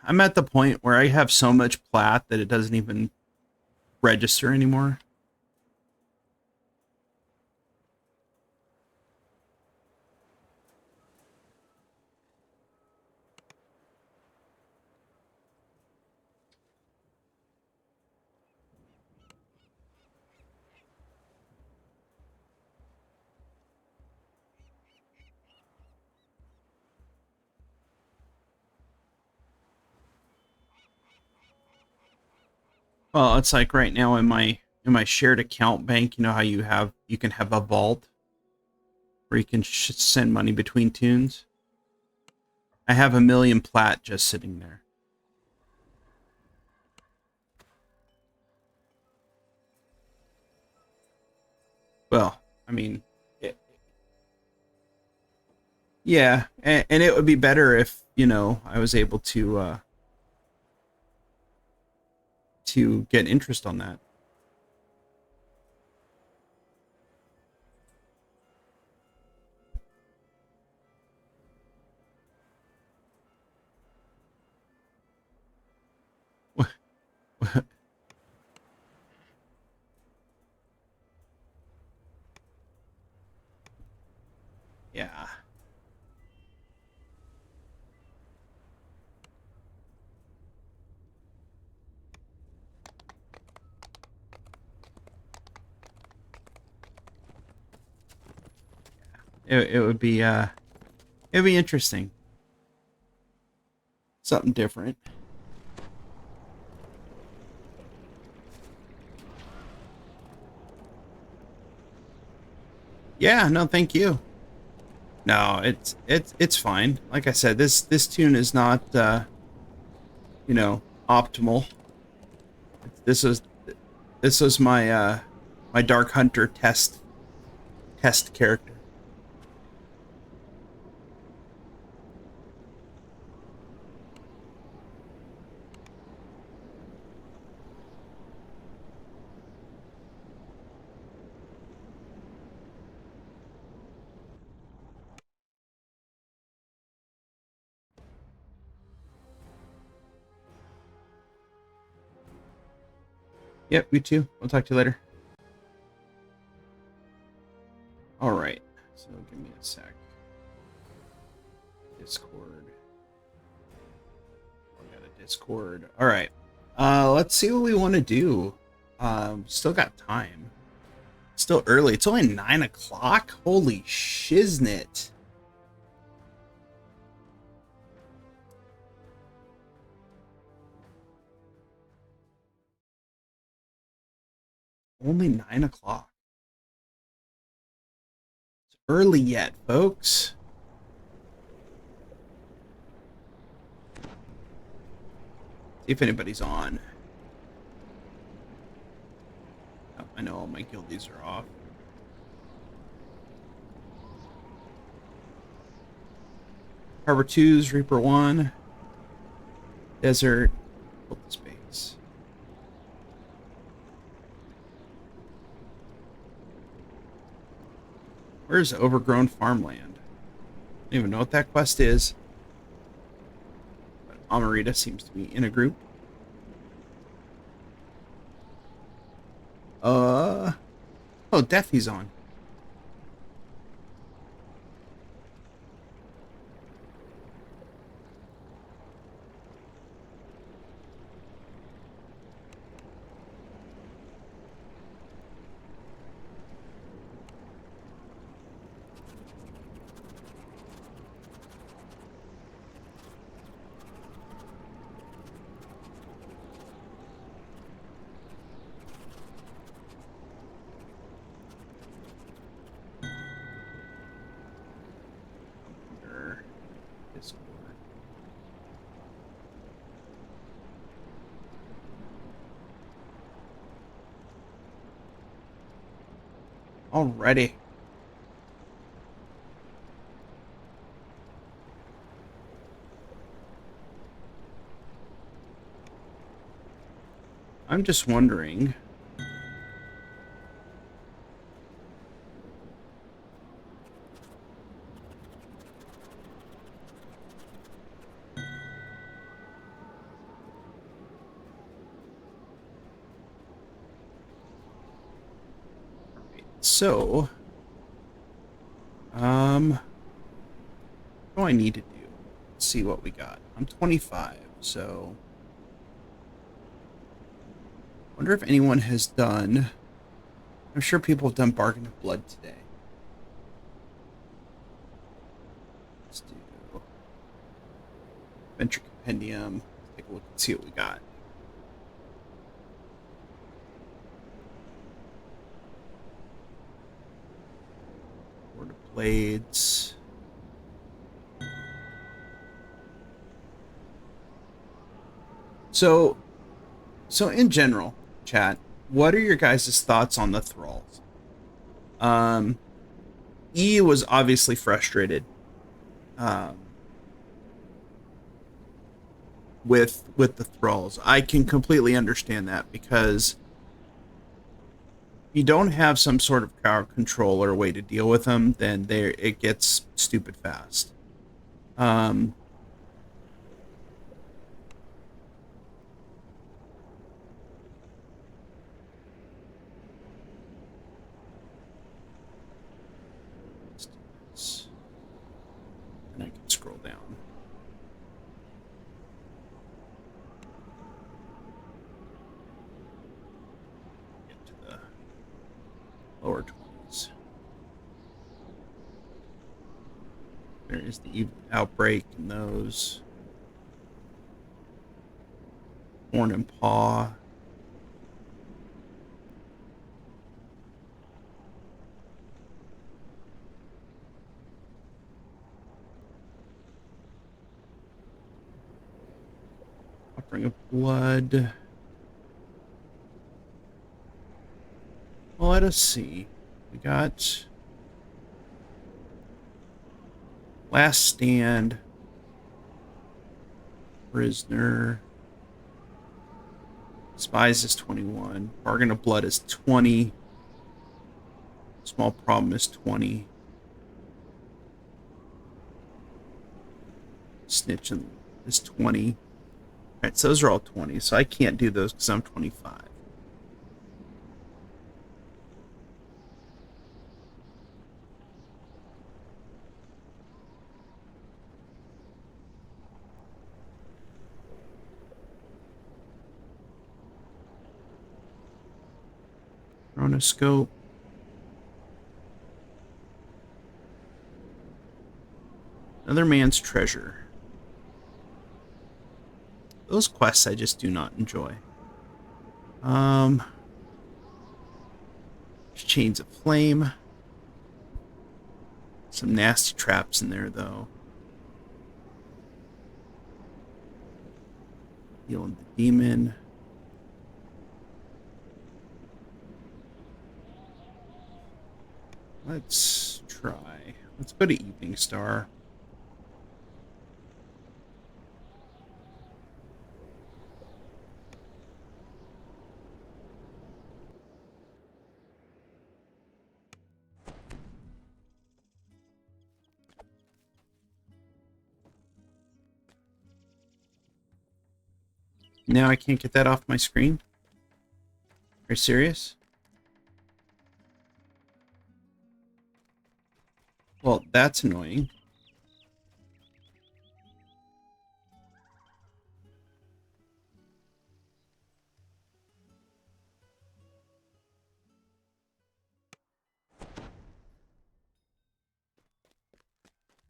Speaker 1: I'm at the point where I have so much plat that it doesn't even register anymore. Well, it's like right now in my shared account bank, you know how you can have a vault where you can send money between tunes. I have 1 million plat just sitting there. Well, I mean, yeah, and it would be better if, I was able to get interest on that. Yeah. it would be it'd be interesting. Something different. Yeah, no, thank you. No, it's fine. Like I said, this tune is not you know, optimal. This was my my Dark Hunter test character. Yep, you too. We'll talk to you later. All right. So give me a sec. Discord. I got a Discord. All right. Let's see what we want to do. Still got time. Still early. It's only 9 o'clock. Holy shiznit. Only 9 o'clock. It's early yet, folks. See if anybody's on. Oh, I know all my guildies are off. Harbor 2's Reaper 1. Desert. Open space. Where's overgrown farmland? I don't even know what that quest is. But Amarita seems to be in a group. Oh, Deathy's on. Discord. Alrighty. I'm just wondering. So, what do I need to do? Let's see what we got. I'm 25, so wonder if anyone has done. I'm sure people have done Bargain of Blood today. Let's do Venture Compendium. Take a look and see what we got. Word of Blades. So in general, chat, what are your guys' thoughts on the thralls? E was obviously frustrated with the thralls. I can completely understand that because you don't have some sort of crowd control or way to deal with them, then it gets stupid fast. Let's do this. And I can scroll down. Get to the lower 20s. There is the outbreak and those. Horn and paw. Offering of blood. Well, let us see. We got Last Stand. Prisoner. Spies is 21. Bargain of Blood is 20. Small Problem is 20. Snitch is 20. Alright, so those are all 20. So I can't do those because I'm 25. Chronoscope. Another man's treasure. Those quests I just do not enjoy. Chains of Flame. Some nasty traps in there, though. Healing the Demon. Let's try. Let's go to Evening Star. Now I can't get that off my screen? Are you serious? Well, that's annoying.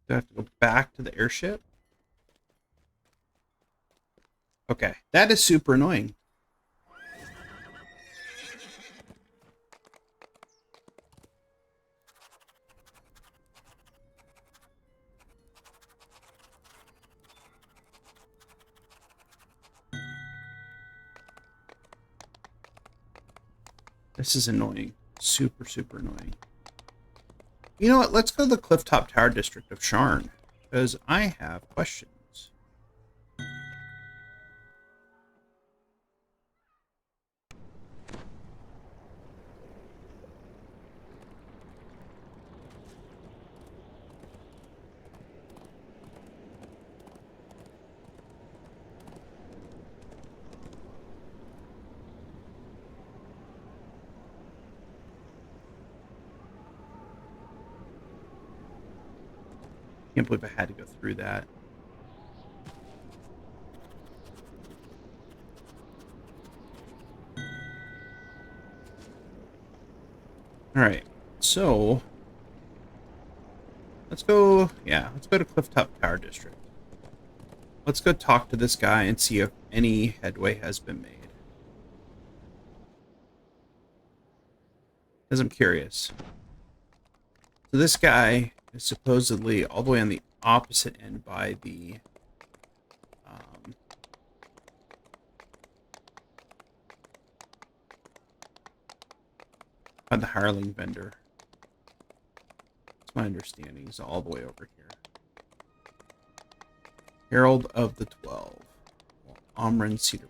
Speaker 1: Do I have to go back to the airship? Okay, that is super annoying. This is annoying. Super, super annoying. You know what? Let's go to the Clifftop Tower District of Sharn, because I have questions. Can't believe I had to go through that. Alright, so let's go, let's go to Clifftop Tower District. Let's go talk to this guy and see if any headway has been made. Because I'm curious. So this guy is supposedly all the way on the opposite end by the hireling vendor. It's my understanding. He's all the way over here. Herald of the 12. Omrin Cedarbrook.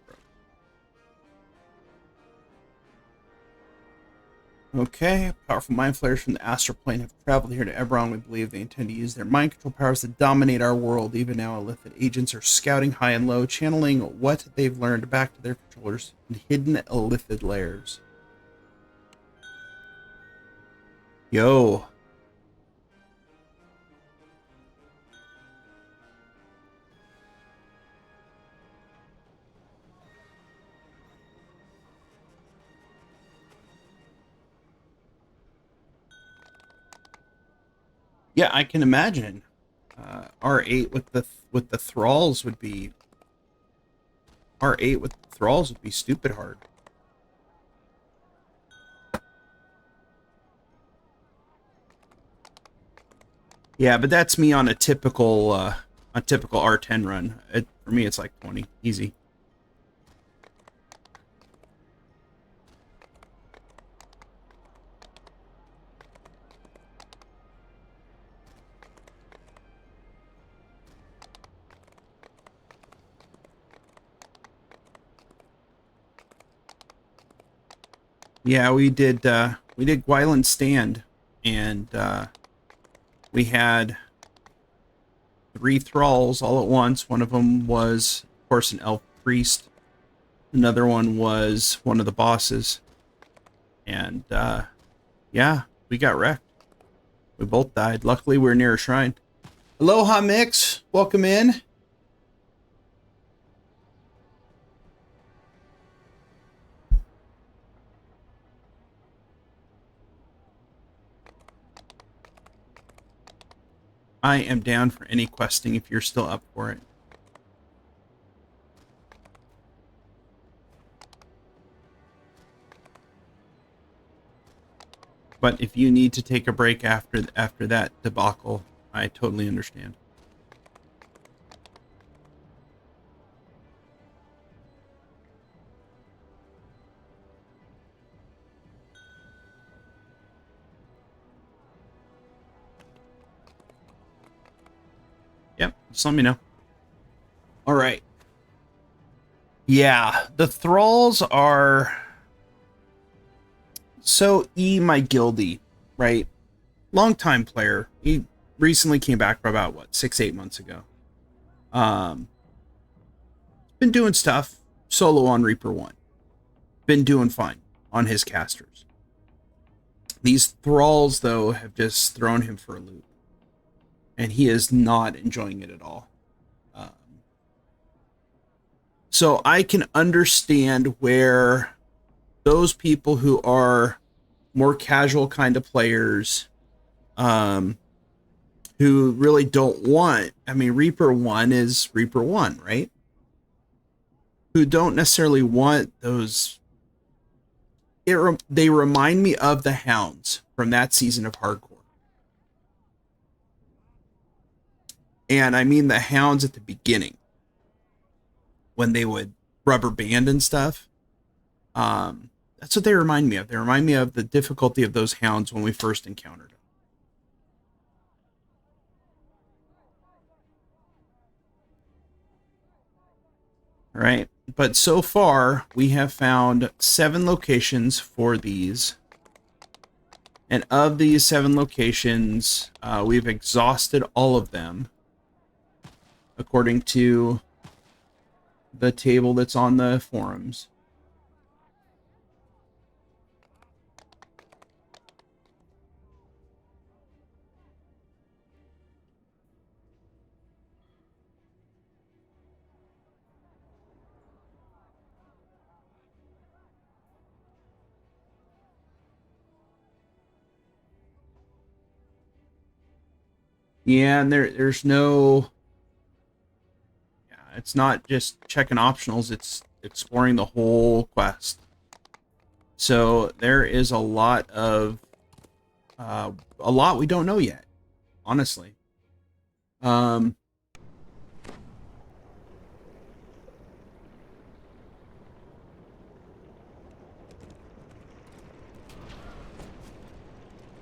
Speaker 1: Okay, powerful mind flayers from the astral plane have traveled here to Eberron. We believe they intend to use their mind control powers to dominate our world. Even now, Illithid agents are scouting high and low, channeling what they've learned back to their controllers in hidden Illithid lairs. Yo. Yeah, I can imagine. R8 with the thralls would be R8 with the thralls would be stupid hard. Yeah, but that's me on a typical R10 run. For me, it's like 20, easy. Yeah, we did Gwyland Stand, and we had 3 thralls all at once. One of them was, of course, an elf priest. Another one was one of the bosses. And yeah, we got wrecked. We both died. Luckily, we were near a shrine. Aloha, Mix. Welcome in. I am down for any questing if you're still up for it. But if you need to take a break after that debacle, I totally understand. Yep, just let me know. All right. Yeah, the thralls are... So, my guildie, right? Longtime player. He recently came back for about, what, 6-8 months ago. Been doing stuff solo on Reaper 1. Been doing fine on his casters. These thralls, though, have just thrown him for a loop. And he is not enjoying it at all. So I can understand where those people who are more casual kind of players, who really don't want, I mean, Reaper 1 is Reaper 1, right? Who don't necessarily want those. They remind me of the Hounds from that season of Hardcore. And I mean the Hounds at the beginning, when they would rubber band and stuff. That's what they remind me of. They remind me of the difficulty of those Hounds when we first encountered them. All right, but so far we have found 7 locations for these. And of these 7 locations, we've exhausted all of them, according to the table that's on the forums. Yeah, and there's no... It's not just checking optionals, it's exploring the whole quest. So there is a lot we don't know yet, honestly.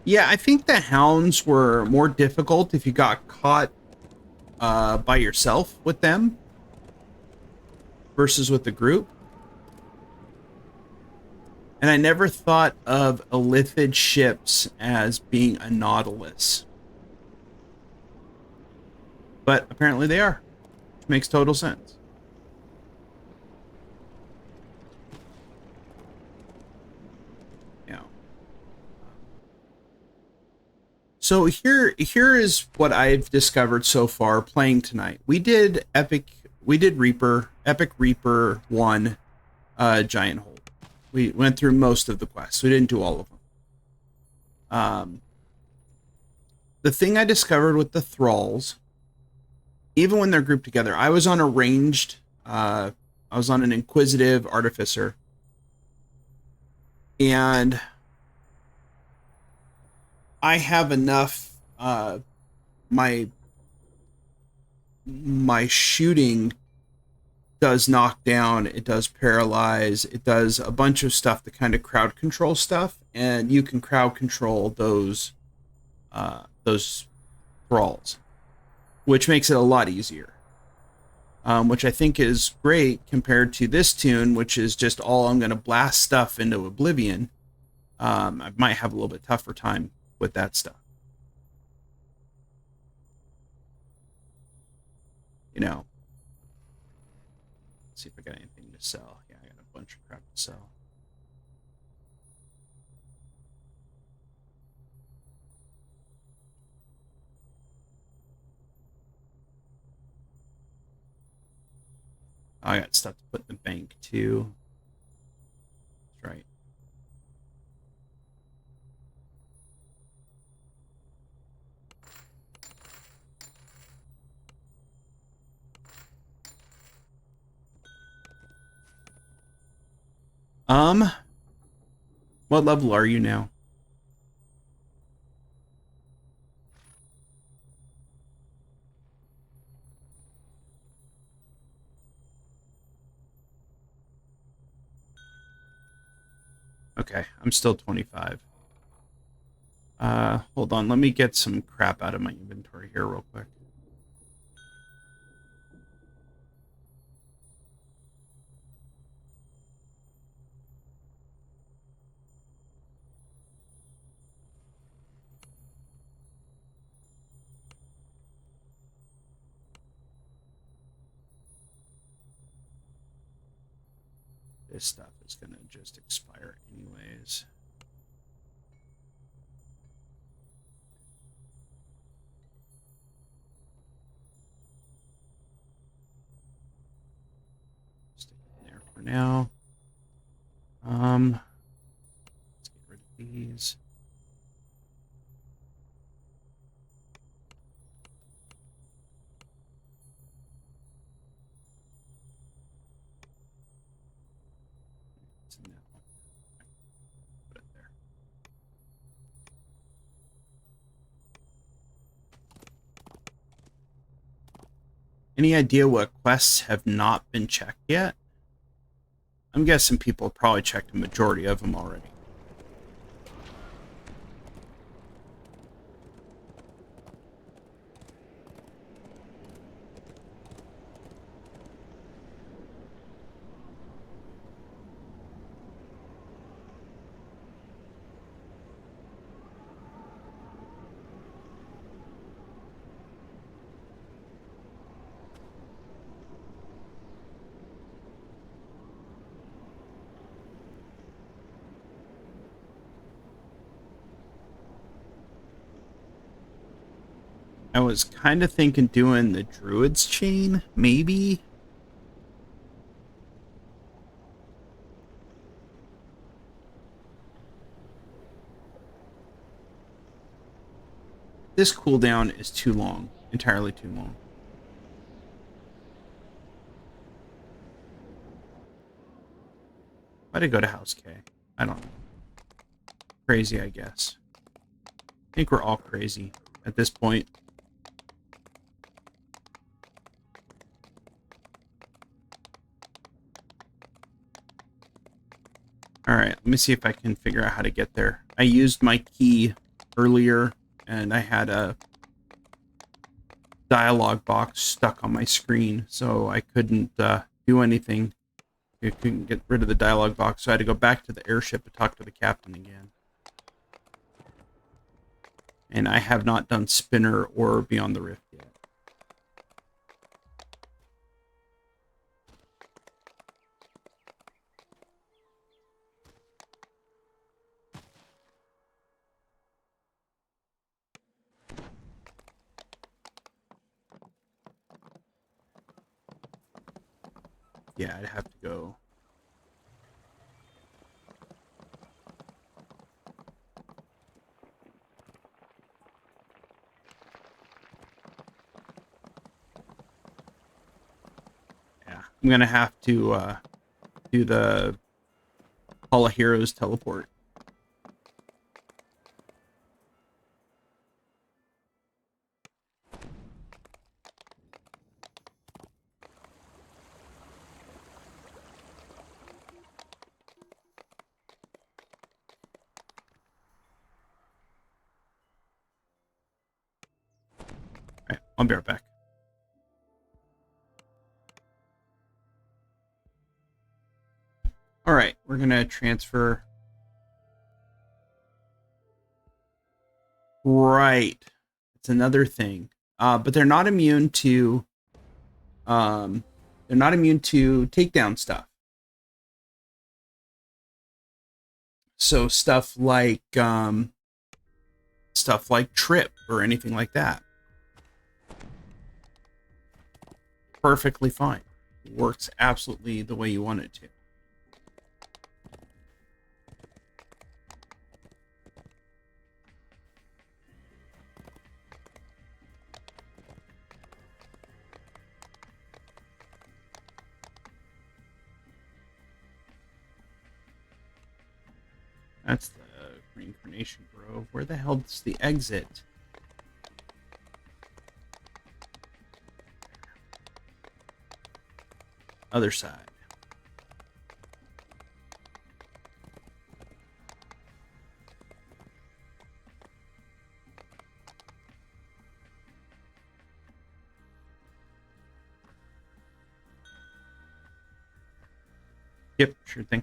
Speaker 1: Yeah, I think the Hounds were more difficult if you got caught by yourself with them versus with the group. And I never thought of Illithid ships as being a Nautilus. But apparently they are, which makes total sense. Yeah. So here is what I've discovered so far playing tonight. We did Epic Reaper 1 Giant Hold. We went through most of the quests. We didn't do all of them. The thing I discovered with the thralls even when they're grouped together. I was on a ranged, I was on an inquisitive artificer, and I have enough, my shooting does knock down, it does paralyze, it does a bunch of stuff to kind of crowd control stuff, and you can crowd control those thralls, which makes it a lot easier. Which I think is great compared to this tune, which is just all I'm going to blast stuff into oblivion. I might have a little bit tougher time with that stuff. You know, let's see if I got anything to sell. Yeah, I got a bunch of crap to sell. I got stuff to put in the bank too. That's right. What level are you now? Okay, I'm still 25. Hold on, let me get some crap out of my inventory here real quick. This stuff is gonna just expire anyways. Stick it in there for now. Let's get rid of these. It's in that one. Put it there. Any idea what quests have not been checked yet? I'm guessing people have probably checked a majority of them already. I was kind of thinking doing the Druid's Chain, maybe. This cooldown is too long, entirely too long. Why'd I go to House K? I don't know. Crazy, I guess. I think we're all crazy at this point. Alright, let me see if I can figure out how to get there. I used my key earlier, and I had a dialogue box stuck on my screen, so I couldn't do anything. I couldn't get rid of the dialogue box, so I had to go back to the airship to talk to the captain again. And I have not done Spinner or Beyond the Rift yet. Yeah, I'd have to go. I'm gonna have to do the Hall of Heroes teleport. All right, I'll be right back. All right, we're gonna transfer. Right, it's another thing, but they're not immune to. They're not immune to takedown stuff. So stuff like trip or anything like that. Perfectly fine. Works absolutely the way you want it to. That's the Reincarnation Grove. Where the hell is the exit? Other side. Yep, sure thing.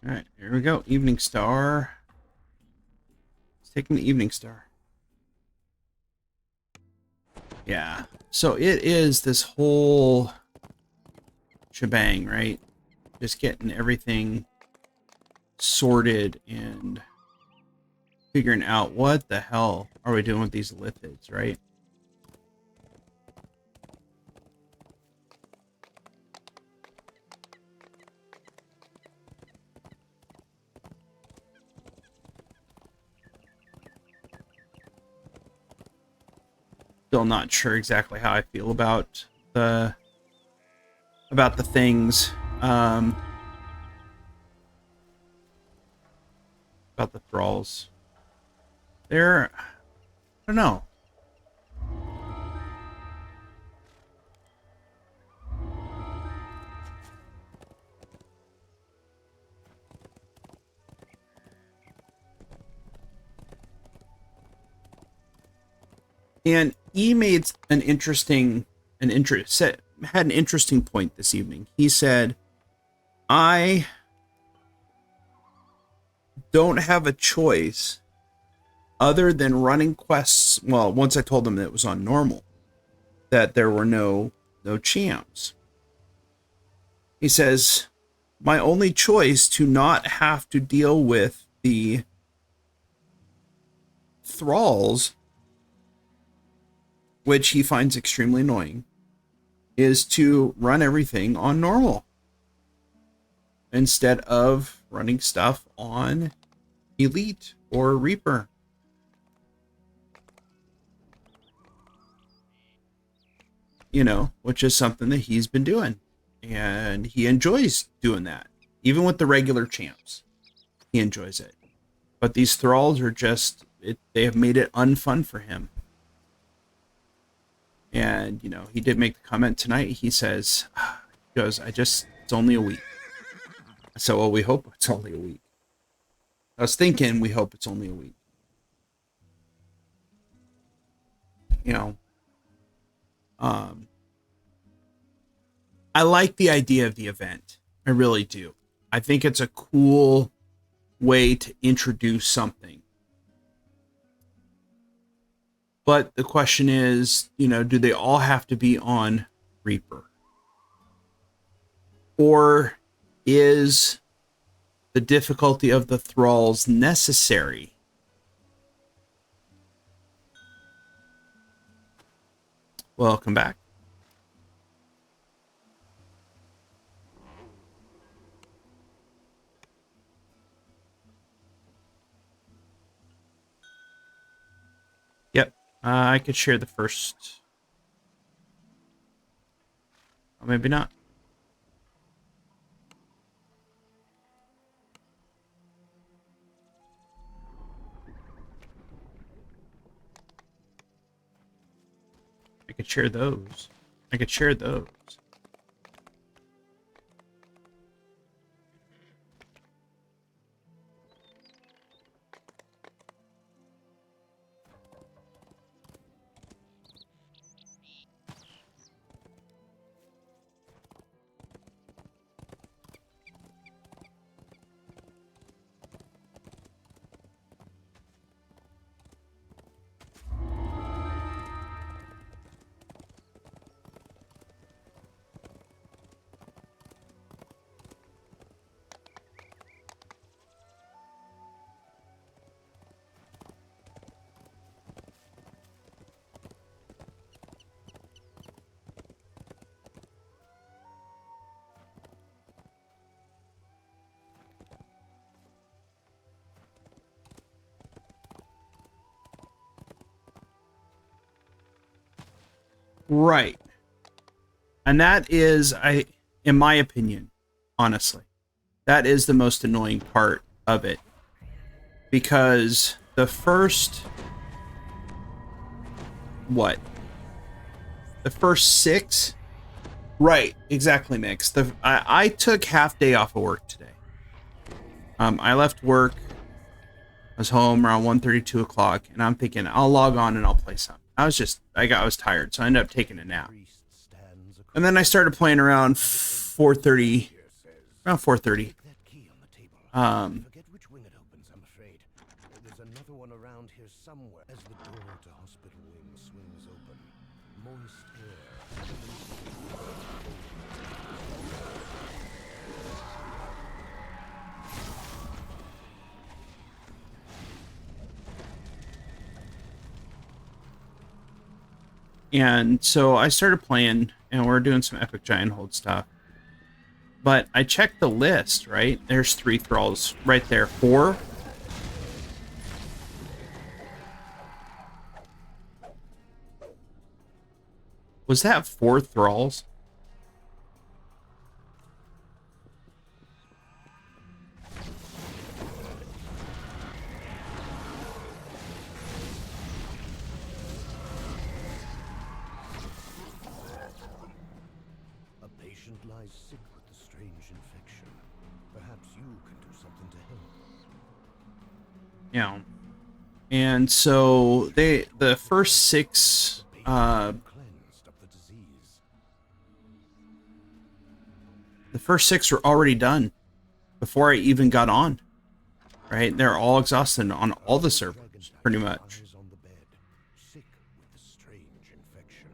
Speaker 1: All right, here we go. Evening Star. It's taking the Evening Star. Yeah. So it is this whole shebang, right? Just getting everything sorted and figuring out what the hell are we doing with these lithids, right? Still not sure exactly how I feel about the things, about the thralls. They're, I don't know. And he made an interesting point this evening. He said, I don't have a choice other than running quests. Well, once I told him that it was on normal, that there were no champs. He says, my only choice to not have to deal with the thralls, which he finds extremely annoying, is to run everything on normal instead of running stuff on Elite or Reaper. You know, which is something that he's been doing. And he enjoys doing that. Even with the regular champs, he enjoys it. But these thralls are just, they have made it unfun for him. And, you know, he did make the comment tonight. He says, he goes, it's only a week. So, well, we hope it's only a week. I was thinking, we hope it's only a week. You know, I like the idea of the event. I really do. I think it's a cool way to introduce something. But the question is, you know, do they all have to be on Reaper? Or is the difficulty of the thralls necessary? Welcome back. I could share the first. Oh, maybe not. I could share those. I could share those. Right. And that is, in my opinion, honestly, that is the most annoying part of it. Because the first, what? The first 6? Right, exactly, Mix. I took half day off of work today. I left work, I was home around 1:30, 2 o'clock, and I'm thinking, I'll log on and I'll play some. I was tired, so I ended up taking a nap. And then I started playing around 4:30, around 4:30.
Speaker 3: Forget which wing it opens, I'm afraid. There's another one around here somewhere. As the door to hospital wing swings open, moist air.
Speaker 1: And so I started playing, and we're doing some Epic Giant Hold stuff. But I checked the list, right? There's 3 thralls right there. 4. Was that 4 thralls?
Speaker 3: A patient lies sick with the strange infection. Perhaps you can do something to help.
Speaker 1: Yeah. And so the first 6
Speaker 3: Cleansed of the disease.
Speaker 1: the first 6 were already done before I even got on. Right? They're all exhausted on all the servers, pretty much.
Speaker 3: Lies on the bed, sick with the strange infection.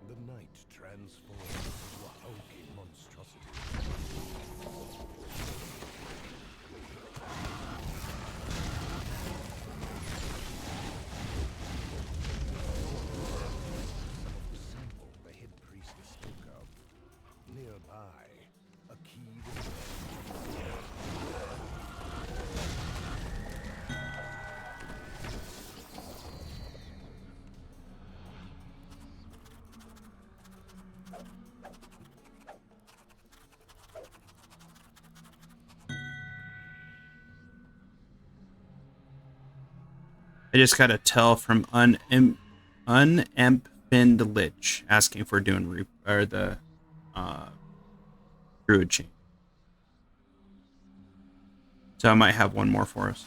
Speaker 3: The night transforms into a hulking monstrosity. The sample the head priestess spoke of. Nearby, a key with
Speaker 1: I just got a tell from Unempined Lich asking for doing the Druid Chain. So I might have one more for us.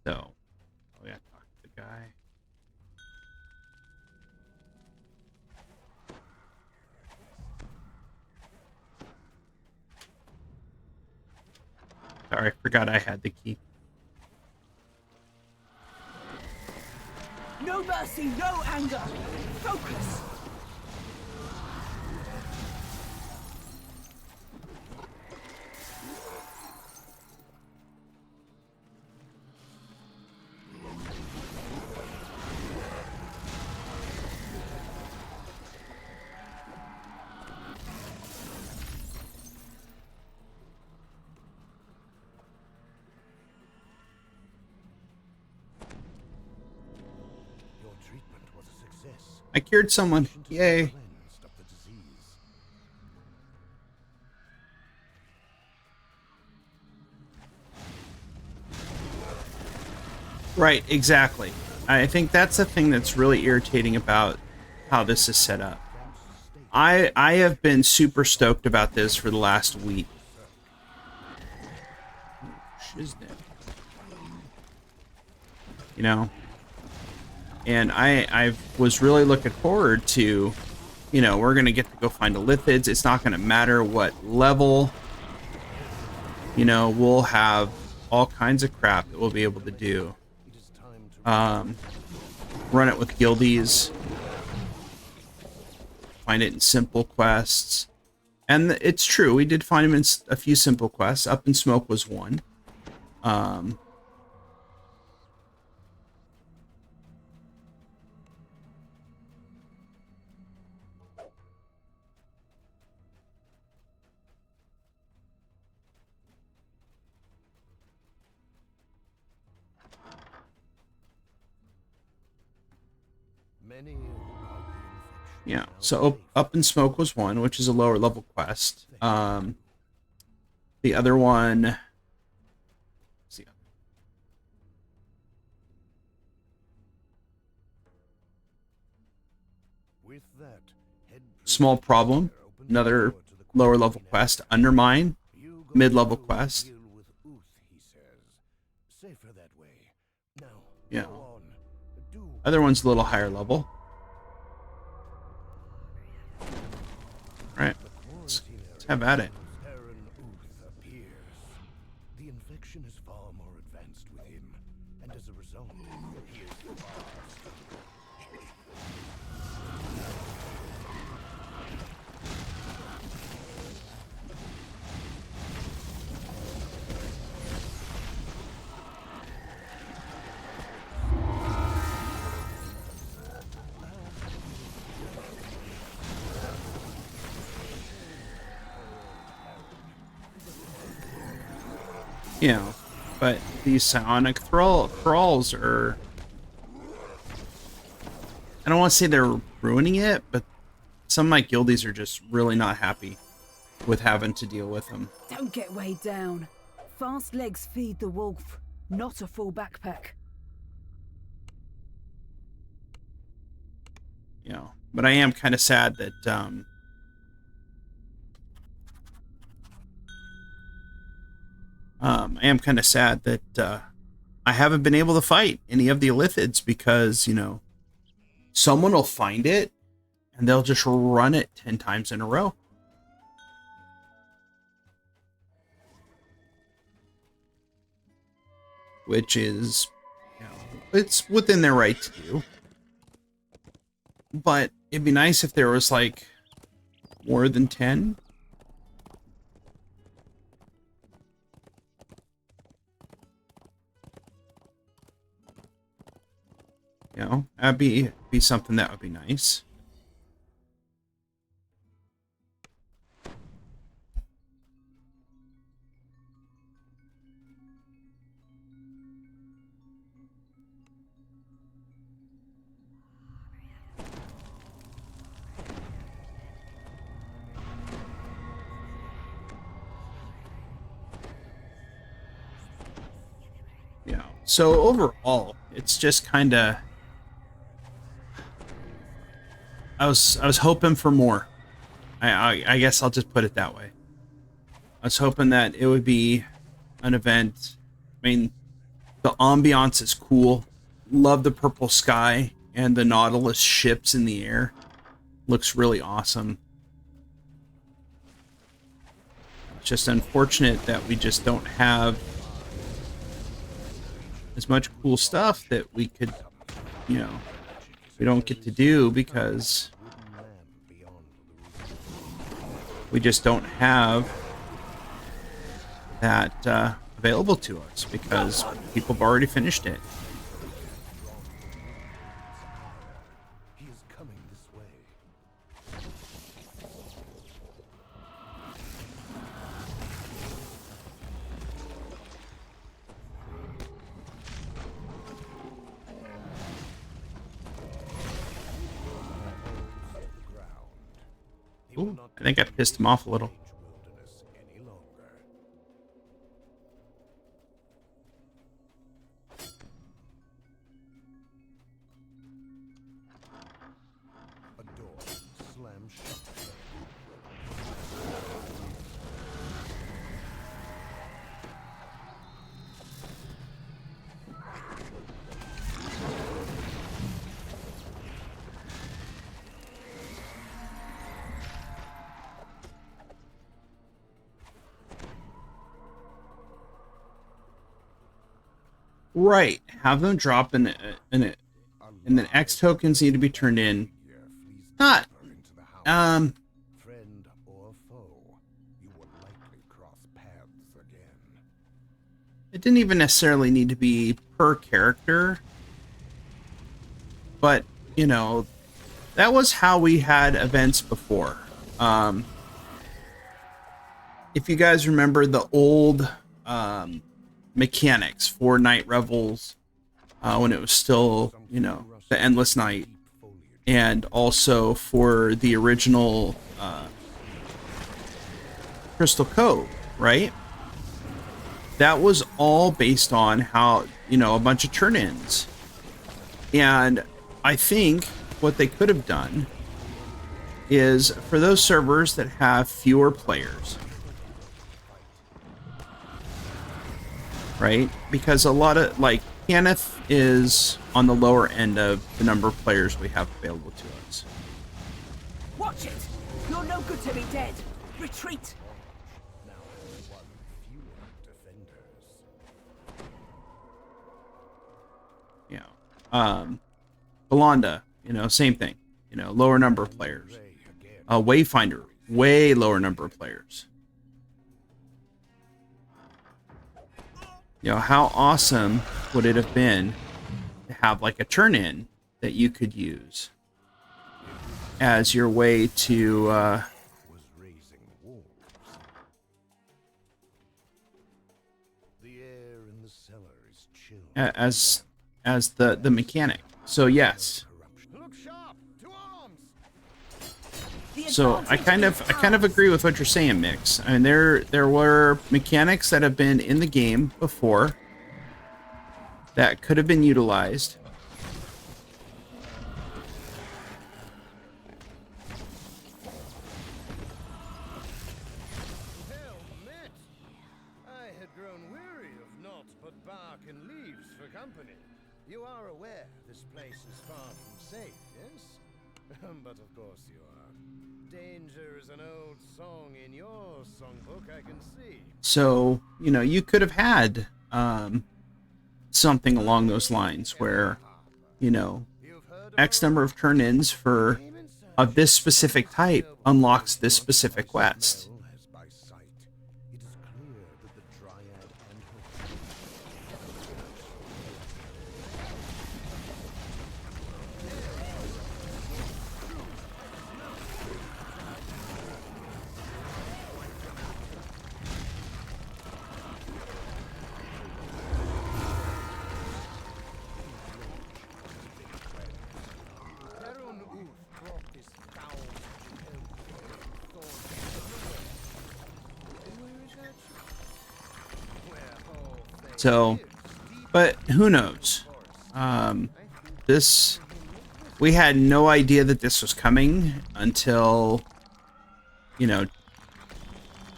Speaker 1: So, oh yeah, talk to the guy. Sorry, I forgot I had the key.
Speaker 6: No mercy, no anger. Focus.
Speaker 3: Your treatment was a success.
Speaker 1: I cured someone. Yay.
Speaker 3: Cleansed of the disease.
Speaker 1: Right, exactly. I think that's the thing that's really irritating about how this is set up. I have been super stoked about this for the last week. Shiznit. You know? And I was really looking forward to, you know, we're going to get to go find the lithids. It's not going to matter what level. You know, we'll have all kinds of crap that we'll be able to do. Run it with guildies. Find it in simple quests. And it's true, we did find them in a few simple quests. Up in Smoke was one.
Speaker 3: Many who got the infection
Speaker 1: Yeah,
Speaker 3: now
Speaker 1: so
Speaker 3: pay
Speaker 1: Up in Smoke was one, which is a lower level quest. The other one... let's see.
Speaker 3: With that, head
Speaker 1: Small Problem,
Speaker 3: opens
Speaker 1: another
Speaker 3: the door to the
Speaker 1: lower level
Speaker 3: queen
Speaker 1: quest. Undermine,
Speaker 3: You go
Speaker 1: mid-level
Speaker 3: through
Speaker 1: quest.
Speaker 3: deal with Uth, he says. Safer that way. Now,
Speaker 1: Yeah.
Speaker 3: go on. Do
Speaker 1: Other one's a little higher level. Right,
Speaker 3: the
Speaker 1: let's
Speaker 3: quarantine
Speaker 1: have at it.
Speaker 3: area. Aaron Uth appears. The infection is far more advanced with him, and as a result, he is fast.
Speaker 1: You know, but these psionic thralls are... I don't want to say they're ruining it, but some of my guildies are just really not happy with having to deal with them.
Speaker 6: Don't get weighed down. Fast legs feed the wolf, not a full backpack.
Speaker 1: You know, but I am kind of sad that I am kind of sad that I haven't been able to fight any of the lithids because, you know, someone will find it and they'll just run it 10 times in a row. Which is, you know, it's within their right to do. But it'd be nice if there was, like, more than 10. You know, that'd be something that would be nice. Yeah. So overall, it's just kind of... I was hoping for more. I guess I'll just put it that way. I was hoping that it would be an event. I mean, the ambiance is cool. Love the purple sky and the Nautilus ships in the air. Looks really awesome. It's just unfortunate that we just don't have as much cool stuff that we could, you know, we don't get to do because we just don't have that available to us because people have already finished it.
Speaker 3: He is coming this way.
Speaker 1: Ooh, I think I pissed him off a little.
Speaker 3: Wilderness any longer. A door slams shut.
Speaker 1: Right, have them drop and then X tokens need to be turned in. Not,
Speaker 3: Friend or foe, you will likely cross paths again.
Speaker 1: it didn't even necessarily need to be per character, but you know, that was how we had events before. If you guys remember the old mechanics for Night Revels, when it was still, you know, the Endless Night, and also for the original Crystal Cove, right? That was all based on how, you know, a bunch of turn-ins. And I think what they could have done is for those servers that have fewer players, right? Because a lot of, like, Kenneth is on the lower end of the number of players we have available to us.
Speaker 5: Watch it! You're no good to me dead! Retreat!
Speaker 3: Now has one fewer defenders.
Speaker 1: You know, Belanda, you know, same thing. You know, lower number of players. Wayfinder, way lower number of players. You know, how awesome would it have been to have like a turn-in that you could use as your way to
Speaker 3: Was raising wolves. The air in the cellar is chill.
Speaker 1: as the mechanic. So yes.
Speaker 3: Look sharp! To arms!
Speaker 1: So I kind of agree with what you're saying, Mix. I mean, there were mechanics that have been in the game before that could have been utilized.
Speaker 3: Helmet! I had grown weary of naught but bark and leaves for company. You are aware this place is far from safe, yes? But of course you are. Danger is an old song in your songbook, I can see.
Speaker 1: So, you know, you could have had something along those lines where, you know,
Speaker 3: You've heard
Speaker 1: X number of turn-ins for of this specific type unlocks this specific quest.
Speaker 3: as by sight. It is clear that the Dryad and her Darun Uth brought this foul
Speaker 1: So, but who knows? This, we had no idea that this was coming until, you know,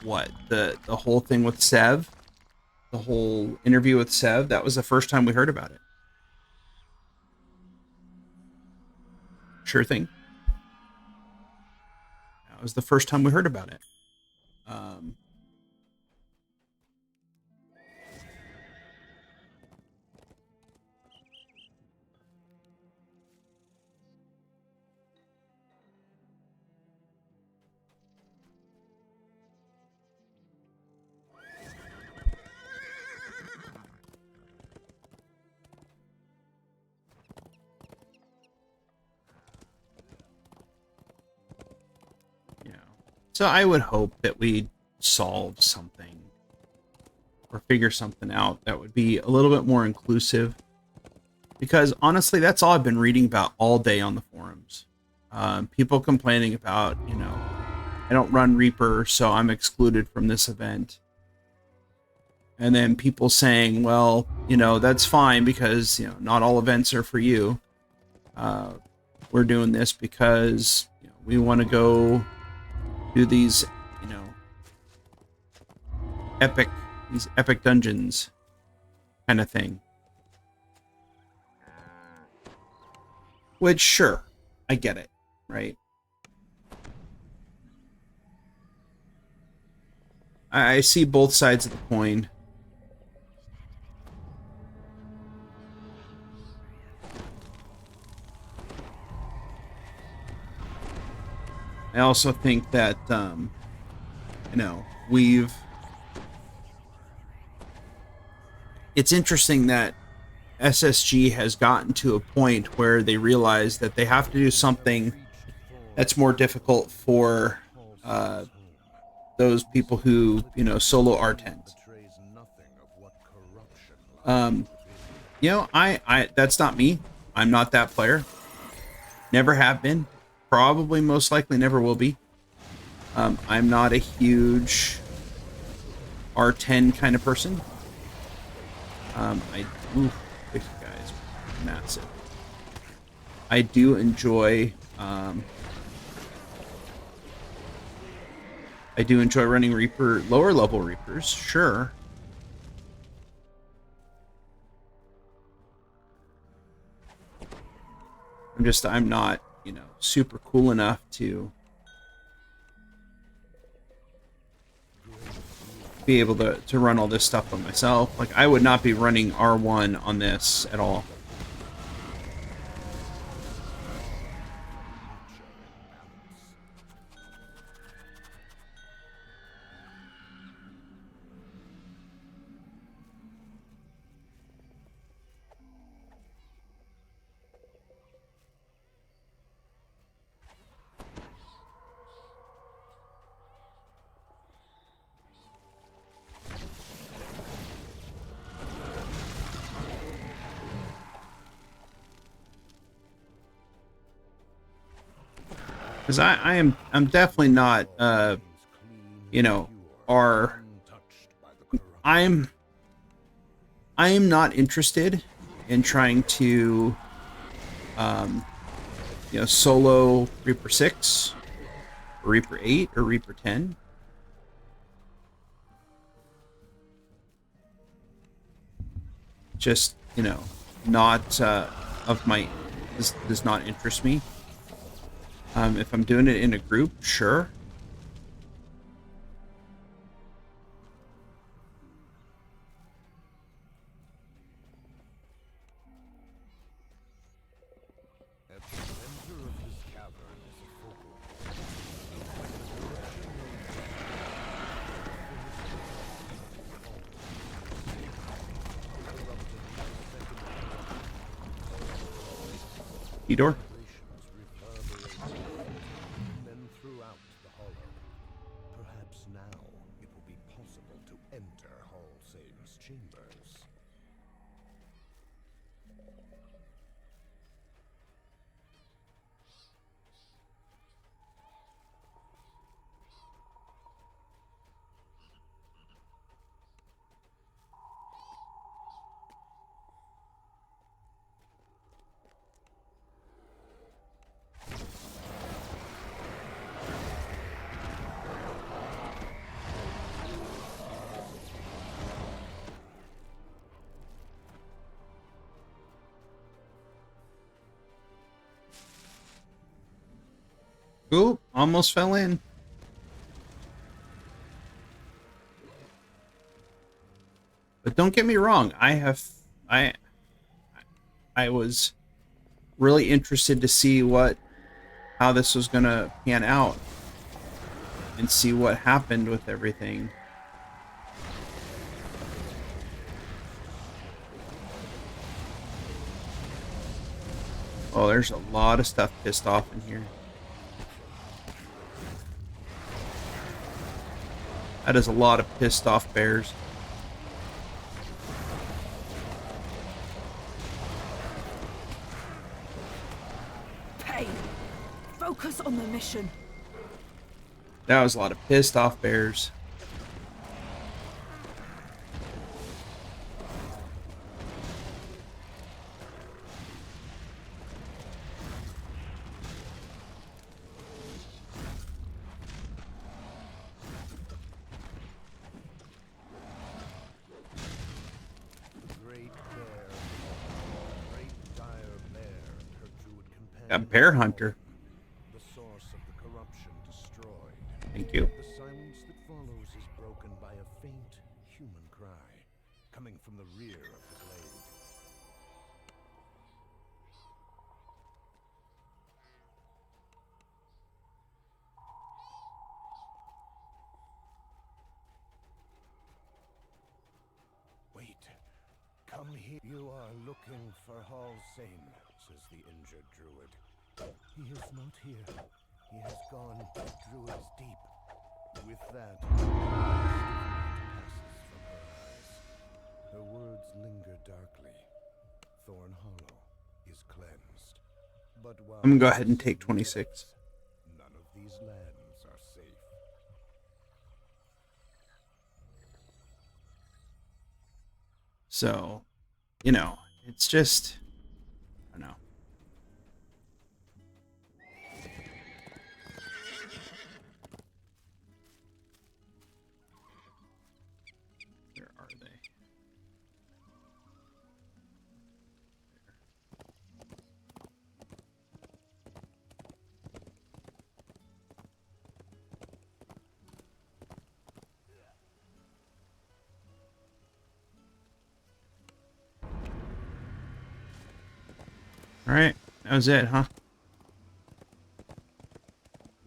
Speaker 1: what, the whole thing with Sev, the whole interview with Sev. That was the first time we heard about it. Sure thing. That was the first time we heard about it. So I would hope that we solve something or figure something out that would be a little bit more inclusive. Because honestly, that's all I've been reading about all day on the forums. People complaining about, you know, I don't run Reaper, so I'm excluded from this event. And then people saying, well, you know, that's fine because, you know, not all events are for you. We're doing this because, you know, we want to go do these, you know, these epic dungeons kind of thing. Which, sure, I get it, right? I see both sides of the coin. I also think that, you know, it's interesting that SSG has gotten to a point where they realize that they have to do something that's more difficult for those people who, you know, solo R10s. You know, I that's not me. I'm not that player. Never have been. Probably most likely never will be. I'm not a huge R10 kind of person. This guy's massive. I do enjoy running Reaper, lower level Reapers, sure. I'm not, you know, super cool enough to be able to run all this stuff by myself. Like, I would not be running R1 on this at all. Because I'm definitely not, you know, I am not interested in trying to, you know, solo Reaper 6, or Reaper 8, or Reaper 10. Just, you know, not of my, this does not interest me. If I'm doing it in a group, sure.
Speaker 3: At the center of this cavern is a focal
Speaker 1: Edor?
Speaker 3: then throughout the hollow. Perhaps now it will be possible to enter Hallsane's chambers.
Speaker 1: Ooh, almost fell in. But don't get me wrong, I was really interested to see how this was gonna pan out and see what happened with everything. Oh, there's a lot of stuff pissed off in here. That is a lot of pissed off bears.
Speaker 5: Pain. Focus on the mission.
Speaker 1: That was a lot of pissed off bears.
Speaker 3: Great bear, great dire bear, and her druid companion.
Speaker 1: A bear hunter.
Speaker 3: The source of the corruption destroyed.
Speaker 1: Thank you.
Speaker 3: The silence that follows is broken by a faint human cry coming from the rear of the glade. Wait. Come here. You are looking for Halsane, says the injured druid. He is not here. He has gone to Druid's Deep. With that, a mist of light passes from her eyes. Her words linger darkly. Thorn Hollow is cleansed. But while
Speaker 1: I'm gonna go ahead and take 26.
Speaker 3: none of these lands are safe.
Speaker 1: So, you know, it's just, I don't know. Where are they? All right, that was it, huh?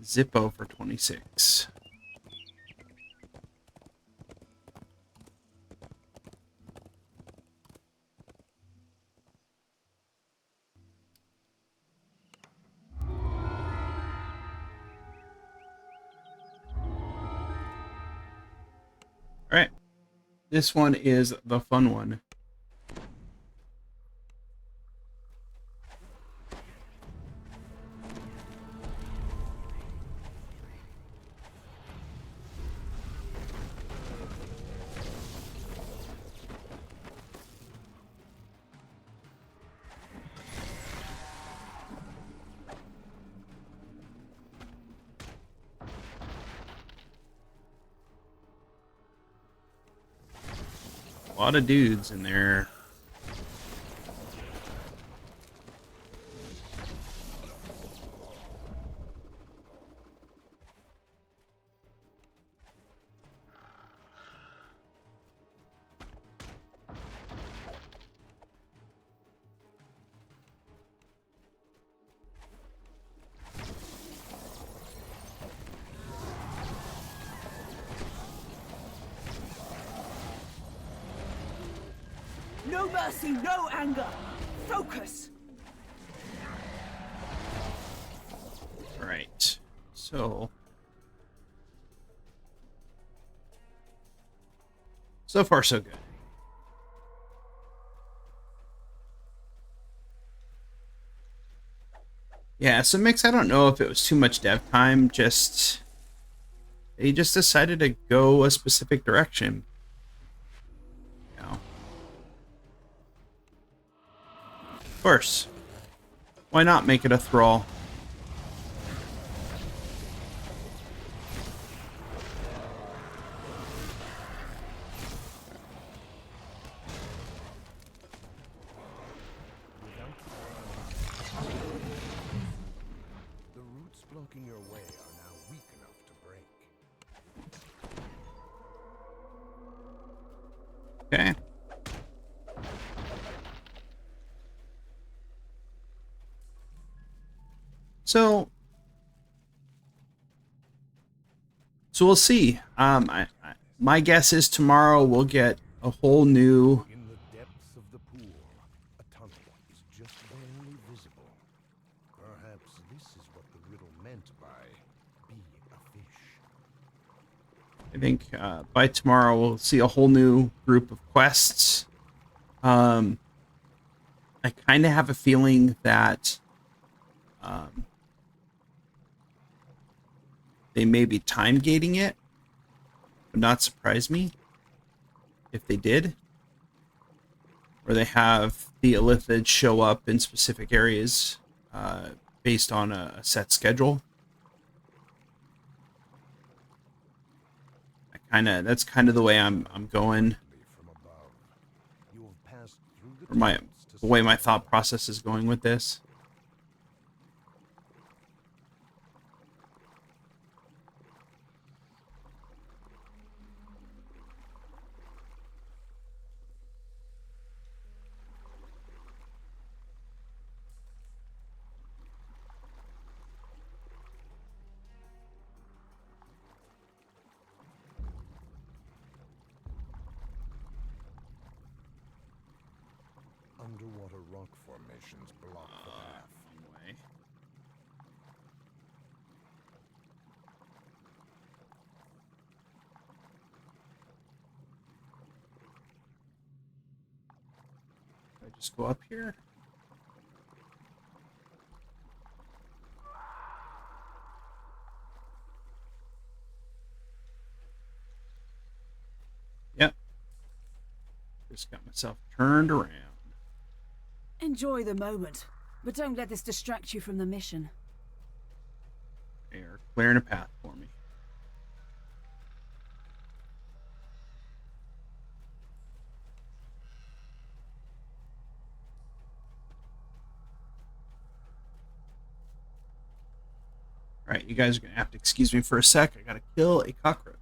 Speaker 1: Zippo for 26. All right, this one is the fun one. A lot of dudes in there.
Speaker 5: No mercy, no anger. Focus.
Speaker 1: Right. So far so good. Yeah, so Mix, I don't know if it was too much dev time, he just decided to go a specific direction. You know. Of course. Why not make it a thrall?
Speaker 3: The roots blocking your way are now weak enough to break.
Speaker 1: Okay. So we'll see. My guess is tomorrow we'll get a whole new.
Speaker 3: In the depths of the pool, a tunnel is just barely visible. Perhaps this is what the riddle meant by be a fish.
Speaker 1: I think by tomorrow we'll see a whole new group of quests. I kind of have a feeling that they may be time gating it. Would not surprise me if they did. Or they have the Illithids show up in specific areas based on a set schedule. That's kind of the way I'm going.
Speaker 3: From above, you have passed through the
Speaker 1: Or
Speaker 3: tunnels to
Speaker 1: the way my
Speaker 3: Skyrim.
Speaker 1: thought process is going with this.
Speaker 3: Underwater rock formations block the path.
Speaker 1: Anyway. I just go up here. Yep. Just got myself turned around.
Speaker 6: Enjoy the moment, but don't let this distract you from the mission.
Speaker 1: They are clearing a path for me. Alright, you guys are going to have to excuse me for a sec. I got to kill a cockroach.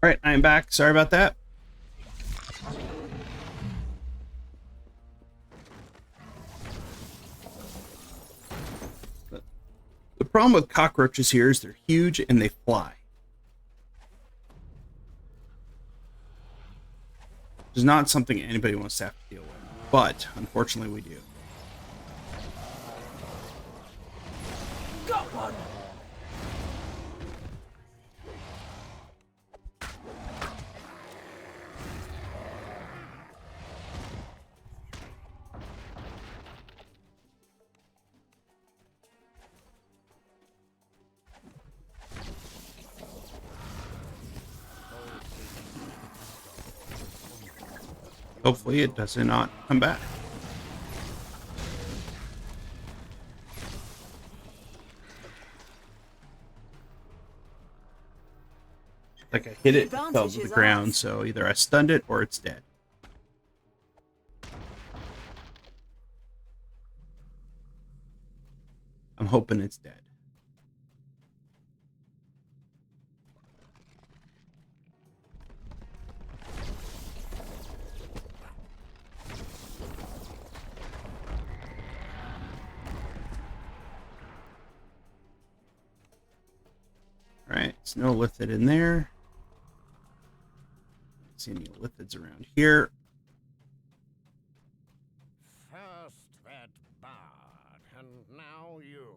Speaker 1: Alright, I'm back. Sorry about that. The problem with cockroaches here is they're huge and they fly. It's not something anybody wants to have to deal with, but unfortunately we do.
Speaker 5: Got one!
Speaker 1: Hopefully it does not come back. Like I hit it, it fell
Speaker 6: Advantage
Speaker 1: to the
Speaker 6: is
Speaker 1: ground,
Speaker 6: ours.
Speaker 1: so either I stunned it or it's dead. I'm hoping it's dead. Alright, it's no lithid in there. Don't see any lithids around here.
Speaker 3: First that bard, and now you.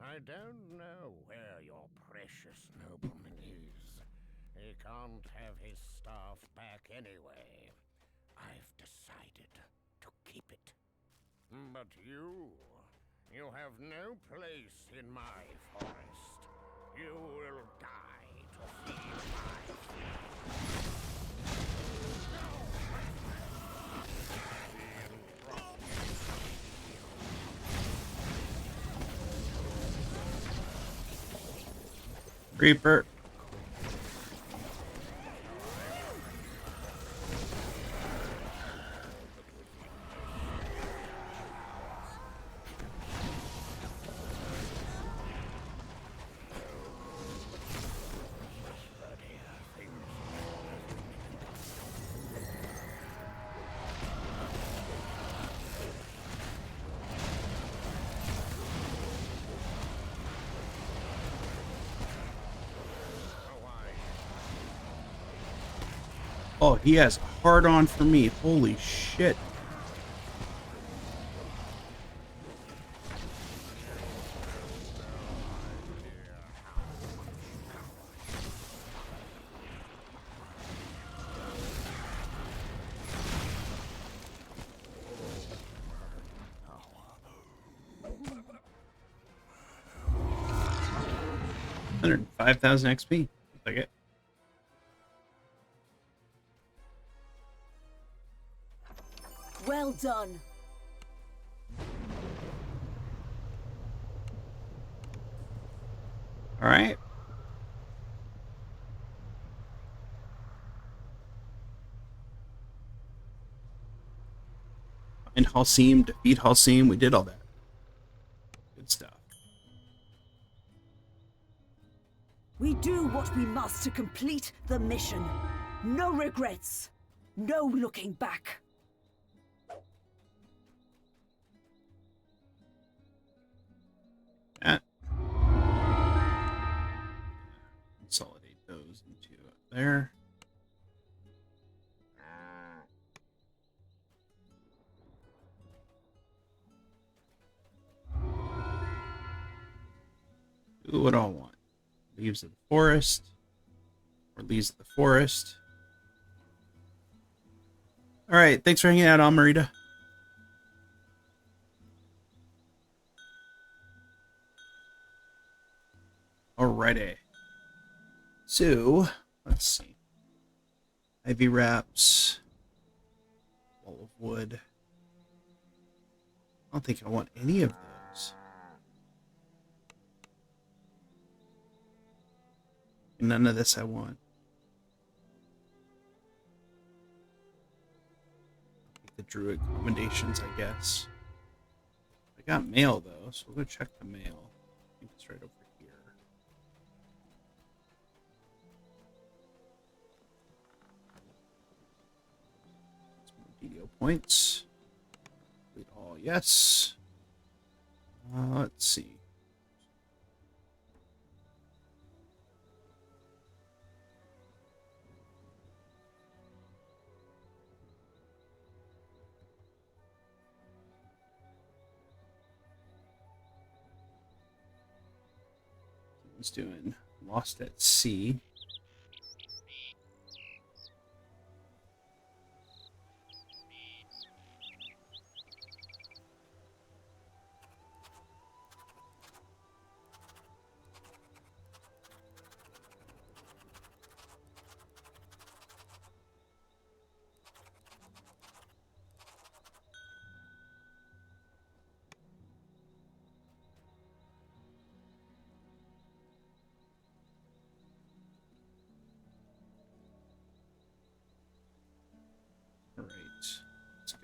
Speaker 3: I don't know where your precious nobleman is. He can't have his staff back anyway. I've decided to keep it. But you You have no place in my forest. You will die to feed my
Speaker 1: Reaper. Oh, he has a hard on for me. Holy shit. $105,000 XP. Like it.
Speaker 5: Well done.
Speaker 1: All right. And Halcyon, defeat Halcyon. We did all that. Good stuff.
Speaker 5: We do what we must to complete the mission. No regrets. No looking back.
Speaker 1: That. Consolidate those into there. Ooh, what do I want? Leaves of the forest. Or leaves of the forest. Alright, thanks for hanging out, Amarita. Alrighty. So, let's see. Ivy wraps. Wall of wood. I don't think I want any of those. None of this I want. The druid commendations, I guess. I got mail though, so we'll go check the mail. I think it's right over here. Some more DDO points. Complete all, yes. Let's see. He's doing Lost at Sea. Alright, let's go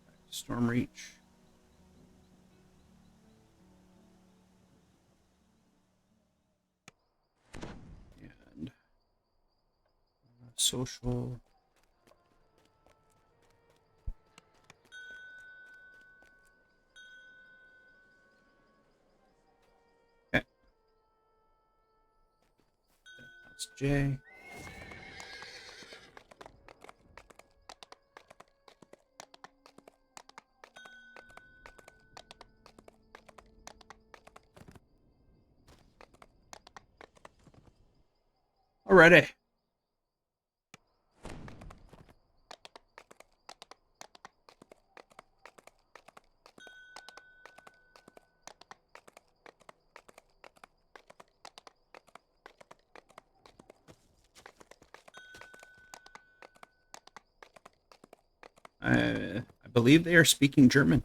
Speaker 1: back to Stormreach. And social. Okay. That's J. Alrighty. I believe they are speaking German.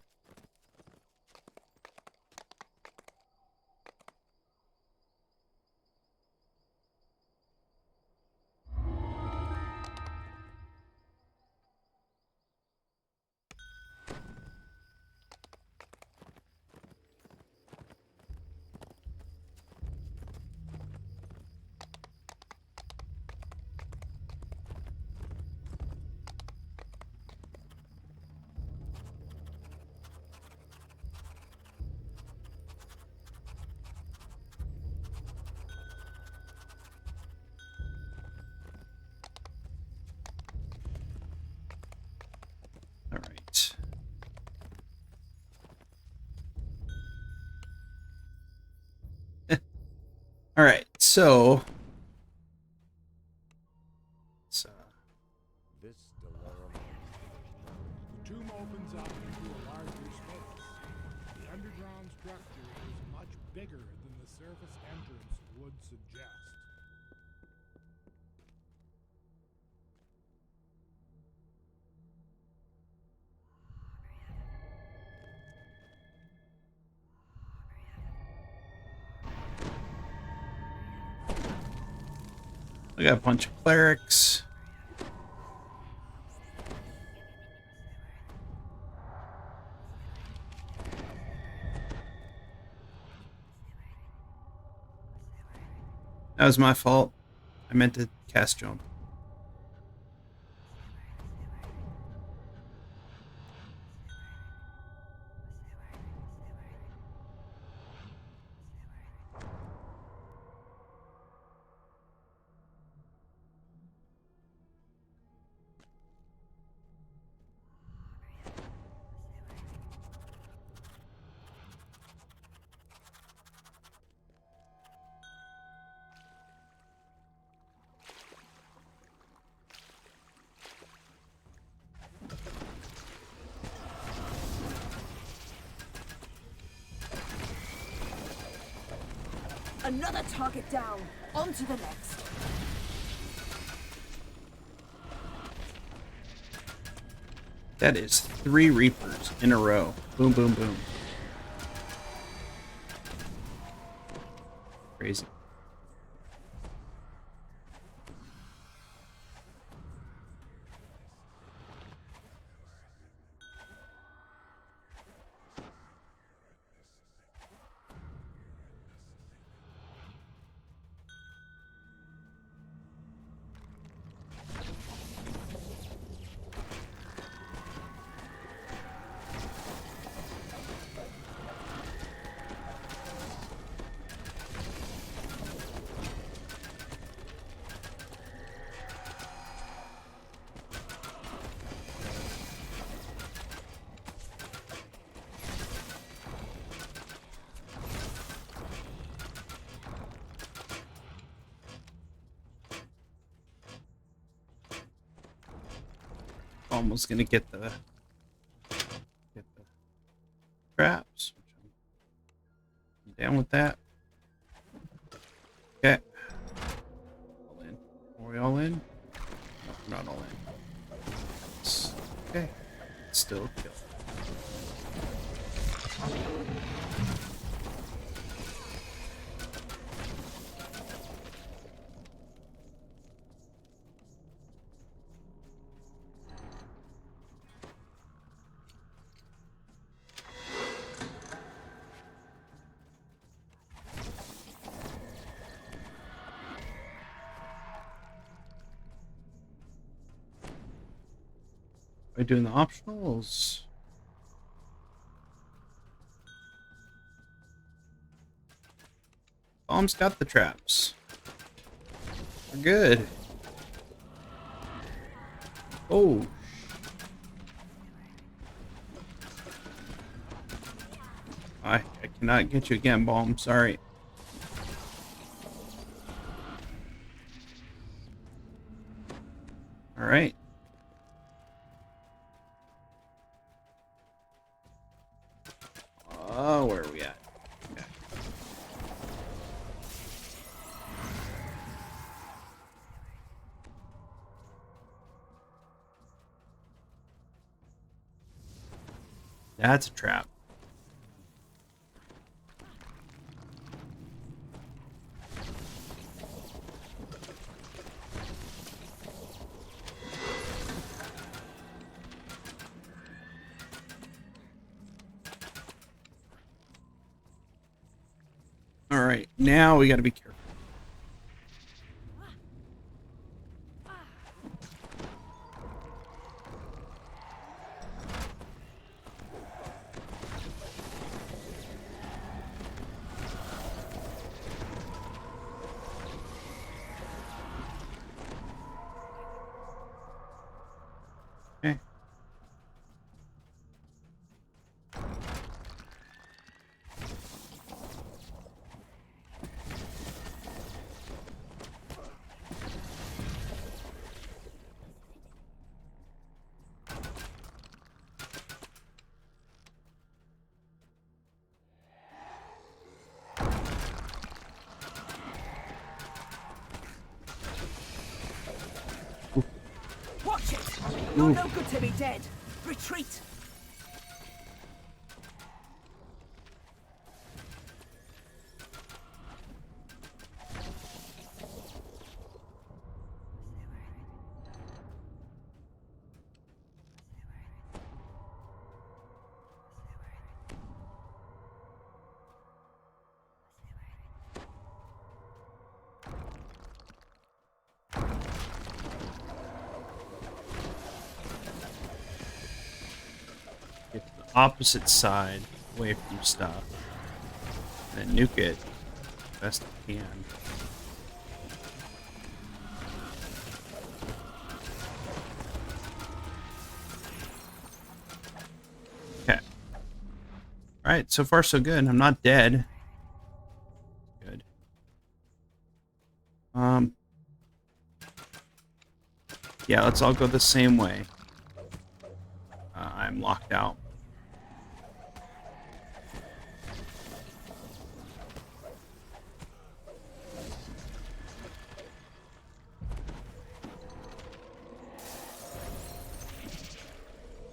Speaker 1: All right. All right. So,
Speaker 2: This Delarum
Speaker 3: The tomb opens up into a larger space. The underground structure is much bigger than the surface entrance would suggest.
Speaker 1: we got a bunch of clerics. That was my fault. I meant to cast jump.
Speaker 5: Another target down. On to the next.
Speaker 1: That is 3 Reapers in a row. Boom, boom, boom. Crazy. Almost gonna get the traps. I'm down with that. Okay. All in. Are we all in? No, we're not all in. Okay. Still kill. Are we doing the optionals? Bomb's got the traps. We're good. Oh. I cannot get you again, Bomb. Sorry. All right. Oh, where are we at? Okay. That's a trap. All right, now we got to be careful. Okay.
Speaker 5: Watch it! You're no good to me dead. Retreat!
Speaker 1: Get to the opposite side, away from stuff, and then nuke it best I can. Okay. All right, so far so good. I'm not dead. Good. Yeah, let's all go the same way. I'm locked out.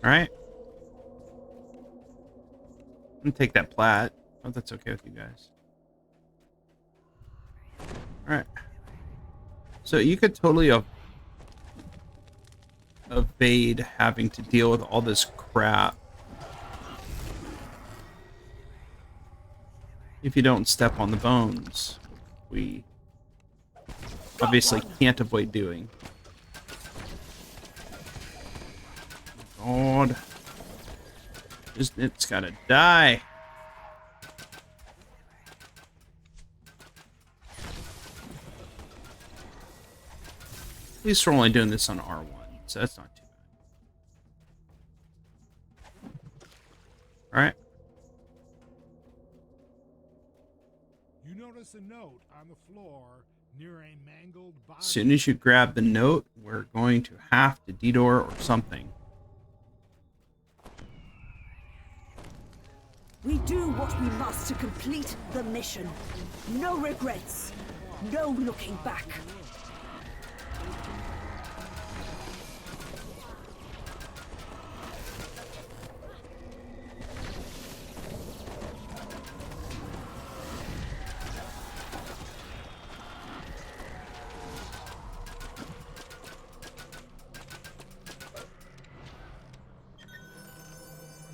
Speaker 1: All right. I'm gonna take that plat. Oh, that's okay with you guys. All right. So you could totally evade having to deal with all this crap if you don't step on the bones. We obviously can't avoid doing. God. It's gotta die. At least we're only doing this on R1, so that's not too bad. Alright.
Speaker 3: You notice a note on the floor near a mangled body.
Speaker 1: As soon as you grab the note, we're going to have to detour or something.
Speaker 5: We do what we must to complete the mission. No regrets. No looking back.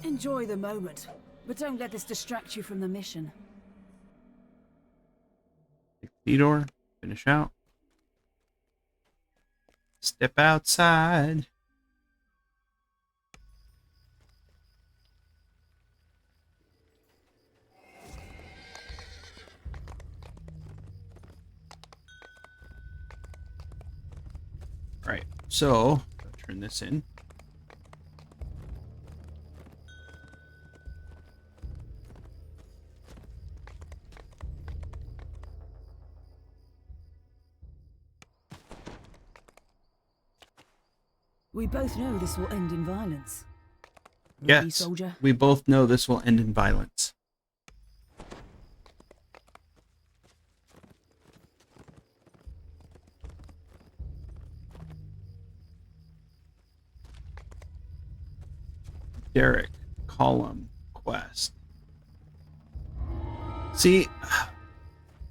Speaker 5: Enjoy the moment, but don't let this distract you from the mission.
Speaker 1: Take the detour, finish out. Step outside. Right, so I'll turn this in.
Speaker 5: We both know this will end in violence. Ready,
Speaker 1: Yes,
Speaker 5: soldier?
Speaker 1: we both know this will end in violence. Derek, Column, See,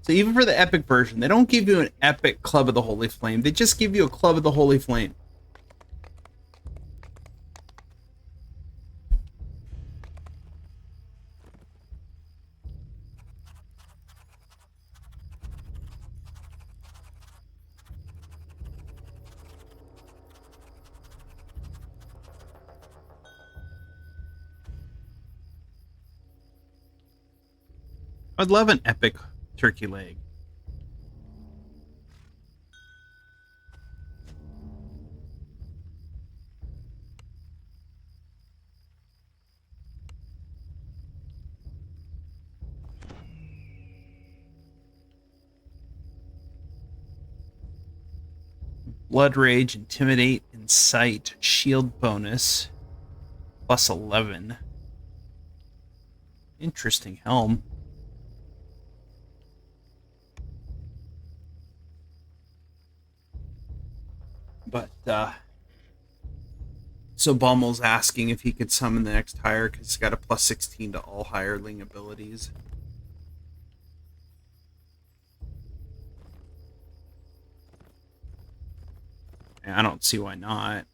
Speaker 1: so even for the epic version, they don't give you an epic Club of the Holy Flame. They just give you a Club of the Holy Flame. I'd love an epic turkey leg. Blood Rage, Intimidate, Incite, Shield bonus, plus 11. Interesting helm. But, so Baumel's asking if he could summon the next hire because he's got a plus 16 to all hireling abilities. And I don't see why not.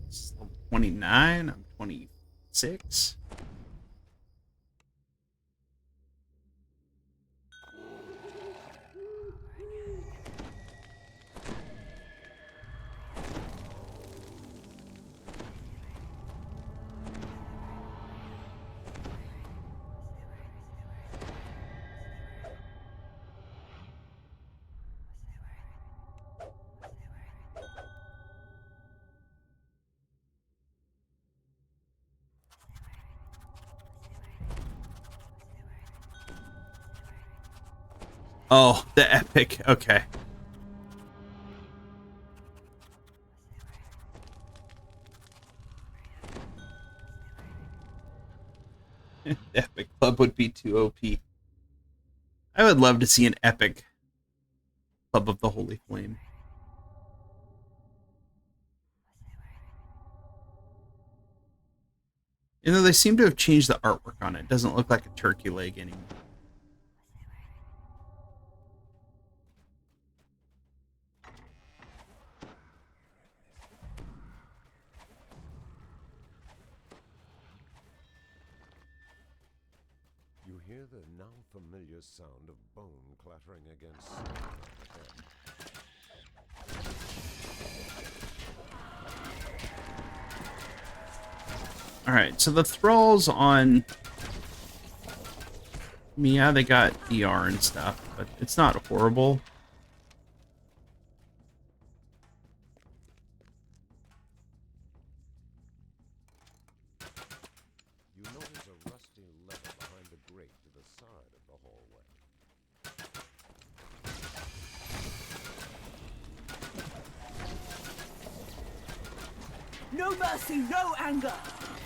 Speaker 1: It's level 29, I'm 26. Oh, the epic. Okay. The epic club would be too OP. I would love to see an epic Club of the Holy Flame. You know, they seem to have changed the artwork on it. It doesn't look like a turkey leg anymore.
Speaker 2: You hear the now familiar sound of bone clattering against stone ahead.
Speaker 1: Alright, so the thralls on... Yeah, they got DR and stuff, but it's not horrible.
Speaker 2: You notice a rusty lever behind the grate to the side of the hallway.
Speaker 5: No mercy, no anger.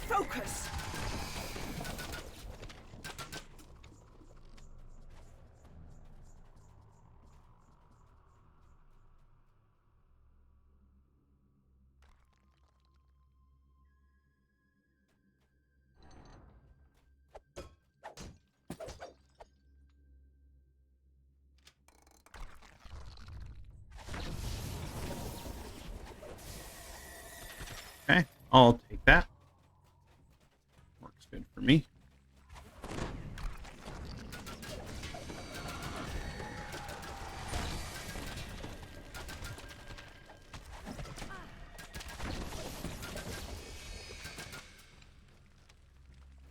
Speaker 5: Focus.
Speaker 1: Okay, I'll take that. Works good for me.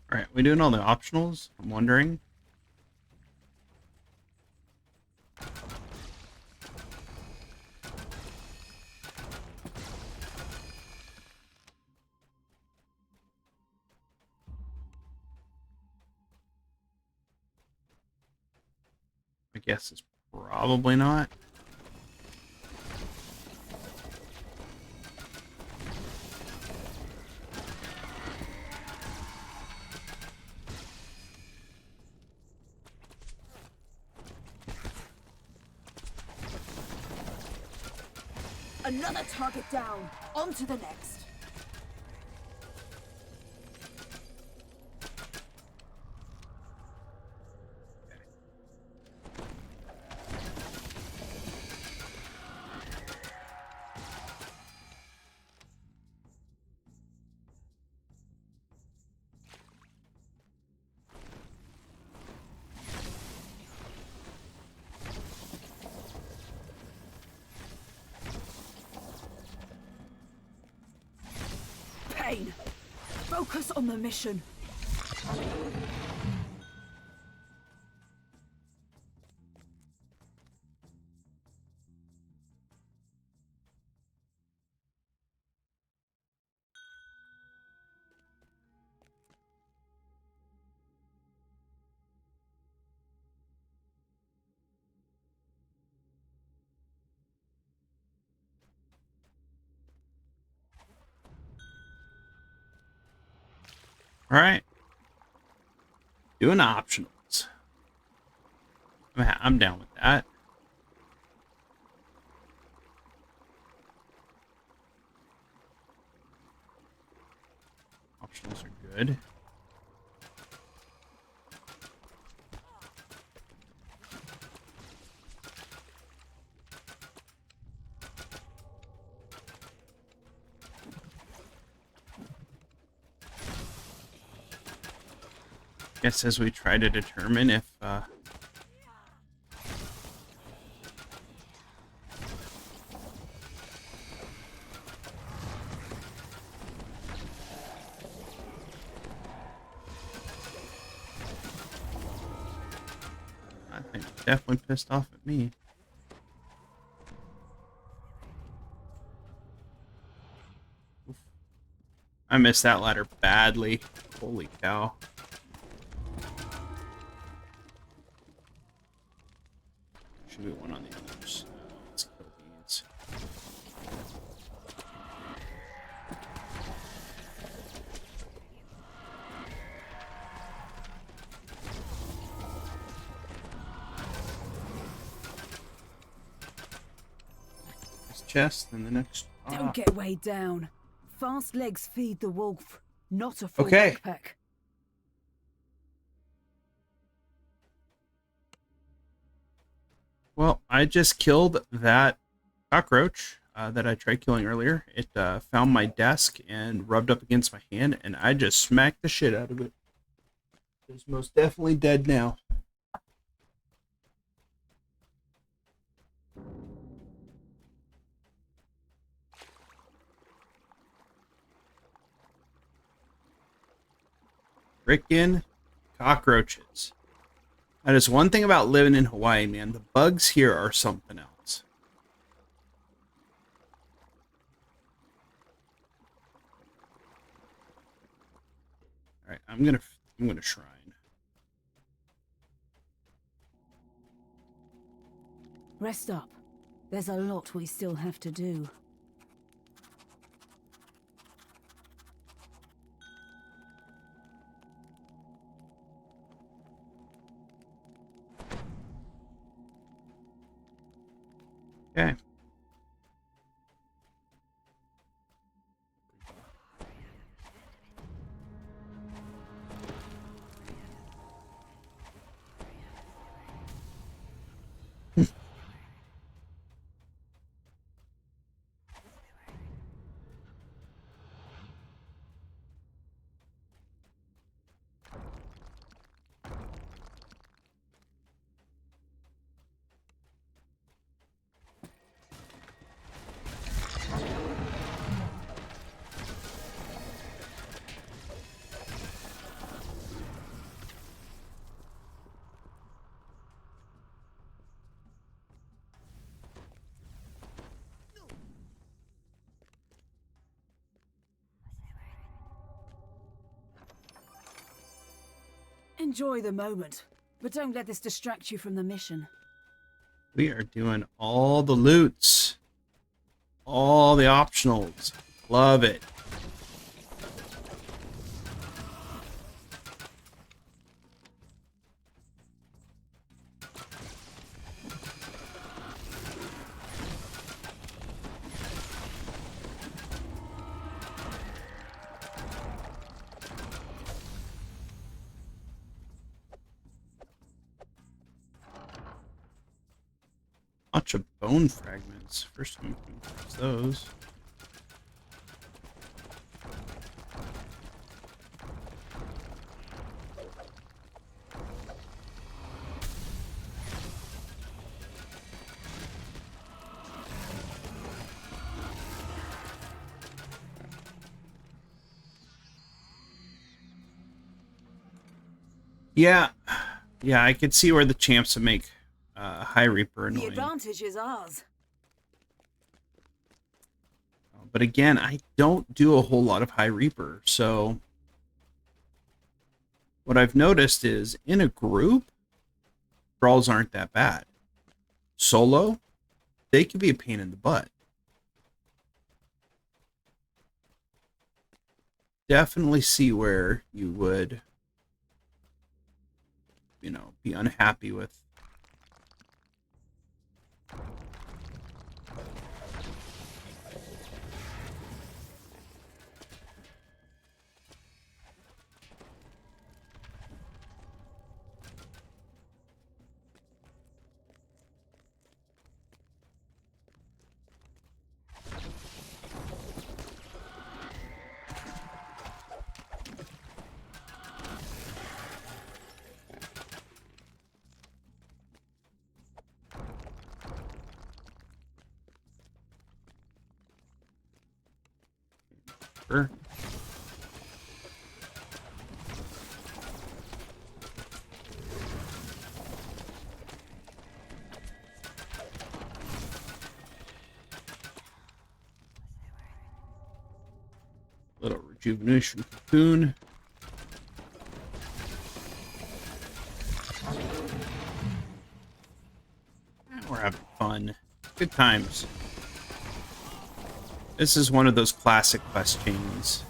Speaker 1: Alright, we doing all the optionals? I'm wondering. I guess it's probably not.
Speaker 5: Another target down. On to the next. Focus on the mission.
Speaker 1: All right. Doing optionals. I'm down with that. Optionals are good. Guess as we try to determine if I think it's definitely pissed off at me. Oof. I missed that ladder badly. Holy cow. Should be one on the others. Let's kill these. This chest and the next.
Speaker 5: Don't get weighed down. Fast legs feed the wolf, not a full
Speaker 1: Okay.
Speaker 5: backpack.
Speaker 1: Well, I just killed that cockroach that I tried killing earlier. It found my desk and rubbed up against my hand, and I just smacked the shit out of it. It's most definitely dead now. Frickin' cockroaches. That is one thing about living in Hawaii, man. The bugs here are something else. All right, I'm gonna shrine.
Speaker 5: Rest up. There's a lot we still have to do.
Speaker 1: Okay.
Speaker 5: Enjoy the moment, but don't let this distract you from the mission.
Speaker 1: We are doing all the loots. All the optionals. Love it. Bunch of bone fragments. First time I come across those. Yeah. Yeah, I could see where the champs would make High Reaper
Speaker 5: The
Speaker 1: annoying.
Speaker 5: advantage is ours.
Speaker 1: But again, I don't do a whole lot of High Reaper, so what I've noticed is in a group, brawls aren't that bad. Solo, they can be a pain in the butt. Definitely see where you would, you know, be unhappy with. Sure. Little rejuvenation cocoon. We're having fun. Good times. This is one of those classic quest chains.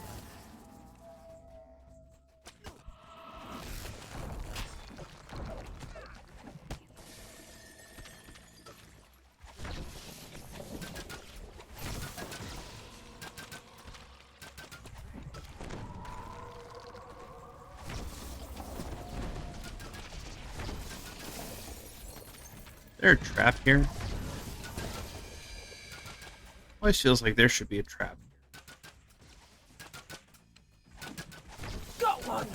Speaker 1: Is there a trap here? Always feels like there should be a trap.
Speaker 5: Got one!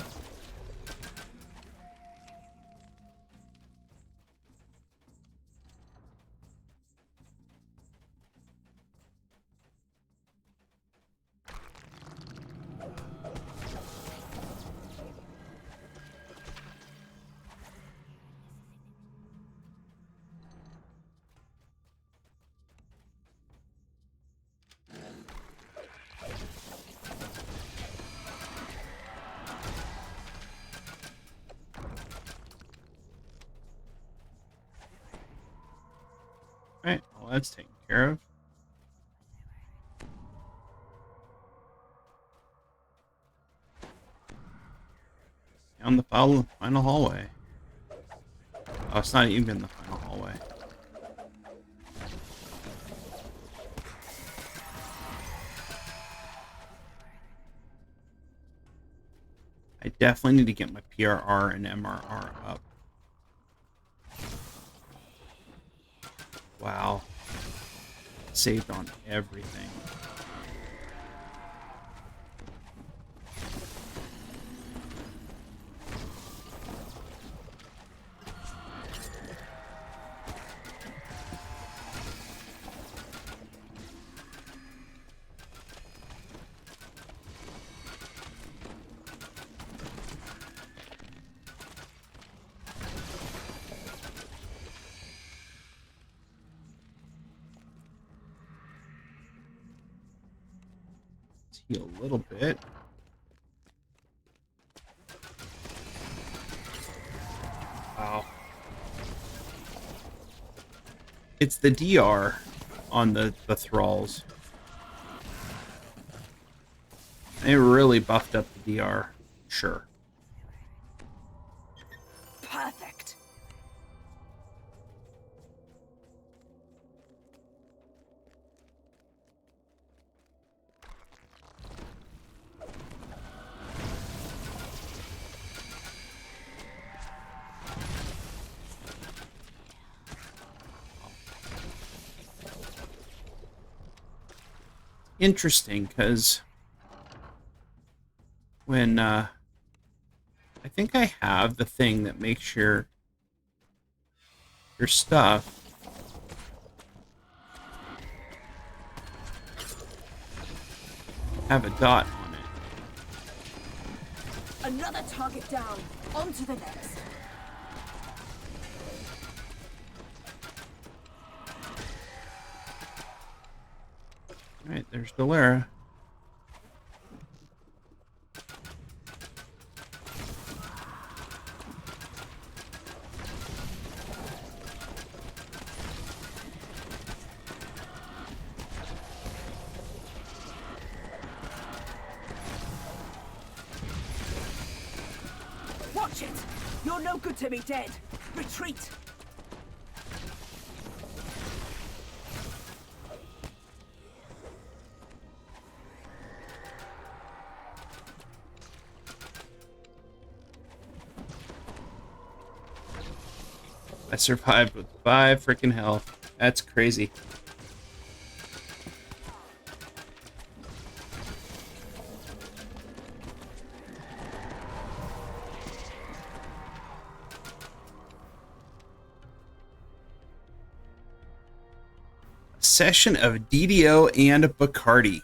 Speaker 1: Right, well that's taken care of. Down the final hallway. Oh, it's not even the final hallway. I definitely need to get my PRR and MRR up. Wow. Saved on everything. Heal a little bit. Wow. It's the DR on the thralls. They really buffed up the DR. Sure.
Speaker 5: Perfect.
Speaker 1: Interesting, because when I think I have the thing that makes your stuff have a dot on it.
Speaker 5: Another target down. On to the next.
Speaker 1: All right, there's Dolera.
Speaker 5: Watch it! You're no good to me dead. Retreat!
Speaker 1: I survived with 5 freaking health. That's crazy. Session of DDO and Bacardi.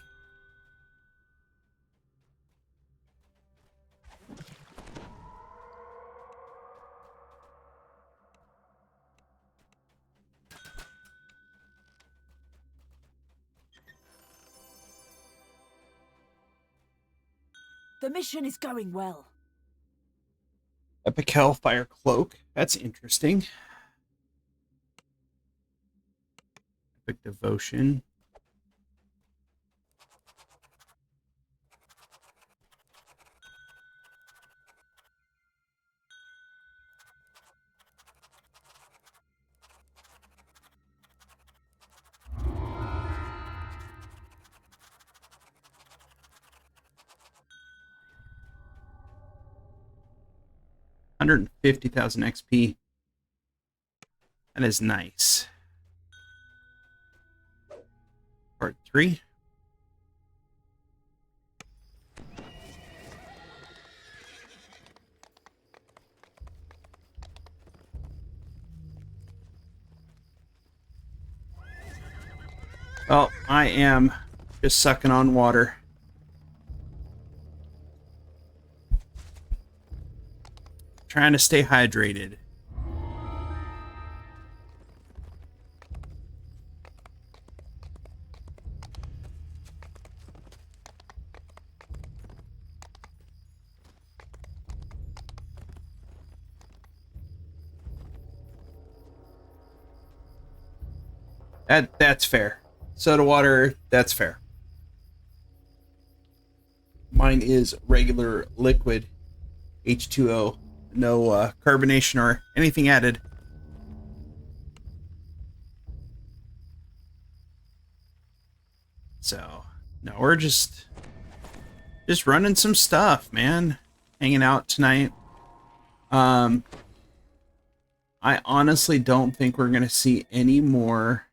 Speaker 5: The mission is going well.
Speaker 1: Epic Hellfire Cloak. That's interesting. Epic Devotion. $150,000 XP. That is nice. Part 3. Well, I am just sucking on water. Trying to stay hydrated. That's fair. Soda water, that's fair. Mine is regular liquid H2O. No carbonation or anything added. So, no, we're just running some stuff, man. Hanging out tonight. I honestly don't think we're going to see any more.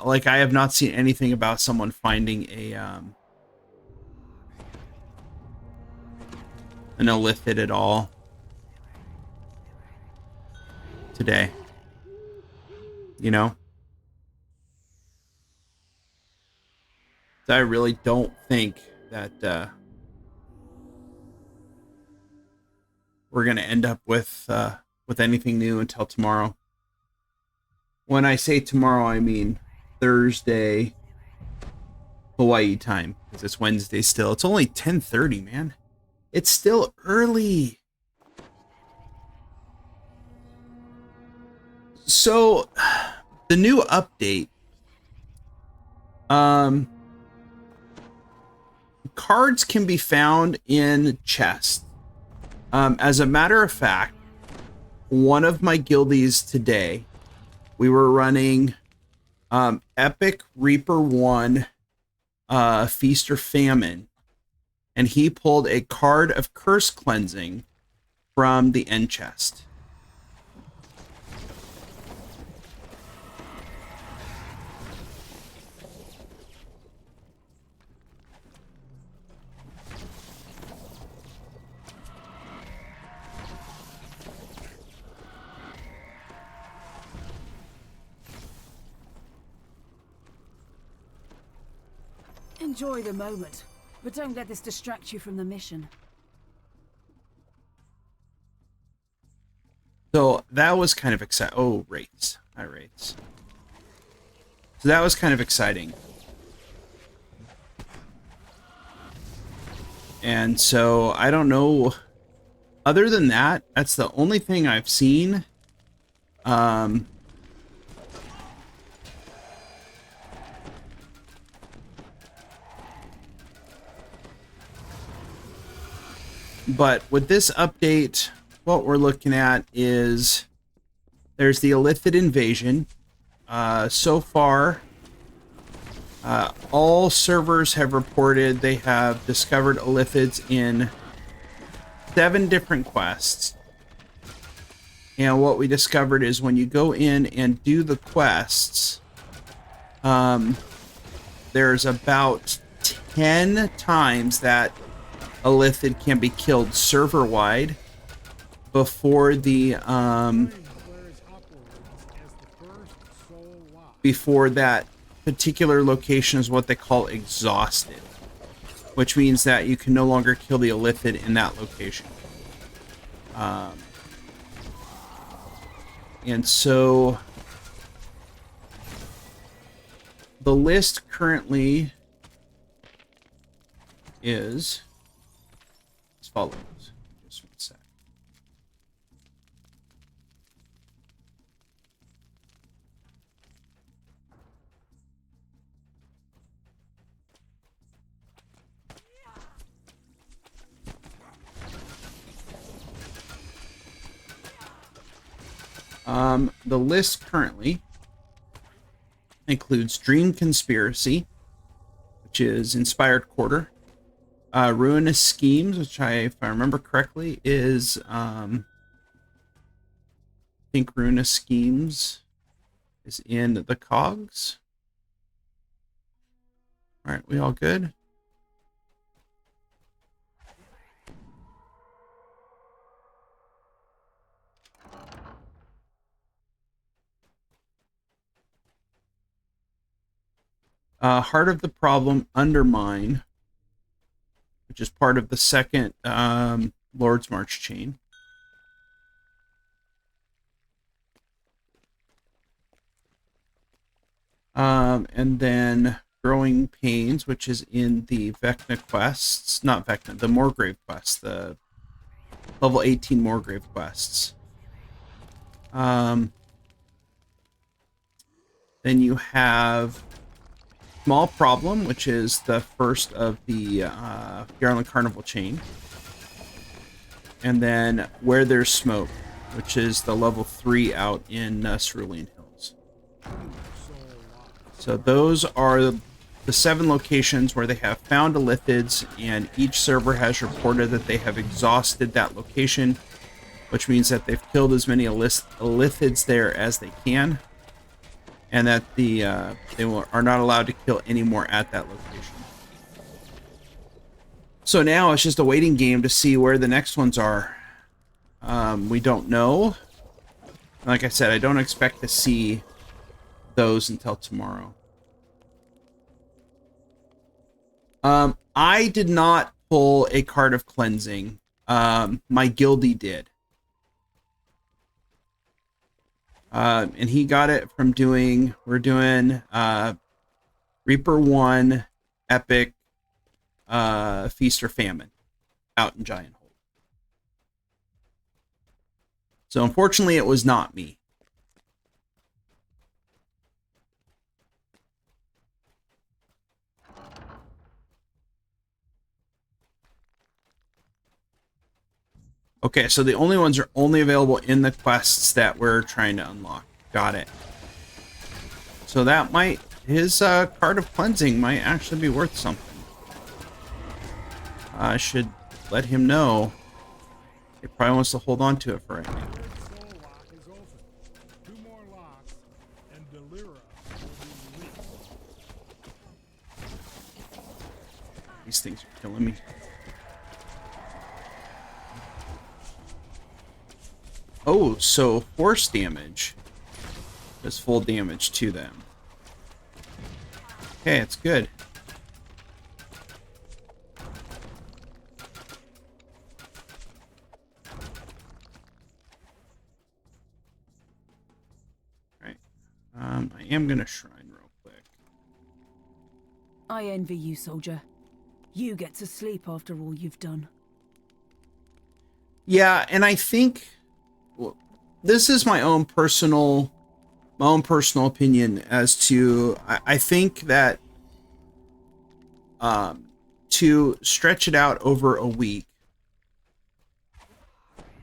Speaker 1: Like, I have not seen anything about someone finding an illithid at all today. You know? So I really don't think that we're going to end up with anything new until tomorrow. When I say tomorrow, I mean Thursday, Hawaii time, because it's Wednesday still. It's only 10:30, man. It's still early. So, the new update. Cards can be found in chests. As a matter of fact, one of my guildies today, we were running Epic Reaper 1 Feast or Famine, and he pulled a card of Curse Cleansing from the end chest.
Speaker 5: Enjoy the moment. But don't let this distract you from the mission.
Speaker 1: So that was kind of exciting. Oh, rates. High rates. So that was kind of exciting. And so I don't know. Other than that, that's the only thing I've seen. But with this update, what we're looking at is there's the Illithid invasion. So far, all servers have reported they have discovered Illithids in 7 different quests. And what we discovered is when you go in and do the quests, there's about 10 times that Illithid can be killed server-wide before the before that particular location is what they call exhausted, which means that you can no longer kill the Illithid in that location. And so the list currently is as follows. Just one sec. The list currently includes Dream Conspiracy, which is Inspired Quarter, Ruinous Schemes, which if I remember correctly, is I think Ruinous Schemes is in the cogs. All right, we all good? Heart of the Problem, Undermine, which is part of the second Lord's March chain. And then Growing Pains, which is in the Vecna quests. Not Vecna, the Moorgrave quests, the level 18 Moorgrave quests. Then you have Small Problem, which is the first of the Garland Carnival chain. And then Where There's Smoke, which is the level 3 out in Cerulean Hills. So those are the 7 locations where they have found Illithids, and each server has reported that they have exhausted that location, which means that they've killed as many Illithids there as they can, and that they are not allowed to kill any more at that location. So now it's just a waiting game to see where the next ones are. We don't know. Like I said, I don't expect to see those until tomorrow. I did not pull a card of cleansing. My guildie did. And he got it from we're doing Reaper 1 Epic Feast or Famine out in Giant Hold. So unfortunately it was not me. Okay, so the only ones are only available in the quests that we're trying to unlock. Got it. So that might, his card of cleansing might actually be worth something. I should let him know. He probably wants to hold on to it for right now. These things are killing me. Oh, so force damage does full damage to them. Okay, it's good. am going to shrine real quick.
Speaker 5: I envy you, soldier. You get to sleep after all you've done.
Speaker 1: Yeah, and I think this is my own personal opinion as to I think that to stretch it out over a week,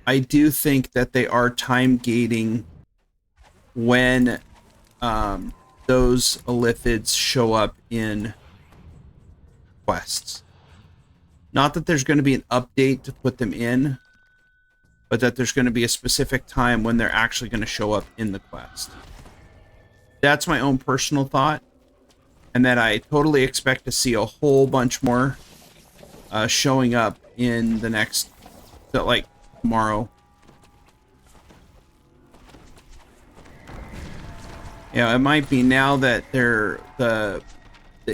Speaker 1: I do think that they are time gating when those Illithids show up in quests. Not that there's going to be an update to put them in, but that there's going to be a specific time when they're actually going to show up in the quest. That's my own personal thought, and that I totally expect to see a whole bunch more showing up in the next, like, tomorrow. Yeah, it might be now that the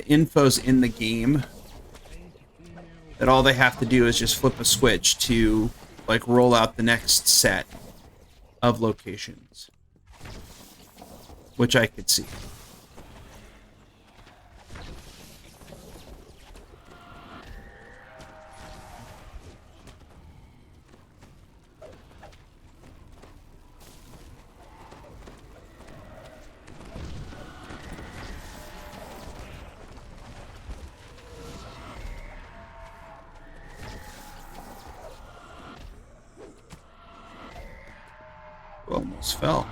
Speaker 1: info's in the game, that all they have to do is just flip a switch to, like, roll out the next set of locations, which I could see. Almost fell.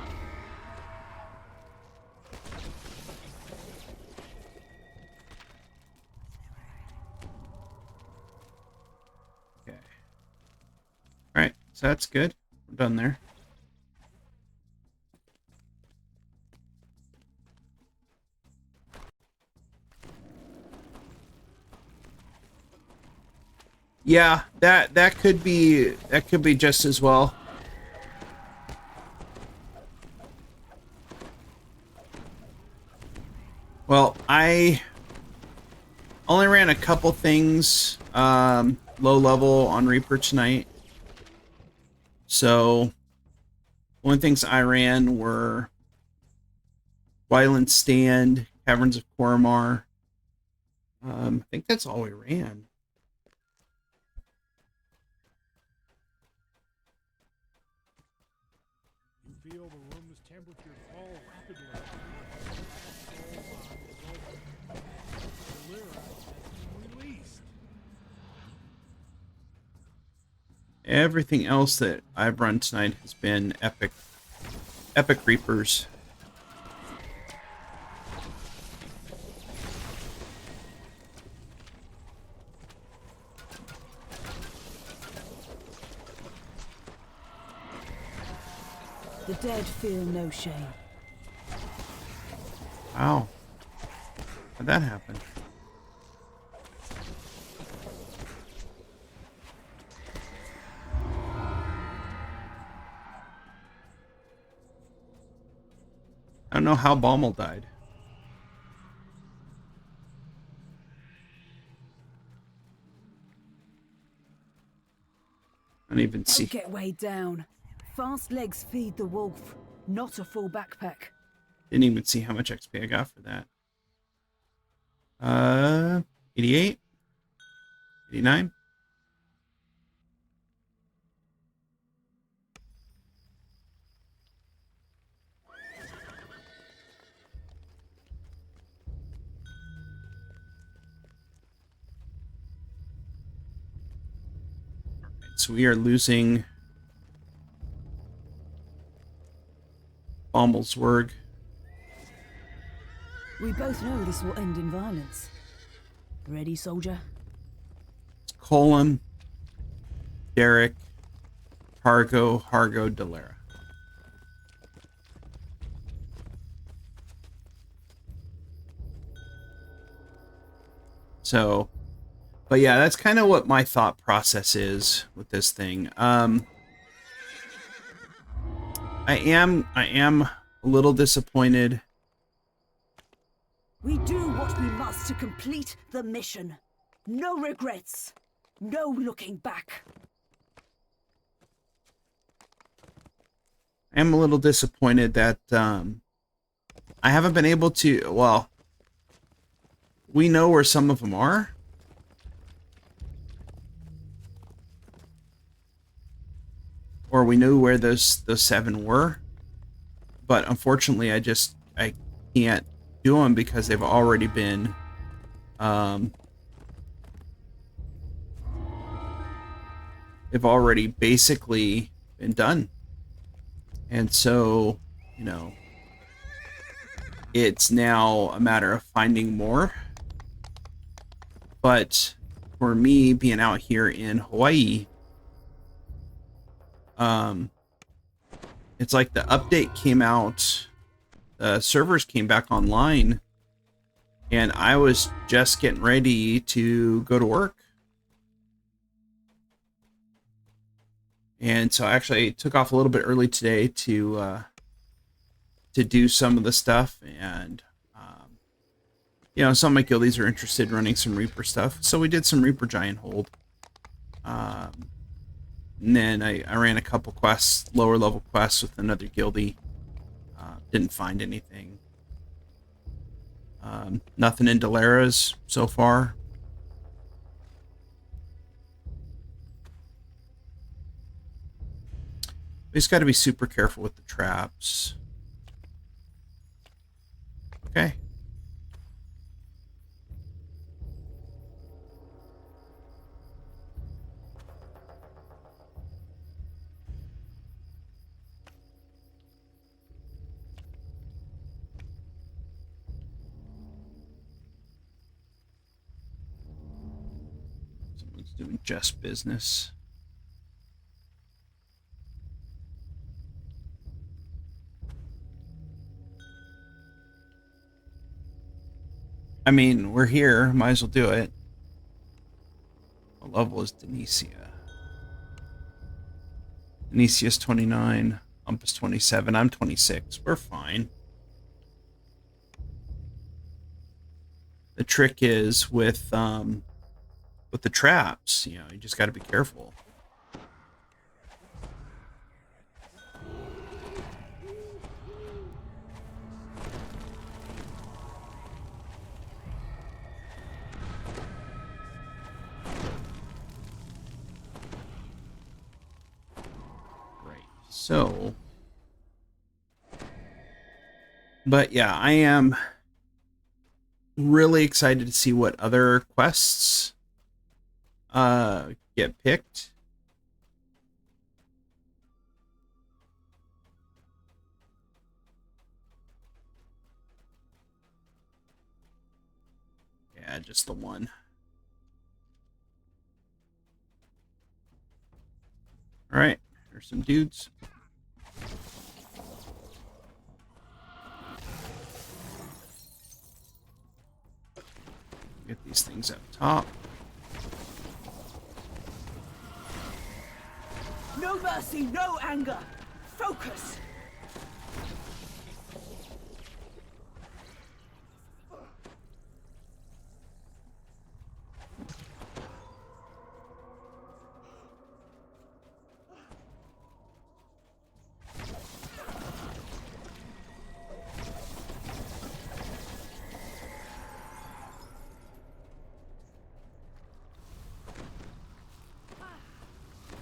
Speaker 1: Okay. All right, so that's good. We're done there. Yeah, that could be just as well. Well, I only ran a couple things low level on Reaper tonight. So, one things I ran were Wildland Stand, Caverns of Koromar. I think that's all we ran.
Speaker 3: You feel the room's temperature fall rapidly. Released.
Speaker 1: Everything else that I've run tonight has been epic Reapers.
Speaker 5: The dead feel no shame.
Speaker 1: Wow. How'd that happen? I don't know how Baumel died. I don't even see.
Speaker 5: Don't get weighed down. Fast legs feed the wolf, not a full backpack.
Speaker 1: Didn't even see how much XP I got for that. 88? 89? So we are losing Bombleswerg.
Speaker 5: We both know this will end in violence. Ready, soldier?
Speaker 1: Colum, Derek, Hargo, Dalera. So, but yeah, that's kind of what my thought process is with this thing. I am a little disappointed.
Speaker 5: We do what we must to complete the mission. No regrets. No looking back.
Speaker 1: I am a little disappointed that I haven't been able to, well, we know where some of them are. Or we knew where those 7 were. But unfortunately, I can't do them because they've already been, they've already basically been done. And so, you know, it's now a matter of finding more. But for me, being out here in Hawaii, it's like the update came out, the servers came back online, and I was just getting ready to go to work. And so I actually took off a little bit early today to do some of the stuff. And, you know, some of my guildies are interested in running some Reaper stuff. So we did some Reaper Giant Hold. And then I ran a couple quests, lower level quests with another guildie. Didn't find anything. Nothing in Delara's so far. We just got to be super careful with the traps. Okay. Someone's doing just business. I mean, we're here. Might as well do it. What level is Denicia? Denicia's 29. Umpus 27. I'm 26. We're fine. The trick is with the traps. You know, you just got to be careful. So, but yeah, I am really excited to see what other quests get picked. Yeah, just the one. All right, there's some dudes. Get these things up top.
Speaker 5: No mercy, no anger. Focus.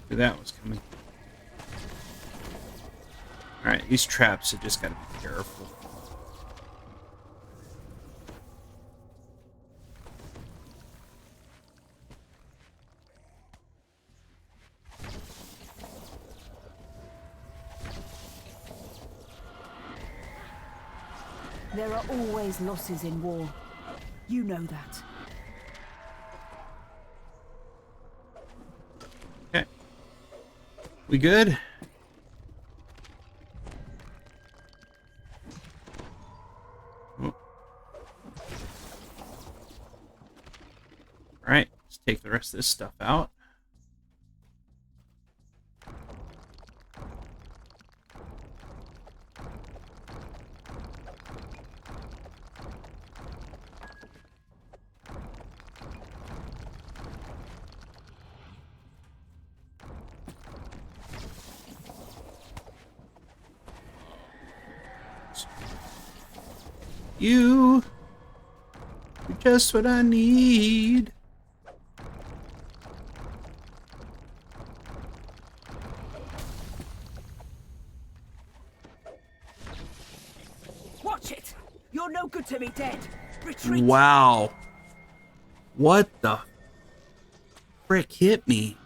Speaker 1: That was coming. Alright, these traps have just got to be careful.
Speaker 5: There are always losses in war. You know that.
Speaker 1: Okay. We good? Oh. Alright, let's take the rest of this stuff out. You're just what I need.
Speaker 5: Watch it! You're no good to me, dead. Retreat!
Speaker 1: Wow. What the frick hit me?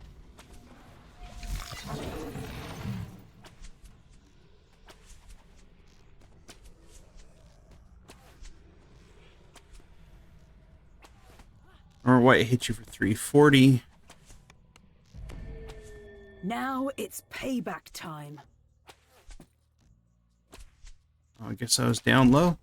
Speaker 1: Or what hit you for 340?
Speaker 5: Now it's payback time.
Speaker 1: Oh, I guess I was down low.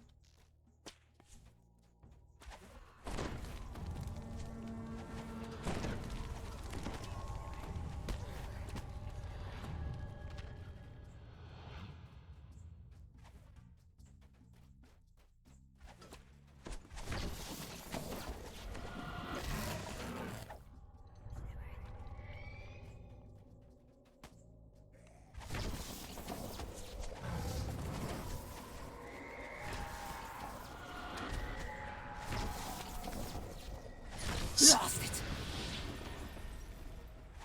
Speaker 5: Lost it.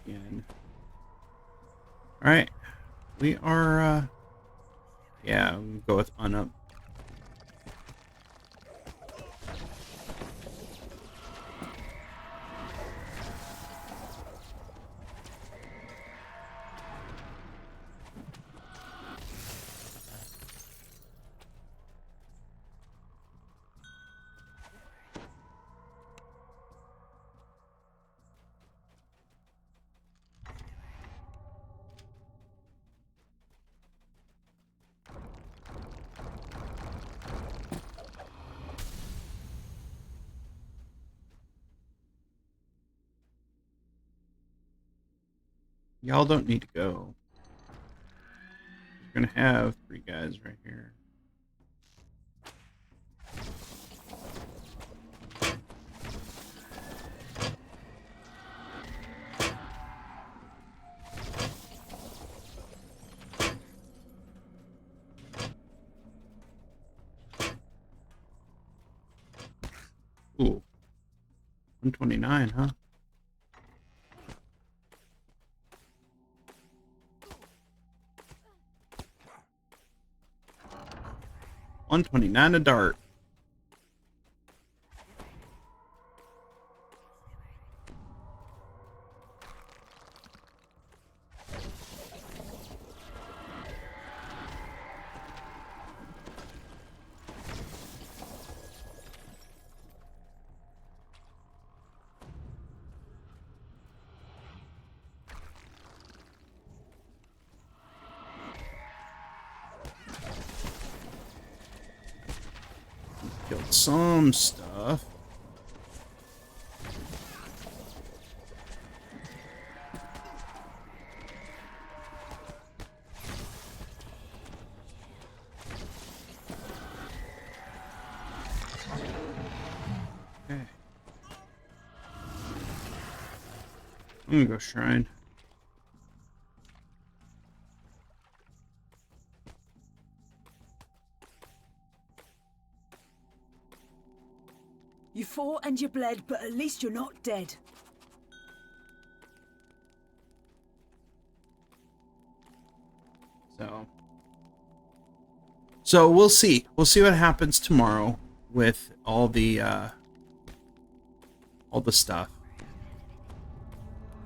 Speaker 1: Again. All right, we are. Yeah, we'll go with unup. Y'all don't need to go. You're gonna have 3 guys right here. Ooh. 129, huh? $129 a dart. Killed some stuff. Okay. I'm gonna go shrine.
Speaker 5: You fought and you bled, but at least you're not dead.
Speaker 1: So we'll see. We'll see what happens tomorrow with all the stuff.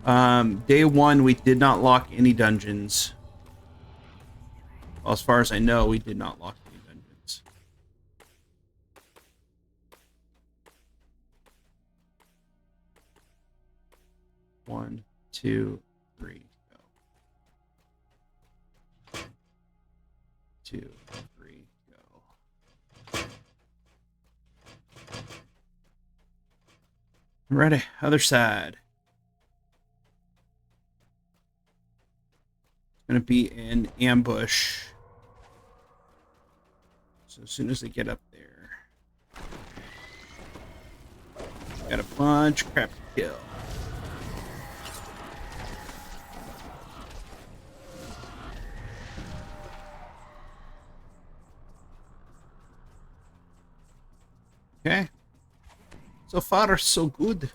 Speaker 1: Day 1 we did not lock any dungeons. Well, as far as I know, we did not lock any dungeons. One, two, three, go. 2, 3, go. Ready, other side. It's gonna be an ambush. So as soon as they get up there, got a bunch of crap to kill. So far, so good.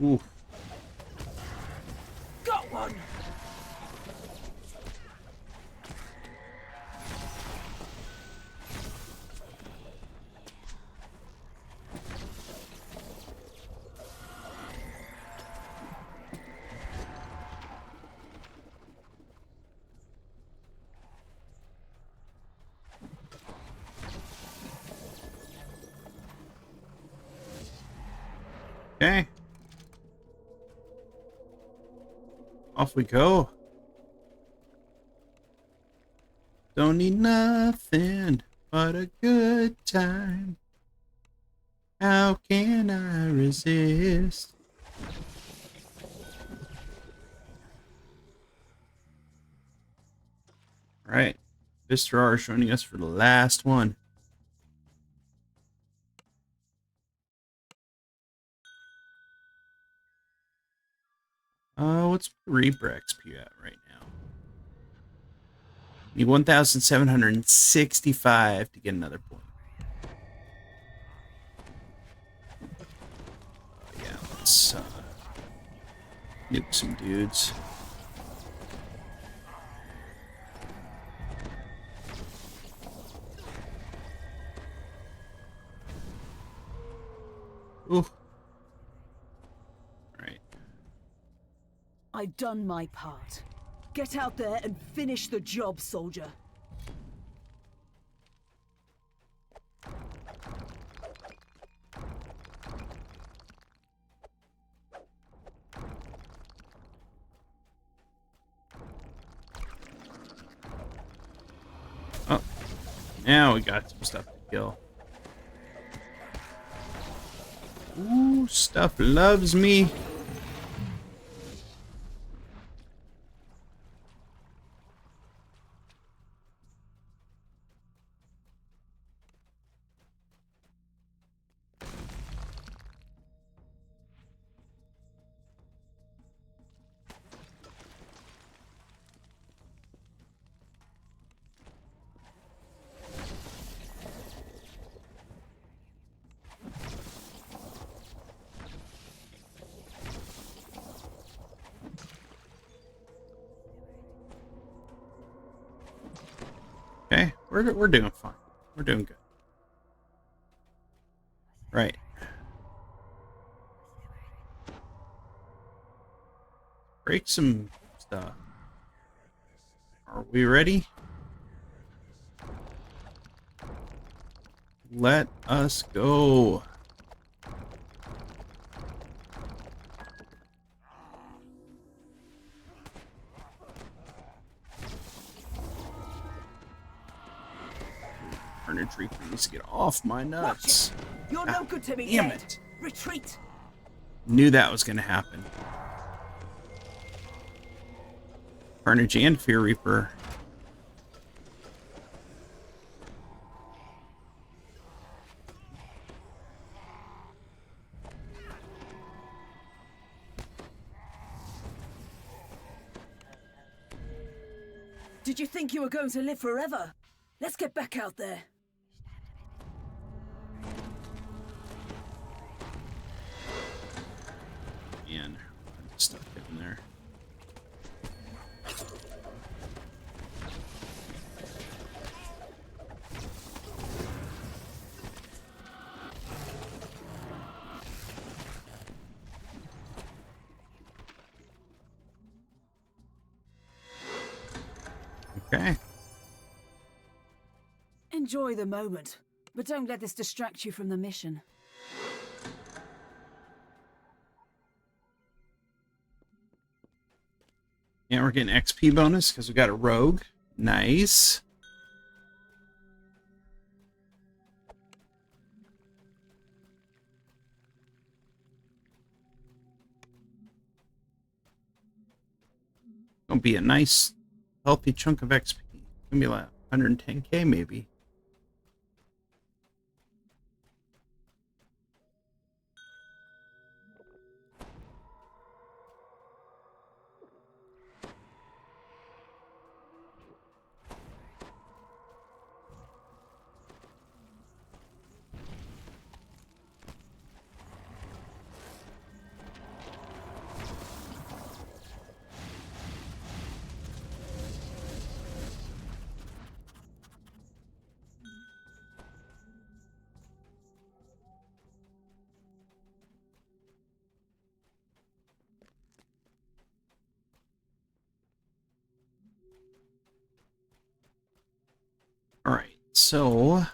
Speaker 1: Ooh.
Speaker 5: Got one!
Speaker 1: Okay. Off we go. Don't need nothing but a good time. How can I resist? All right. Vistar is joining us for the last one. What's Reaper XP at right now? Need 1,765 to get another point. Yeah, let's nuke some dudes. Ooh. Right.
Speaker 5: I've done my part. Get out there and finish the job, soldier.
Speaker 1: Oh, now we got some stuff to kill. Ooh, stuff loves me. Okay, we're doing fine. We're doing good. Right. Break some stuff. Are we ready? Let us go. Carnage Reaper needs to get off my nuts.
Speaker 5: You're no good to me,
Speaker 1: Damn
Speaker 5: dead.
Speaker 1: it.
Speaker 5: Retreat.
Speaker 1: Knew that was going to happen. Carnage and Fear Reaper.
Speaker 5: Did you think you were going to live forever? Let's get back out there.
Speaker 1: Man, stuff in there. Okay.
Speaker 5: Enjoy the moment, but don't let this distract you from the mission.
Speaker 1: Yeah, we're getting XP bonus because we got a rogue. Nice. Gonna be a nice, healthy chunk of XP. Gonna be like 110k maybe. so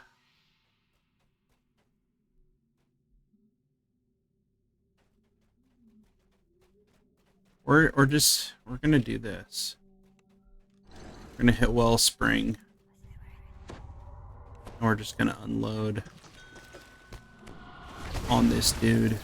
Speaker 1: we're gonna do this. We're gonna hit Wellspring, and we're just gonna unload on this dude.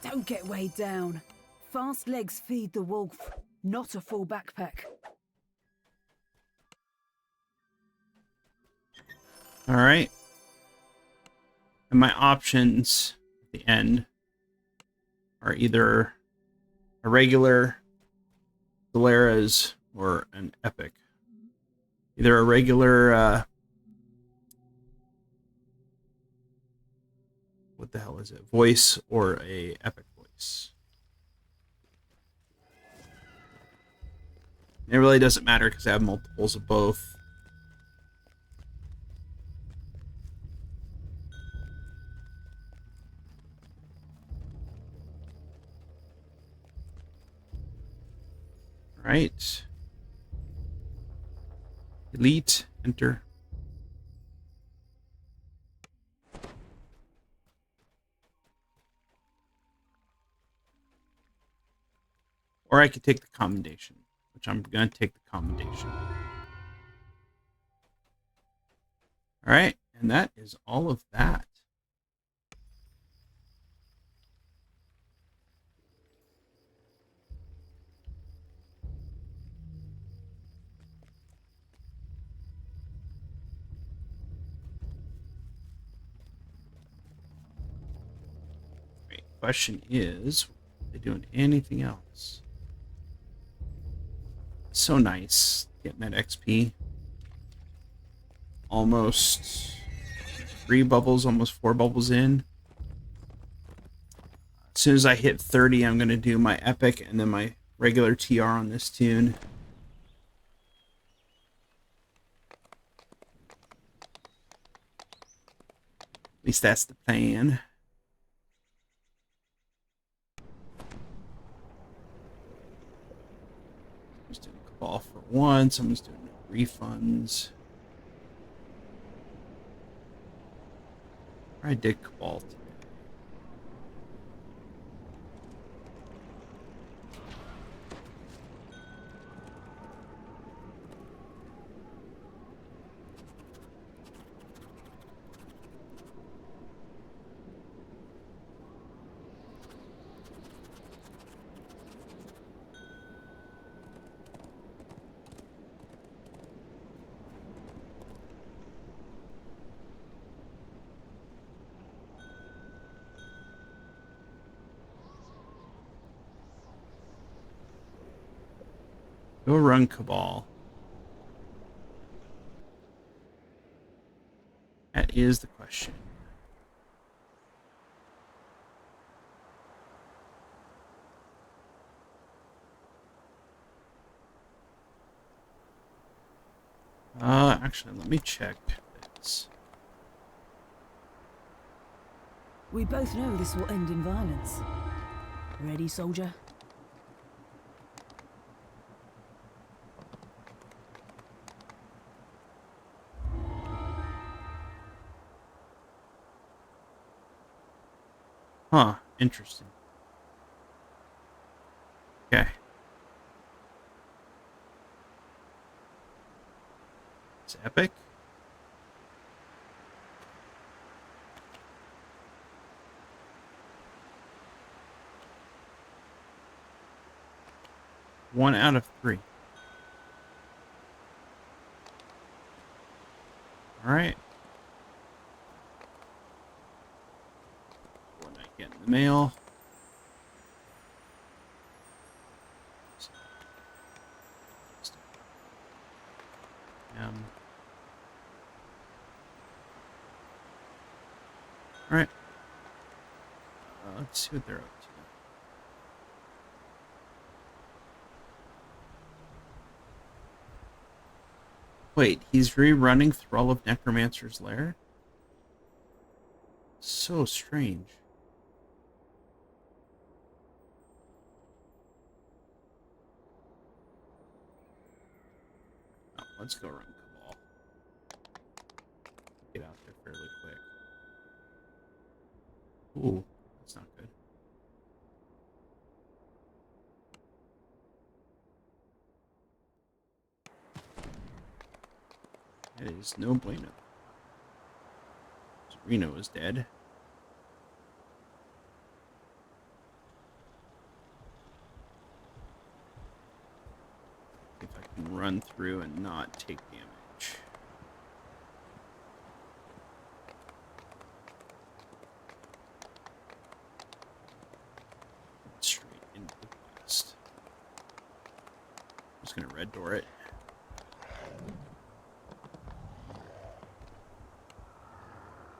Speaker 5: Don't get weighed down. Fast legs feed the wolf, not a full backpack.
Speaker 1: All right. And my options at the end are either a regular Dolaras or an epic. Either a regular what the hell is it? Voice or a epic voice. It really doesn't matter because I have multiples of both. All right. Elite, enter. Or I could take the commendation, which I'm going to take the commendation. All right, and that is all of that. Great. Question is, are they doing anything else? So nice getting that XP. Almost 3 bubbles, almost 4 bubbles in. As soon as I hit 30, I'm going to do my epic and then my regular TR on this tune. At least that's the plan. Just doing Cabal for one. Someone's doing refunds. I did Cabal today. Go run Cabal. That is the question. Actually, let me check this.
Speaker 5: We both know this will end in violence. Ready, soldier?
Speaker 1: Huh, interesting. Okay. It's epic. One out of 3. All right. What I get in the mail. All right. Let's see what they're up to. Wait, he's rerunning Thrall of Necromancer's Lair? So strange. Oh, let's go run Cabal. Get out there fairly quick. Ooh, that's not good. That is no bueno. Reno is dead. If I can run through and not take damage. Straight into the blast. I'm just gonna red door it.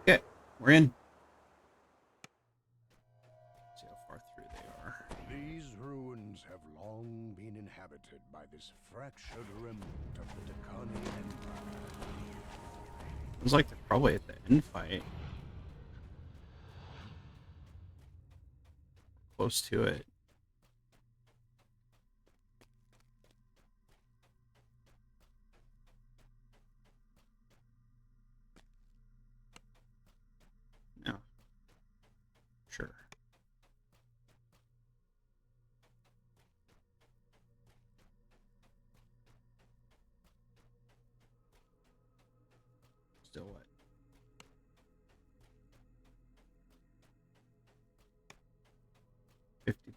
Speaker 1: Okay, we're in. See how far through they are.
Speaker 3: These ruins have long been inhabited by this fractured remnant of the Dakani Empire.
Speaker 1: Seems like they're probably at the end fight. Close to it. No. Sure. Still what?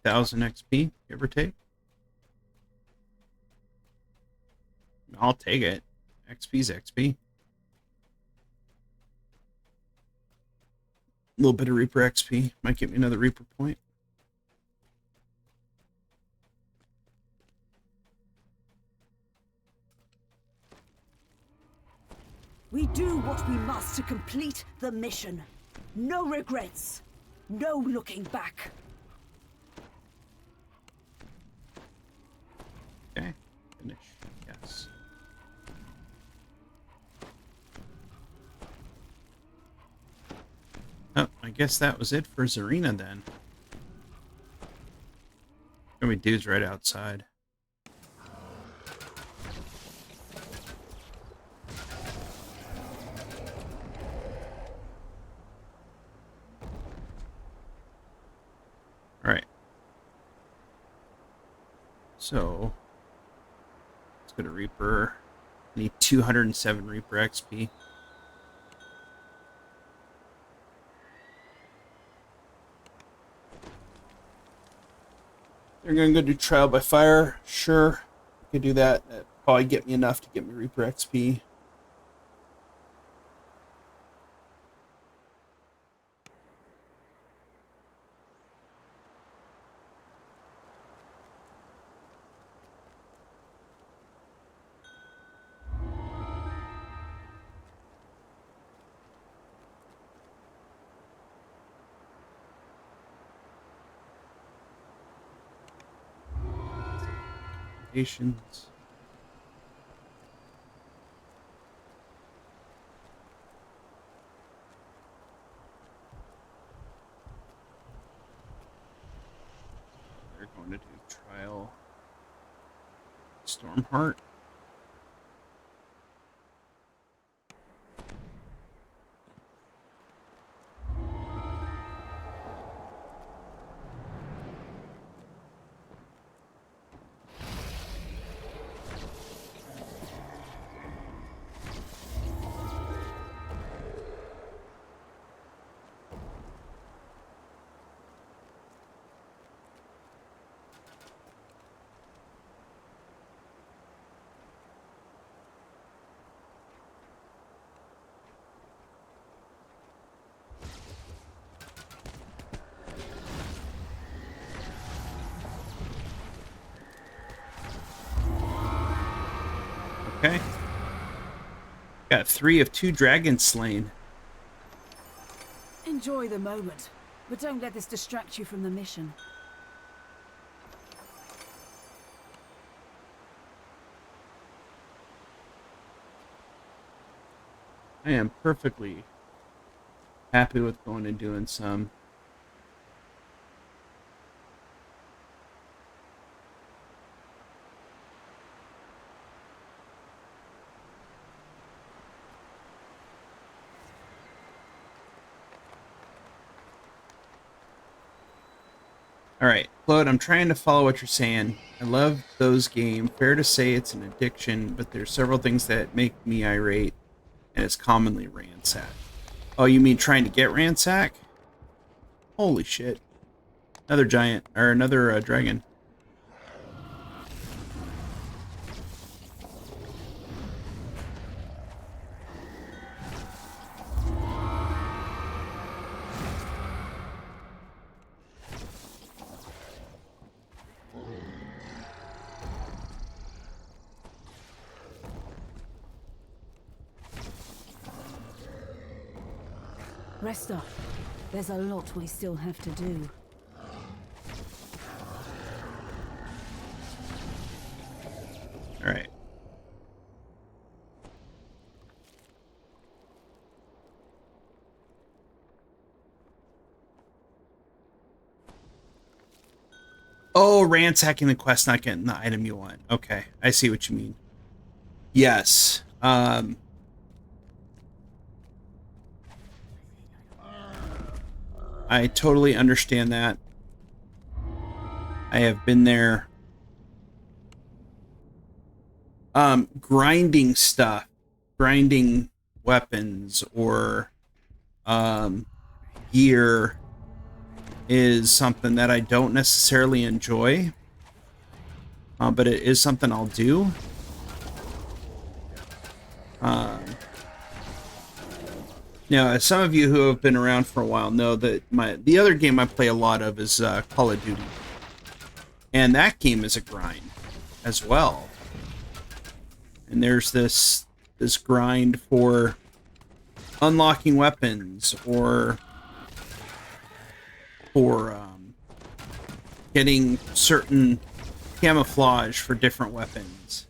Speaker 1: $50,000 XP, give or take. I'll take it. XP's XP. A little bit of Reaper XP might get me another Reaper point.
Speaker 5: We do what we must to complete the mission. No regrets. No looking back.
Speaker 1: Okay, finish. Yes. Oh, I guess that was it for Zarina then. Gonna be dudes right outside. Alright. So let's go to Reaper. I need 207 Reaper XP. They're gonna go do trial by fire. Sure, I could do that. That'd probably get me enough to get me Reaper XP. Patience. They're going to do trial Stormheart. Okay. Got 3 of 2 dragons slain.
Speaker 5: Enjoy the moment, but don't let this distract you from the mission.
Speaker 1: I am perfectly happy with going and doing some. All right, Claude, I'm trying to follow what you're saying. I love those games. Fair to say it's an addiction, but there's several things that make me irate, and it's commonly ransack. Oh, you mean trying to get ransack? Holy shit. Another giant, or another dragon.
Speaker 5: Rest up. There's a lot we still have to do.
Speaker 1: All right. Oh, ransacking the quest, not getting the item you want. Okay, I see what you mean. Yes. I totally understand that. I have been there. Grinding stuff, grinding weapons or gear is something that I don't necessarily enjoy, but it is something I'll do. Now, as some of you who have been around for a while know that the other game I play a lot of is Call of Duty, and that game is a grind as well. And there's this grind for unlocking weapons or for getting certain camouflage for different weapons.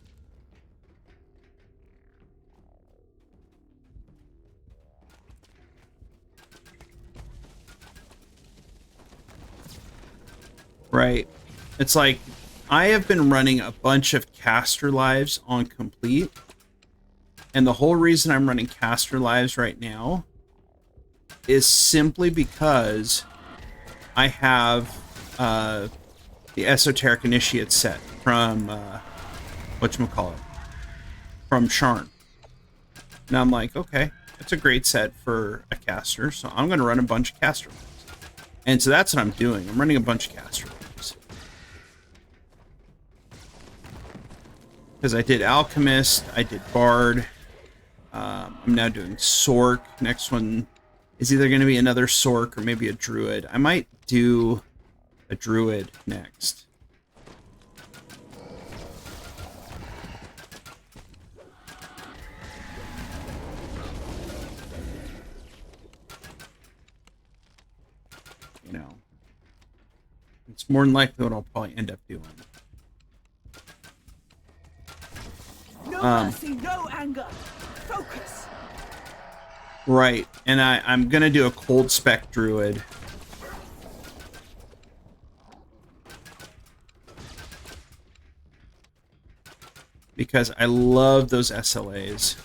Speaker 1: Right. It's like I have been running a bunch of caster lives on complete, and the whole reason I'm running caster lives right now is simply because I have the Esoteric Initiate set from whatchamacallit, from Sharn. And I'm like, okay, it's a great set for a caster, so I'm going to run a bunch of caster lives. And so that's what I'm doing. I'm running a bunch of caster lives. Because I did Alchemist, I did Bard, I'm now doing Sork. Next one is either going to be another Sork or maybe a Druid. I might do a Druid next. You know, it's more than likely what I'll probably end up doing.
Speaker 5: No mercy, no anger. Focus.
Speaker 1: Right, and I'm going to do a Cold Spec Druid. Because I love those SLAs.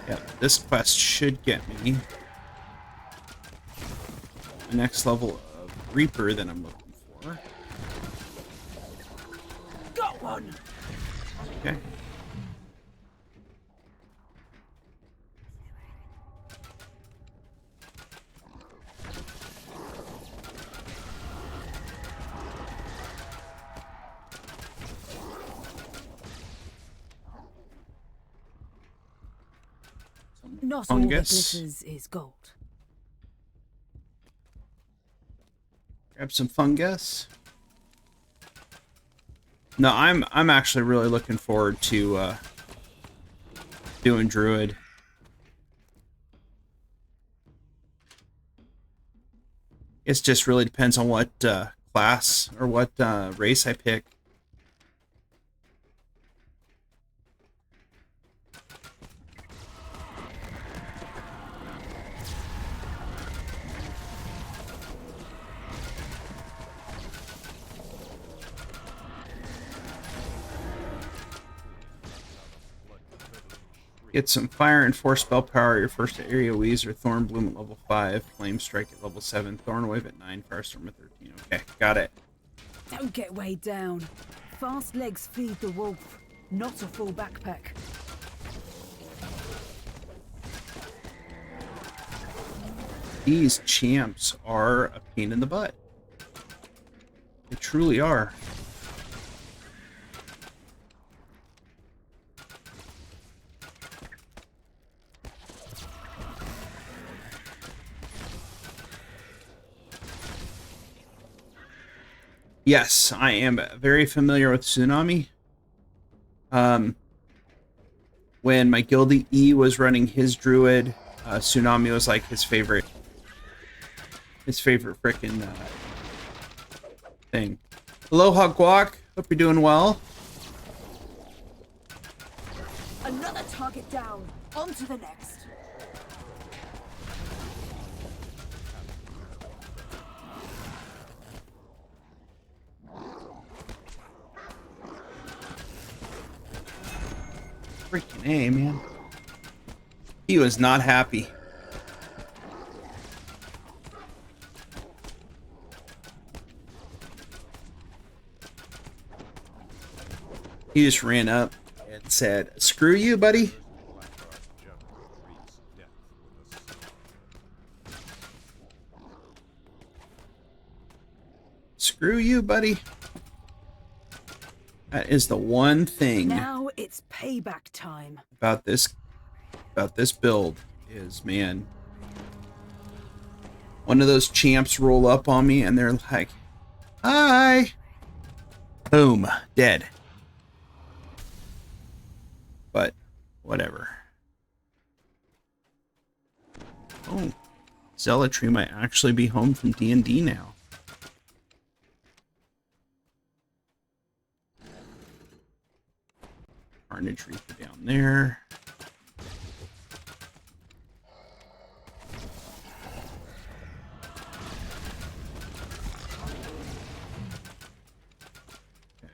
Speaker 1: Yep, this quest should get me the next level of Reaper that I'm looking for.
Speaker 5: Got one.
Speaker 1: Okay.
Speaker 5: Not all that
Speaker 1: Fungus.
Speaker 5: glitters is gold.
Speaker 1: Grab some fungus. No, I'm actually really looking forward to doing druid. It just really depends on what class or what race I pick. Get some fire and force spell power. Your first area weeds or thorn bloom at level 5, flame strike at level 7, thorn wave at 9, firestorm at 13. Okay, got it.
Speaker 5: Don't get weighed down. Fast legs feed the wolf, not a full backpack.
Speaker 1: These champs are a pain in the butt. They truly are. Yes, I am very familiar with Tsunami. When my guildie E was running his druid, Tsunami was like his favorite frickin' thing. Aloha Guac, hope you're doing well.
Speaker 5: Another target down. On to the next.
Speaker 1: Freaking A, man. He was not happy. He just ran up and said, "Screw you, buddy." Screw you, buddy. That is the one thing
Speaker 5: Now it's payback time.
Speaker 1: about this build is, man, one of those champs roll up on me and they're like, "Hi." Boom, dead. But whatever. Oh, Zealotry might actually be home from D&D now. Carnage Reaper down there. Okay.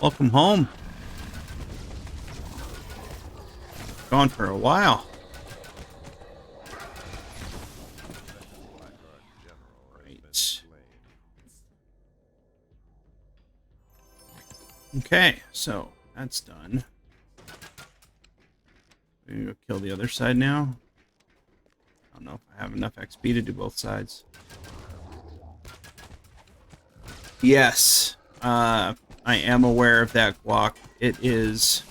Speaker 1: Welcome home. Gone for a while. Right. Okay, so that's done. We're gonna kill the other side now. I don't know if I have enough XP to do both sides. Yes. I am aware of that, Guac. It has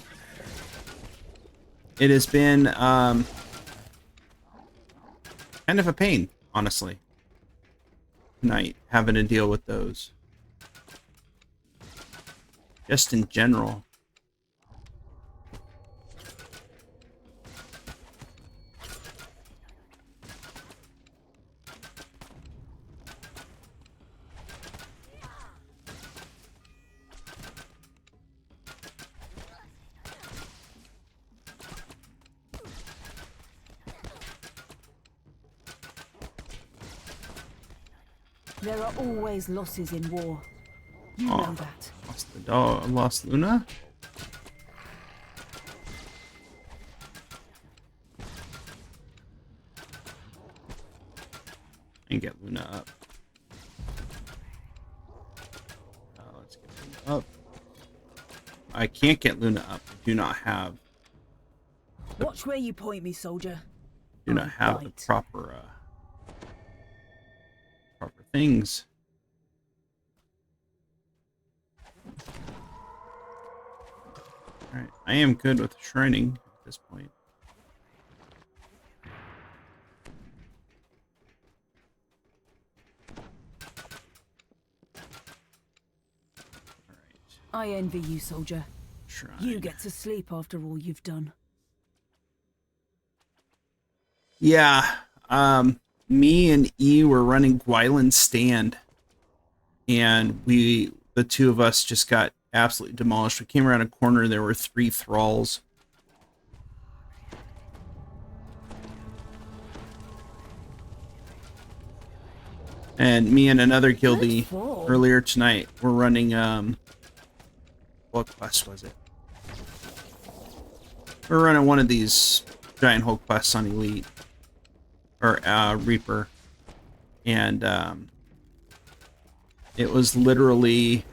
Speaker 1: been kind of a pain, honestly, tonight, having to deal with those. Just in general.
Speaker 5: There are always losses in war. You know that.
Speaker 1: Lost the dog. Lost Luna. And get Luna up. Let's get Luna up. I can't get Luna up. I do not have
Speaker 5: Watch where you point me, soldier.
Speaker 1: do not have the
Speaker 5: Right.
Speaker 1: proper things. All right, I am good with shrining at this point. All right,
Speaker 5: I envy you, soldier.
Speaker 1: shrine.
Speaker 5: You get to sleep after all you've done.
Speaker 1: Yeah, me and E were running Gwyland Stand, and the two of us just got absolutely demolished. We came around a corner, there were 3 thralls. And me and another guildie
Speaker 5: fall.
Speaker 1: earlier tonight were running, what quest was it? We're running one of these giant hole quests on Elite. Or Reaper, and it was literally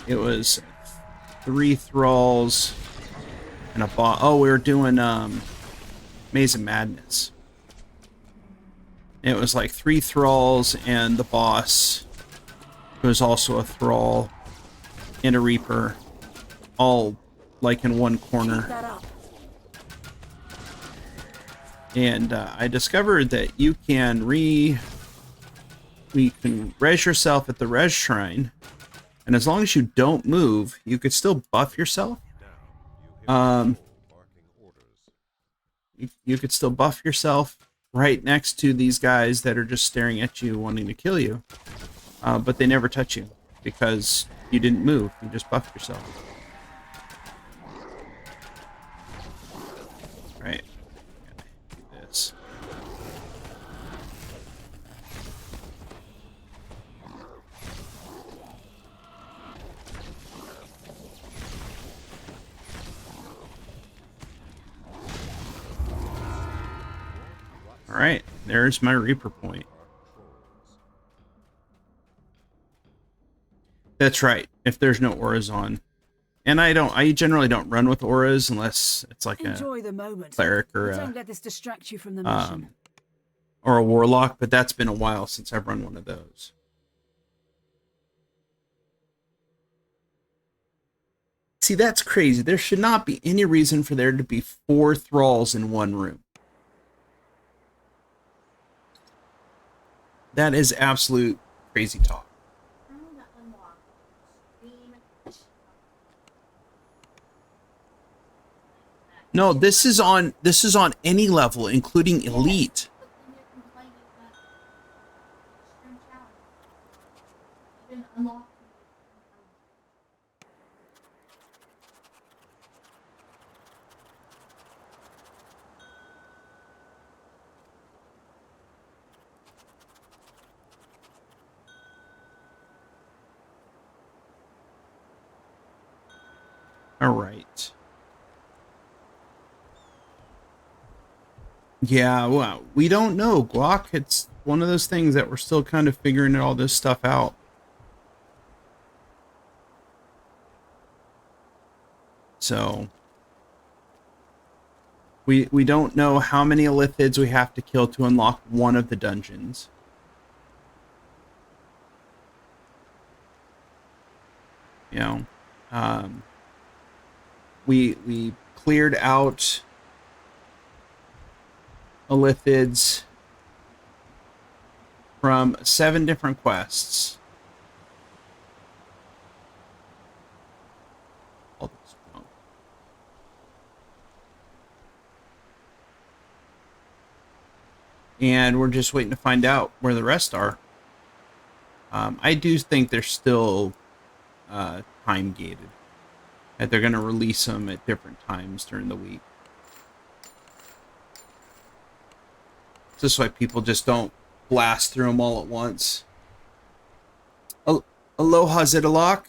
Speaker 1: it was 3 thralls and a boss. Oh, we were doing Maze of Madness. It was like 3 thralls and the boss, who was also a thrall, and a Reaper, all like in one corner.
Speaker 5: Keep that up.
Speaker 1: And I discovered that you can we can res yourself at the res shrine, and as long as you don't move, you could still buff yourself.
Speaker 2: Barking orders.
Speaker 1: You could still buff yourself right next to these guys that are just staring at you, wanting to kill you, but they never touch you because you didn't move. You just buffed yourself. Right. Do this. All right, there's my Reaper point. That's right. If there's no auras on, and I generally don't run with auras unless it's like
Speaker 5: Enjoy the moment.
Speaker 1: cleric or
Speaker 5: But
Speaker 1: a
Speaker 5: don't let this distract you from the mission.
Speaker 1: or a warlock, but that's been a while since I've run one of those. See, that's crazy. There should not be any reason for there to be 4 thralls in one room. That is absolute crazy talk. No, this is on any level, including elite. All right. Yeah, well, we don't know, Guac. It's one of those things that we're still kind of figuring all this stuff out. So we don't know how many Illithids we have to kill to unlock one of the dungeons. You know, we cleared out Illithids from 7 different quests. And we're just waiting to find out where the rest are. I do think they're still time gated, that they're going to release them at different times during the week. Just so people just don't blast through them all at once. Aloha, Zidalock.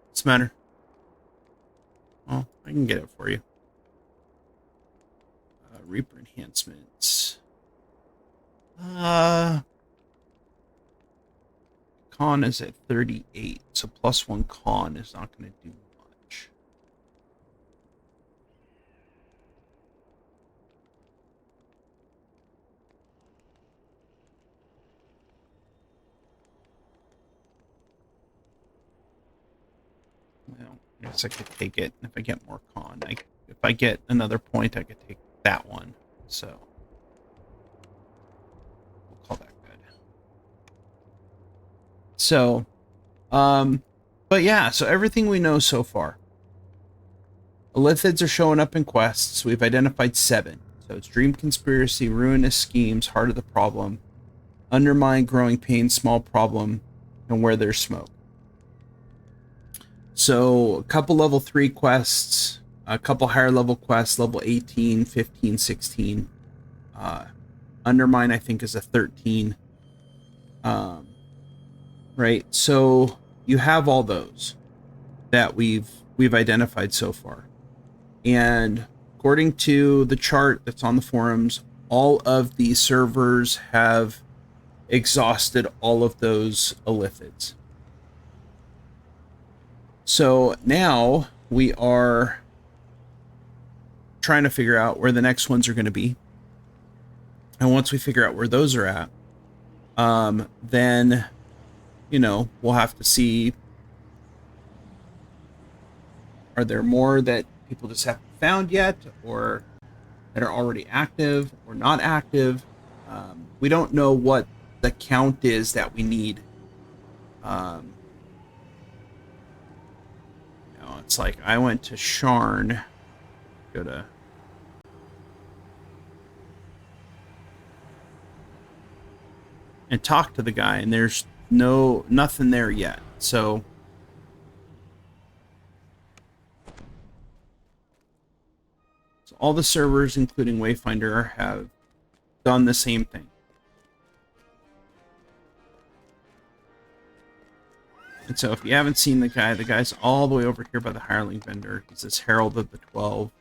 Speaker 1: What's the matter? Oh, I can get it for you. Reaper enhancements. con is at 38, so +1 con is not going to do much. Well, I guess I could take it. If I get more con, if I get another point, I could take that one. So we'll call that good. So, but yeah, so everything we know so far. Illithids are showing up in quests. We've identified 7. So it's Dream Conspiracy, Ruinous Schemes, Heart of the Problem, Undermine, Growing Pain, Small Problem, and Where There's Smoke. So a couple level 3 quests, a couple higher level quests, level 18, 15, 16. Undermine, I think, is a 13. Right, so you have all those that we've identified so far. And according to the chart that's on the forums, all of the servers have exhausted all of those illithids. So now we are trying to figure out where the next ones are going to be. And once we figure out where those are at, then, you know, we'll have to see, are there more that people just haven't found yet, or that are already active or not active? We don't know what the count is that we need. You know, it's like I went to Sharn, go to and talk to the guy, and there's nothing there yet. So all the servers, including Wayfinder, have done the same thing. And so if you haven't seen the guy's all the way over here by the hireling vendor. He's this Herald of the 12.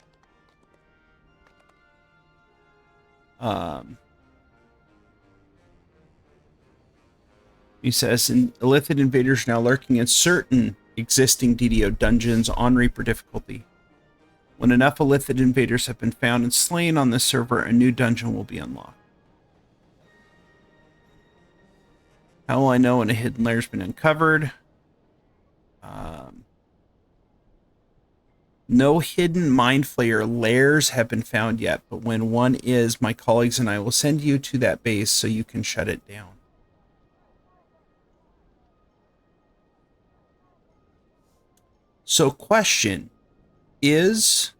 Speaker 1: He says, Illithid invaders now lurking in certain existing DDO dungeons on Reaper difficulty. When enough Illithid invaders have been found and slain on this server, a new dungeon will be unlocked. How will I know when a hidden lair's been uncovered? No hidden Mind Flayer lairs have been found yet, but when one is, my colleagues and I will send you to that base so you can shut it down. So question, is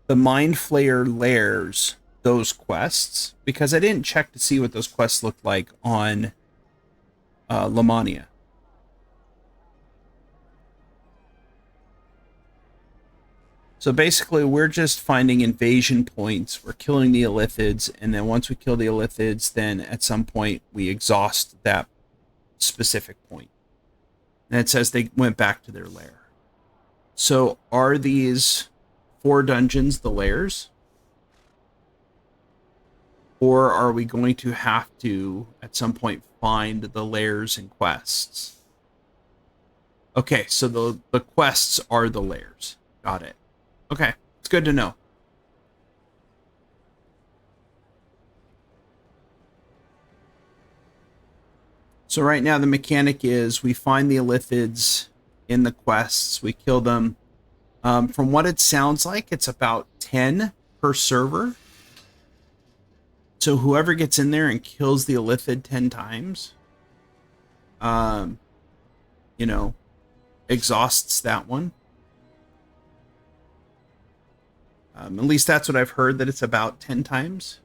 Speaker 1: the Mind Flayer lairs those quests? Because I didn't check to see what those quests looked like on Lamania. So basically, we're just finding invasion points. We're killing the Illithids, and then once we kill the Illithids, then at some point we exhaust that specific point. And it says they went back to their lair. So are these 4 dungeons the lairs? Or are we going to have to, at some point, find the lairs and quests? Okay, so the quests are the lairs. Got it. Okay, it's good to know. So right now the mechanic is we find the Illithids in the quests, we kill them. From what it sounds like, it's about 10 per server. So whoever gets in there and kills the Illithid 10 times, you know, exhausts that one. At least that's what I've heard, that it's about 10 times.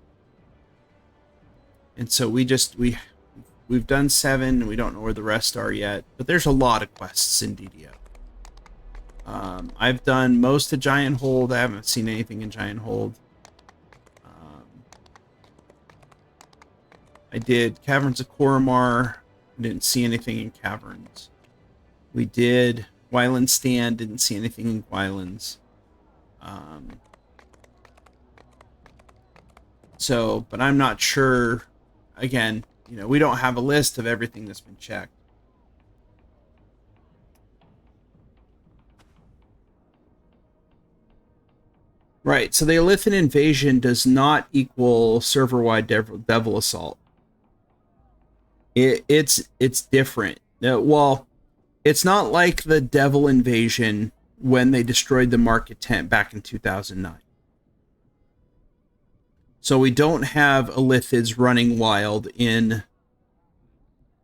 Speaker 1: And so we've done 7, and we don't know where the rest are yet. But there's a lot of quests in DDO. I've done most of Giant Hold. I haven't seen anything in Giant Hold. I did Caverns of Koromar. I didn't see anything in Caverns. We did Wyland Stand. Didn't see anything in Wylands. So, but I'm not sure. Again, you know, we don't have a list of everything that's been checked. Right. So the Illithid invasion does not equal server-wide devil assault. It's different. Well, it's not like the devil invasion when they destroyed the market tent back in 2009. So we don't have Illithids running wild in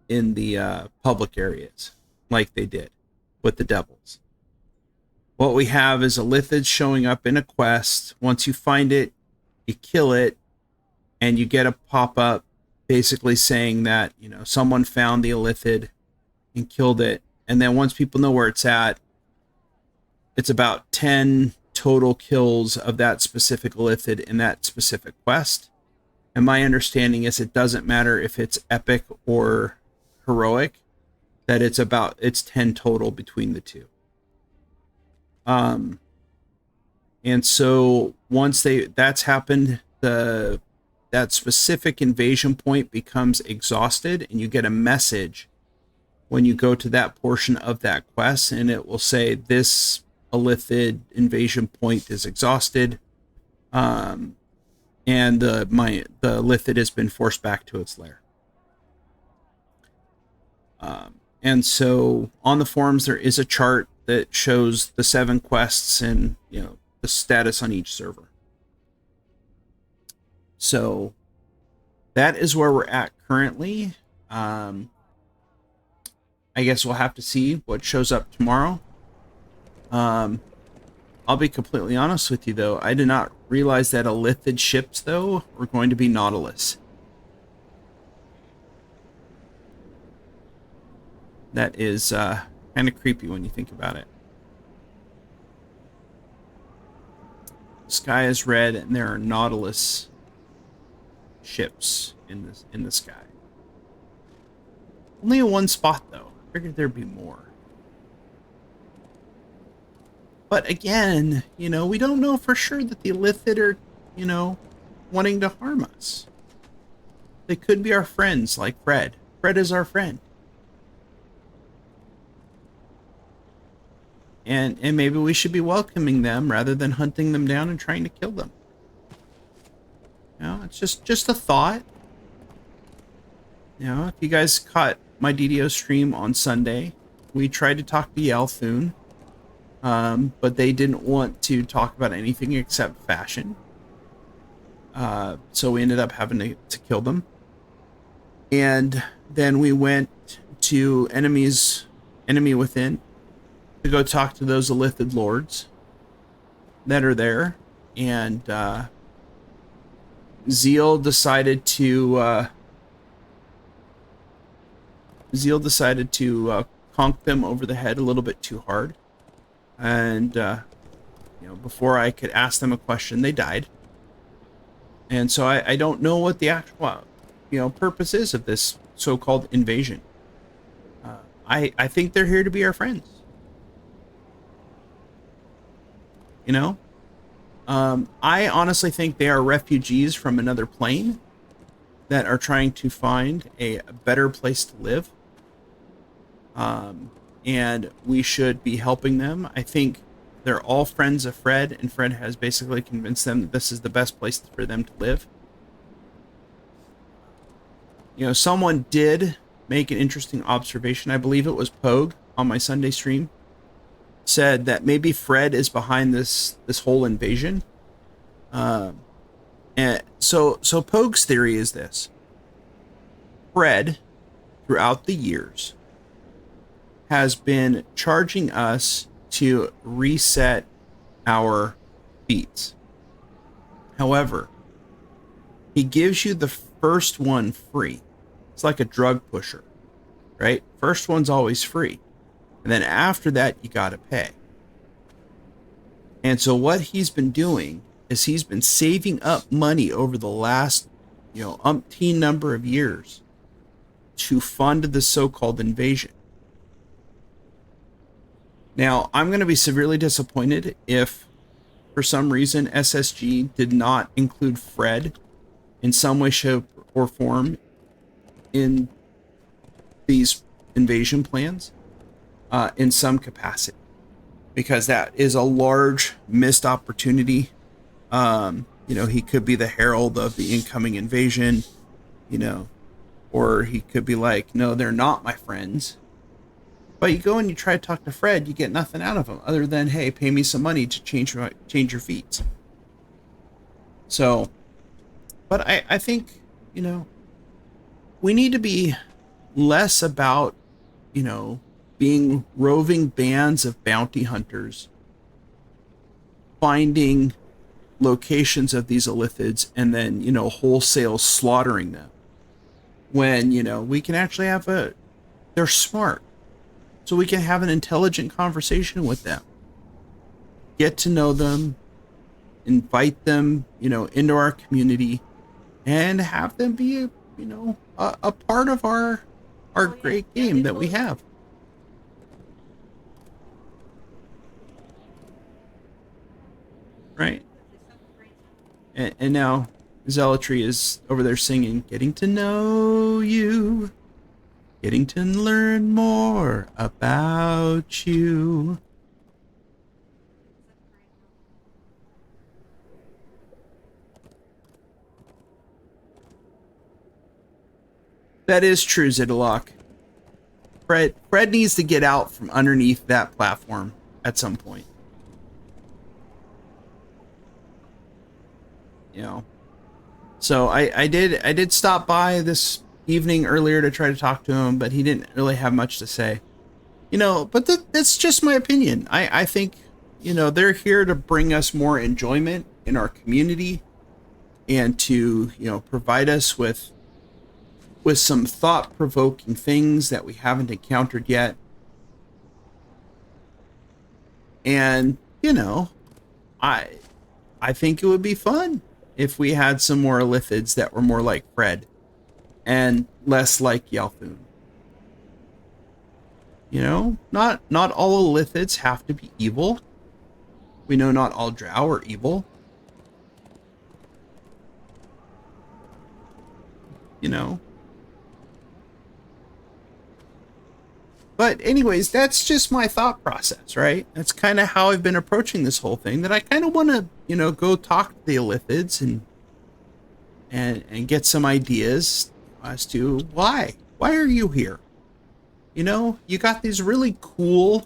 Speaker 1: the public areas like they did with the devils. What we have is Illithids showing up in a quest. Once you find it, you kill it, and you get a pop-up basically saying that, you know, someone found the Illithid and killed it. And then once people know where it's at, it's about 10 total kills of that specific Illithid in that specific quest. And my understanding is it doesn't matter if it's epic or heroic, that it's 10 total between the two. And so once that's happened, that specific invasion point becomes exhausted, and you get a message when you go to that portion of that quest, and it will say this Illithid invasion point is exhausted, and the Illithid has been forced back to its lair. And so on the forums there is a chart that shows the 7 quests and, you know, the status on each server. So that is where we're at currently. I guess we'll have to see what shows up tomorrow. I'll be completely honest with you, though. I did not realize that Illithid ships, though, were going to be Nautilus. That is kind of creepy when you think about it. The sky is red, and there are Nautilus ships in the sky. Only in one spot, though. I figured there'd be more. But again, you know, we don't know for sure that the Illithid are, you know, wanting to harm us. They could be our friends, like Fred. Fred is our friend. And maybe we should be welcoming them rather than hunting them down and trying to kill them. You know, it's just a thought. You know, if you guys caught my DDO stream on Sunday, we tried to talk to Yelthun, but they didn't want to talk about anything except fashion. So we ended up having to kill them. And then we went to Enemy Within to go talk to those Illithid lords that are there. And Zeal decided to conk them over the head a little bit too hard. And you know, before I could ask them a question, they died. And so I don't know what the actual, you know, purpose is of this so-called invasion. I think they're here to be our friends. You know? I honestly think they are refugees from another plane that are trying to find a better place to live. And we should be helping them. I think they're all friends of Fred, and Fred has basically convinced them that this is the best place for them to live. You know, someone did make an interesting observation. I believe it was Pogue on my Sunday stream. Said that maybe Fred is behind this whole invasion. And so Pogue's theory is this. Fred, throughout the years, has been charging us to reset our beats. However, he gives you the first one free. It's like a drug pusher, right? First one's always free. And then after that, you got to pay. And so what he's been doing is he's been saving up money over the last, you know, umpteen number of years to fund the so-called invasion. Now, I'm going to be severely disappointed if, for some reason, SSG did not include Fred in some way, shape, or form in these invasion plans in some capacity. Because that is a large missed opportunity He could be the herald of the incoming invasion, you know, or he could be like, no, they're not my friends. But you go and you try to talk to Fred, you get nothing out of him other than, hey, pay me some money to change your feet. So, but I think, we need to be less about, being roving bands of bounty hunters, finding locations of these illithids and then, wholesale slaughtering them. When, we can actually they're smart. So we can have an intelligent conversation with them. Get to know them, invite them, into our community, and have them be, a part of our great game that we have. Right? And now Zealotry is over there singing, getting to know you, getting to learn more about you. That is true, Zidalock. Fred needs to get out from underneath that platform at some point. So I did stop by this evening earlier to try to talk to him, but he didn't really have much to say. But that's just my opinion. I think, they're here to bring us more enjoyment in our community and to, provide us with some thought-provoking things that we haven't encountered yet. And, I think it would be fun if we had some more illithids that were more like Fred and less like Yalthun. Not all illithids have to be evil. We know not all drow are evil. But anyways, that's just my thought process, right? That's kind of how I've been approaching this whole thing, that I kind of want to, go talk to the illithids and get some ideas as to why are you here? You got these really cool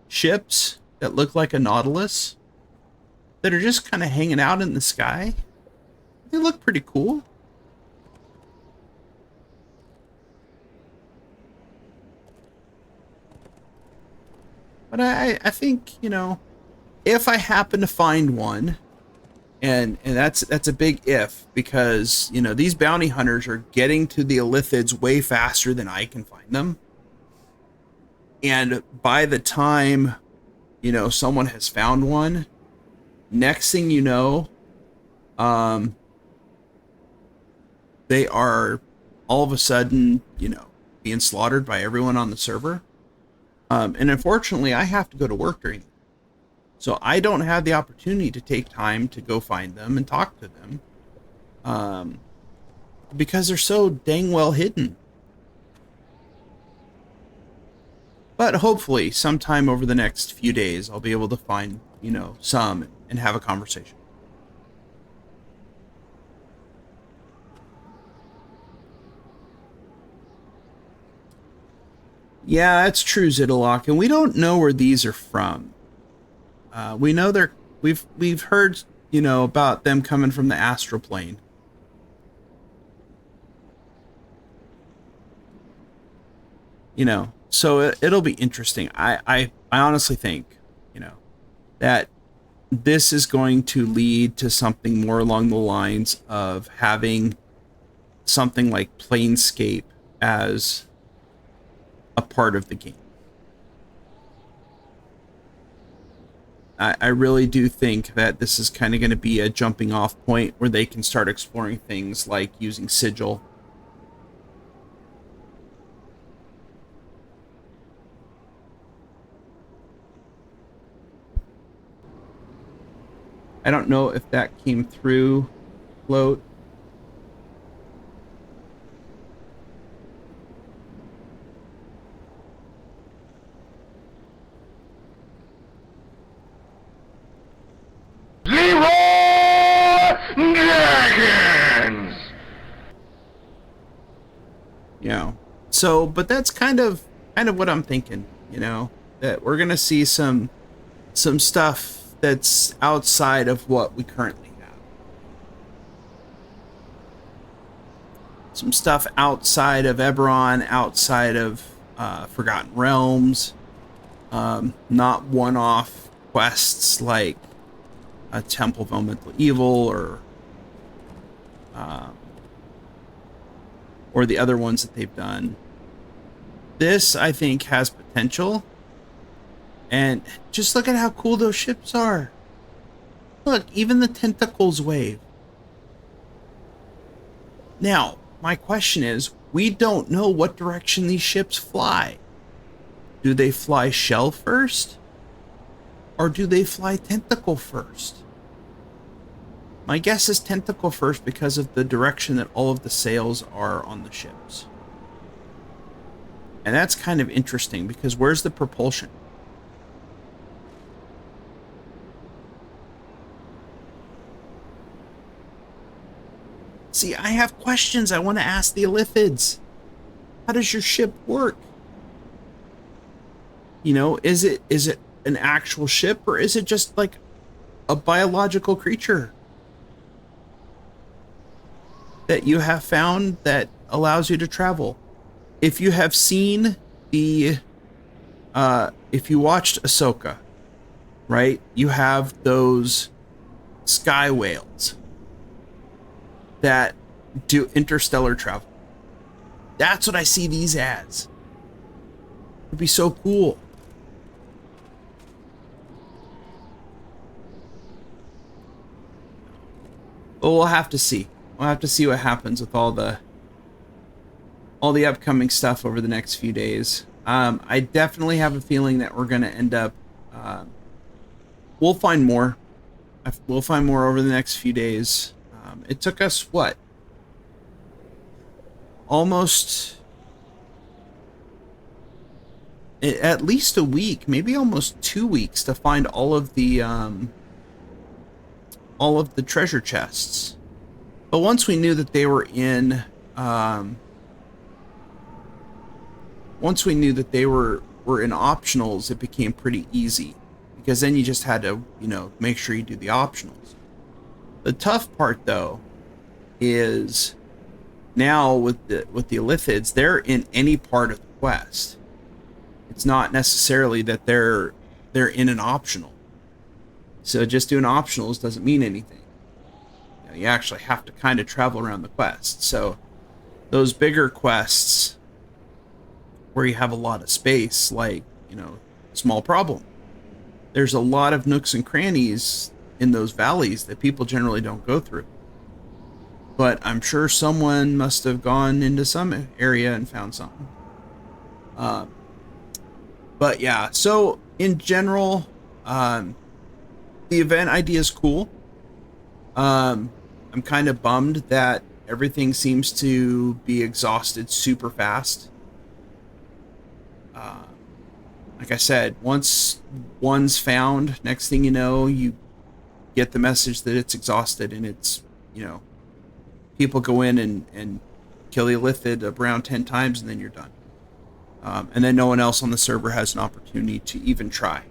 Speaker 1: ships that look like a Nautilus that are just kind of hanging out in the sky. They look pretty cool. But I think, if I happen to find one, and that's a big if, because, these bounty hunters are getting to the illithids way faster than I can find them. And by the time, someone has found one, next thing you know, they are all of a sudden, being slaughtered by everyone on the server. And unfortunately, I have to go to work during. So I don't have the opportunity to take time to go find them and talk to them. Because they're so dang well hidden. But hopefully, sometime over the next few days, I'll be able to find, some and have a conversation. Yeah, that's true, Zidalock, and we don't know where these are from. We know we've heard, about them coming from the astral plane. So it'll be interesting. I honestly think, that this is going to lead to something more along the lines of having something like Planescape as a part of the game. I really do think that this is kind of going to be a jumping off point where they can start exploring things like using Sigil. I don't know if that came through, Float.
Speaker 3: Leroy!
Speaker 1: So, but that's kind of what I'm thinking, you know, that we're gonna see some stuff that's outside of what we currently have. Some stuff outside of Eberron, outside of Forgotten Realms, not one-off quests like a Temple of Elemental Evil or the other ones that they've done. This, I think, has potential. And just look at how cool those ships are. Look, even the tentacles wave. Now, my question is, we don't know what direction these ships fly. Do they fly shell first? Or do they fly tentacle first? My guess is tentacle first because of the direction that all of the sails are on the ships. And that's kind of interesting because where's the propulsion? See, I have questions I want to ask the Illithids. How does your ship work? You know, is it an actual ship or is it just like a biological creature that you have found that allows you to travel? If you have seen if you watched Ahsoka, right? You have those sky whales that do interstellar travel. That's what I see these as. It'd be so cool. But we'll have to see. We'll have to see what happens with all the upcoming stuff over the next few days. I definitely have a feeling that we're going to end up... we'll find more. We'll find more over the next few days. It took us, what? Almost... at least a week, maybe almost 2 weeks to find all of the treasure chests. But once we knew that they were in... once we knew that they were in optionals, it became pretty easy. Because then you just had to, you know, make sure you do the optionals. The tough part, though, is now with the Illithids, they're in any part of the quest. It's not necessarily that they're in an optional. So just doing optionals doesn't mean anything. You know, you actually have to kind of travel around the quest. So those bigger quests where you have a lot of space, like, you know, Small Problem. There's a lot of nooks and crannies in those valleys that people generally don't go through. But I'm sure someone must have gone into some area and found something. But yeah, so in general, the event idea is cool. I'm kind of bummed that everything seems to be exhausted super fast. Like I said, once one's found, next thing you know, you get the message that it's exhausted, and it's, you know, people go in and kill the Illithid around 10 times, and then you're done. And then no one else on the server has an opportunity to even try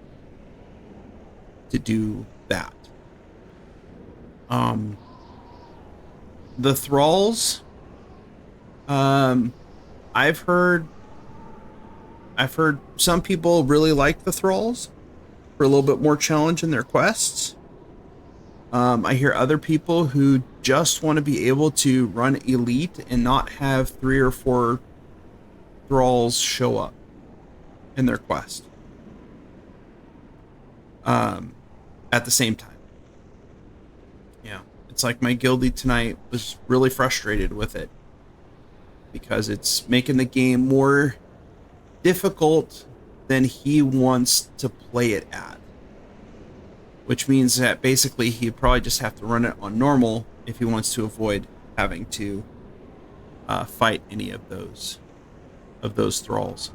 Speaker 1: to do that. The thralls, I've heard some people really like the thralls for a little bit more challenge in their quests. I hear other people who just want to be able to run elite and not have 3 or 4 thralls show up in their quest at the same time. Yeah, it's like my guildie tonight was really frustrated with it because it's making the game more difficult than he wants to play it at, which means that basically he'd probably just have to run it on normal if he wants to avoid having to fight any of those thralls.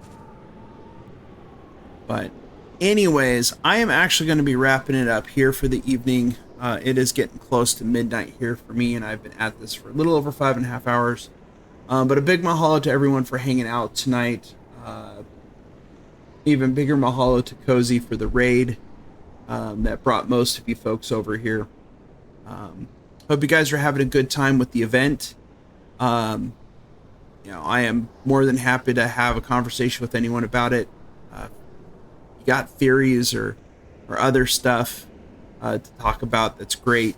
Speaker 1: But anyways, I am actually going to be wrapping it up here for the evening. It is getting close to midnight here for me, and I've been at this for a little over 5.5 hours. But a big mahalo to everyone for hanging out tonight. Even bigger mahalo to Cozy for the raid that brought most of you folks over here. Hope you guys are having a good time with the event. You know, I am more than happy to have a conversation with anyone about it. You got theories or other stuff to talk about, that's great.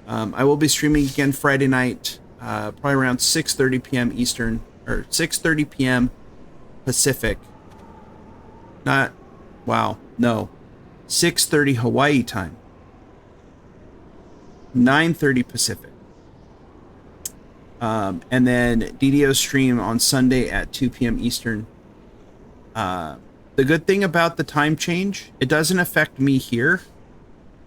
Speaker 1: I will be streaming again Friday night, probably around 6:30 p.m. Eastern, or 6:30 p.m. Pacific. Not, wow, no. 6:30 Hawaii time. 9:30 Pacific. And then DDO stream on Sunday at 2 p.m. Eastern. The good thing about the time change, it doesn't affect me here,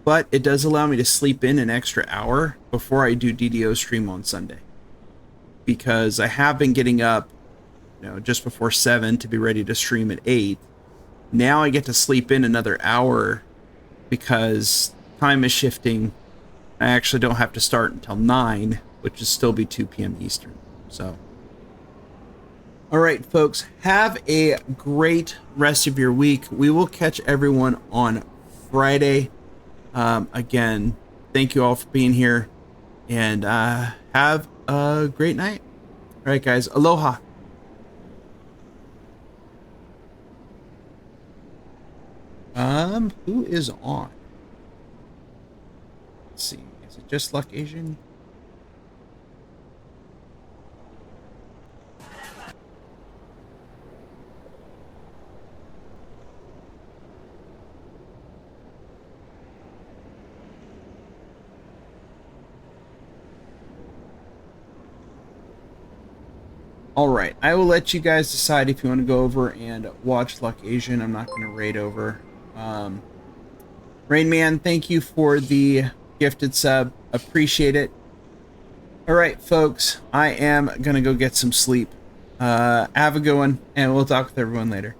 Speaker 1: but it does allow me to sleep in an extra hour before I do DDO stream on Sunday. Because I have been getting up, you know, just before 7 to be ready to stream at 8. Now I get to sleep in another hour because time is shifting. I actually don't have to start until 9, which will still be 2 p.m. Eastern. So, all right, folks, have a great rest of your week. We will catch everyone on Friday. Again, thank you all for being here, and have a great night. All right, guys, aloha. Who is on? Let's see. Is it just Luck Asian? All right, I will let you guys decide if you want to go over and watch Luck Asian. I'm not going to raid over. Rain Man, thank you for the gifted sub. Appreciate it. All right, folks, I am going to go get some sleep. Have a good one, and we'll talk with everyone later.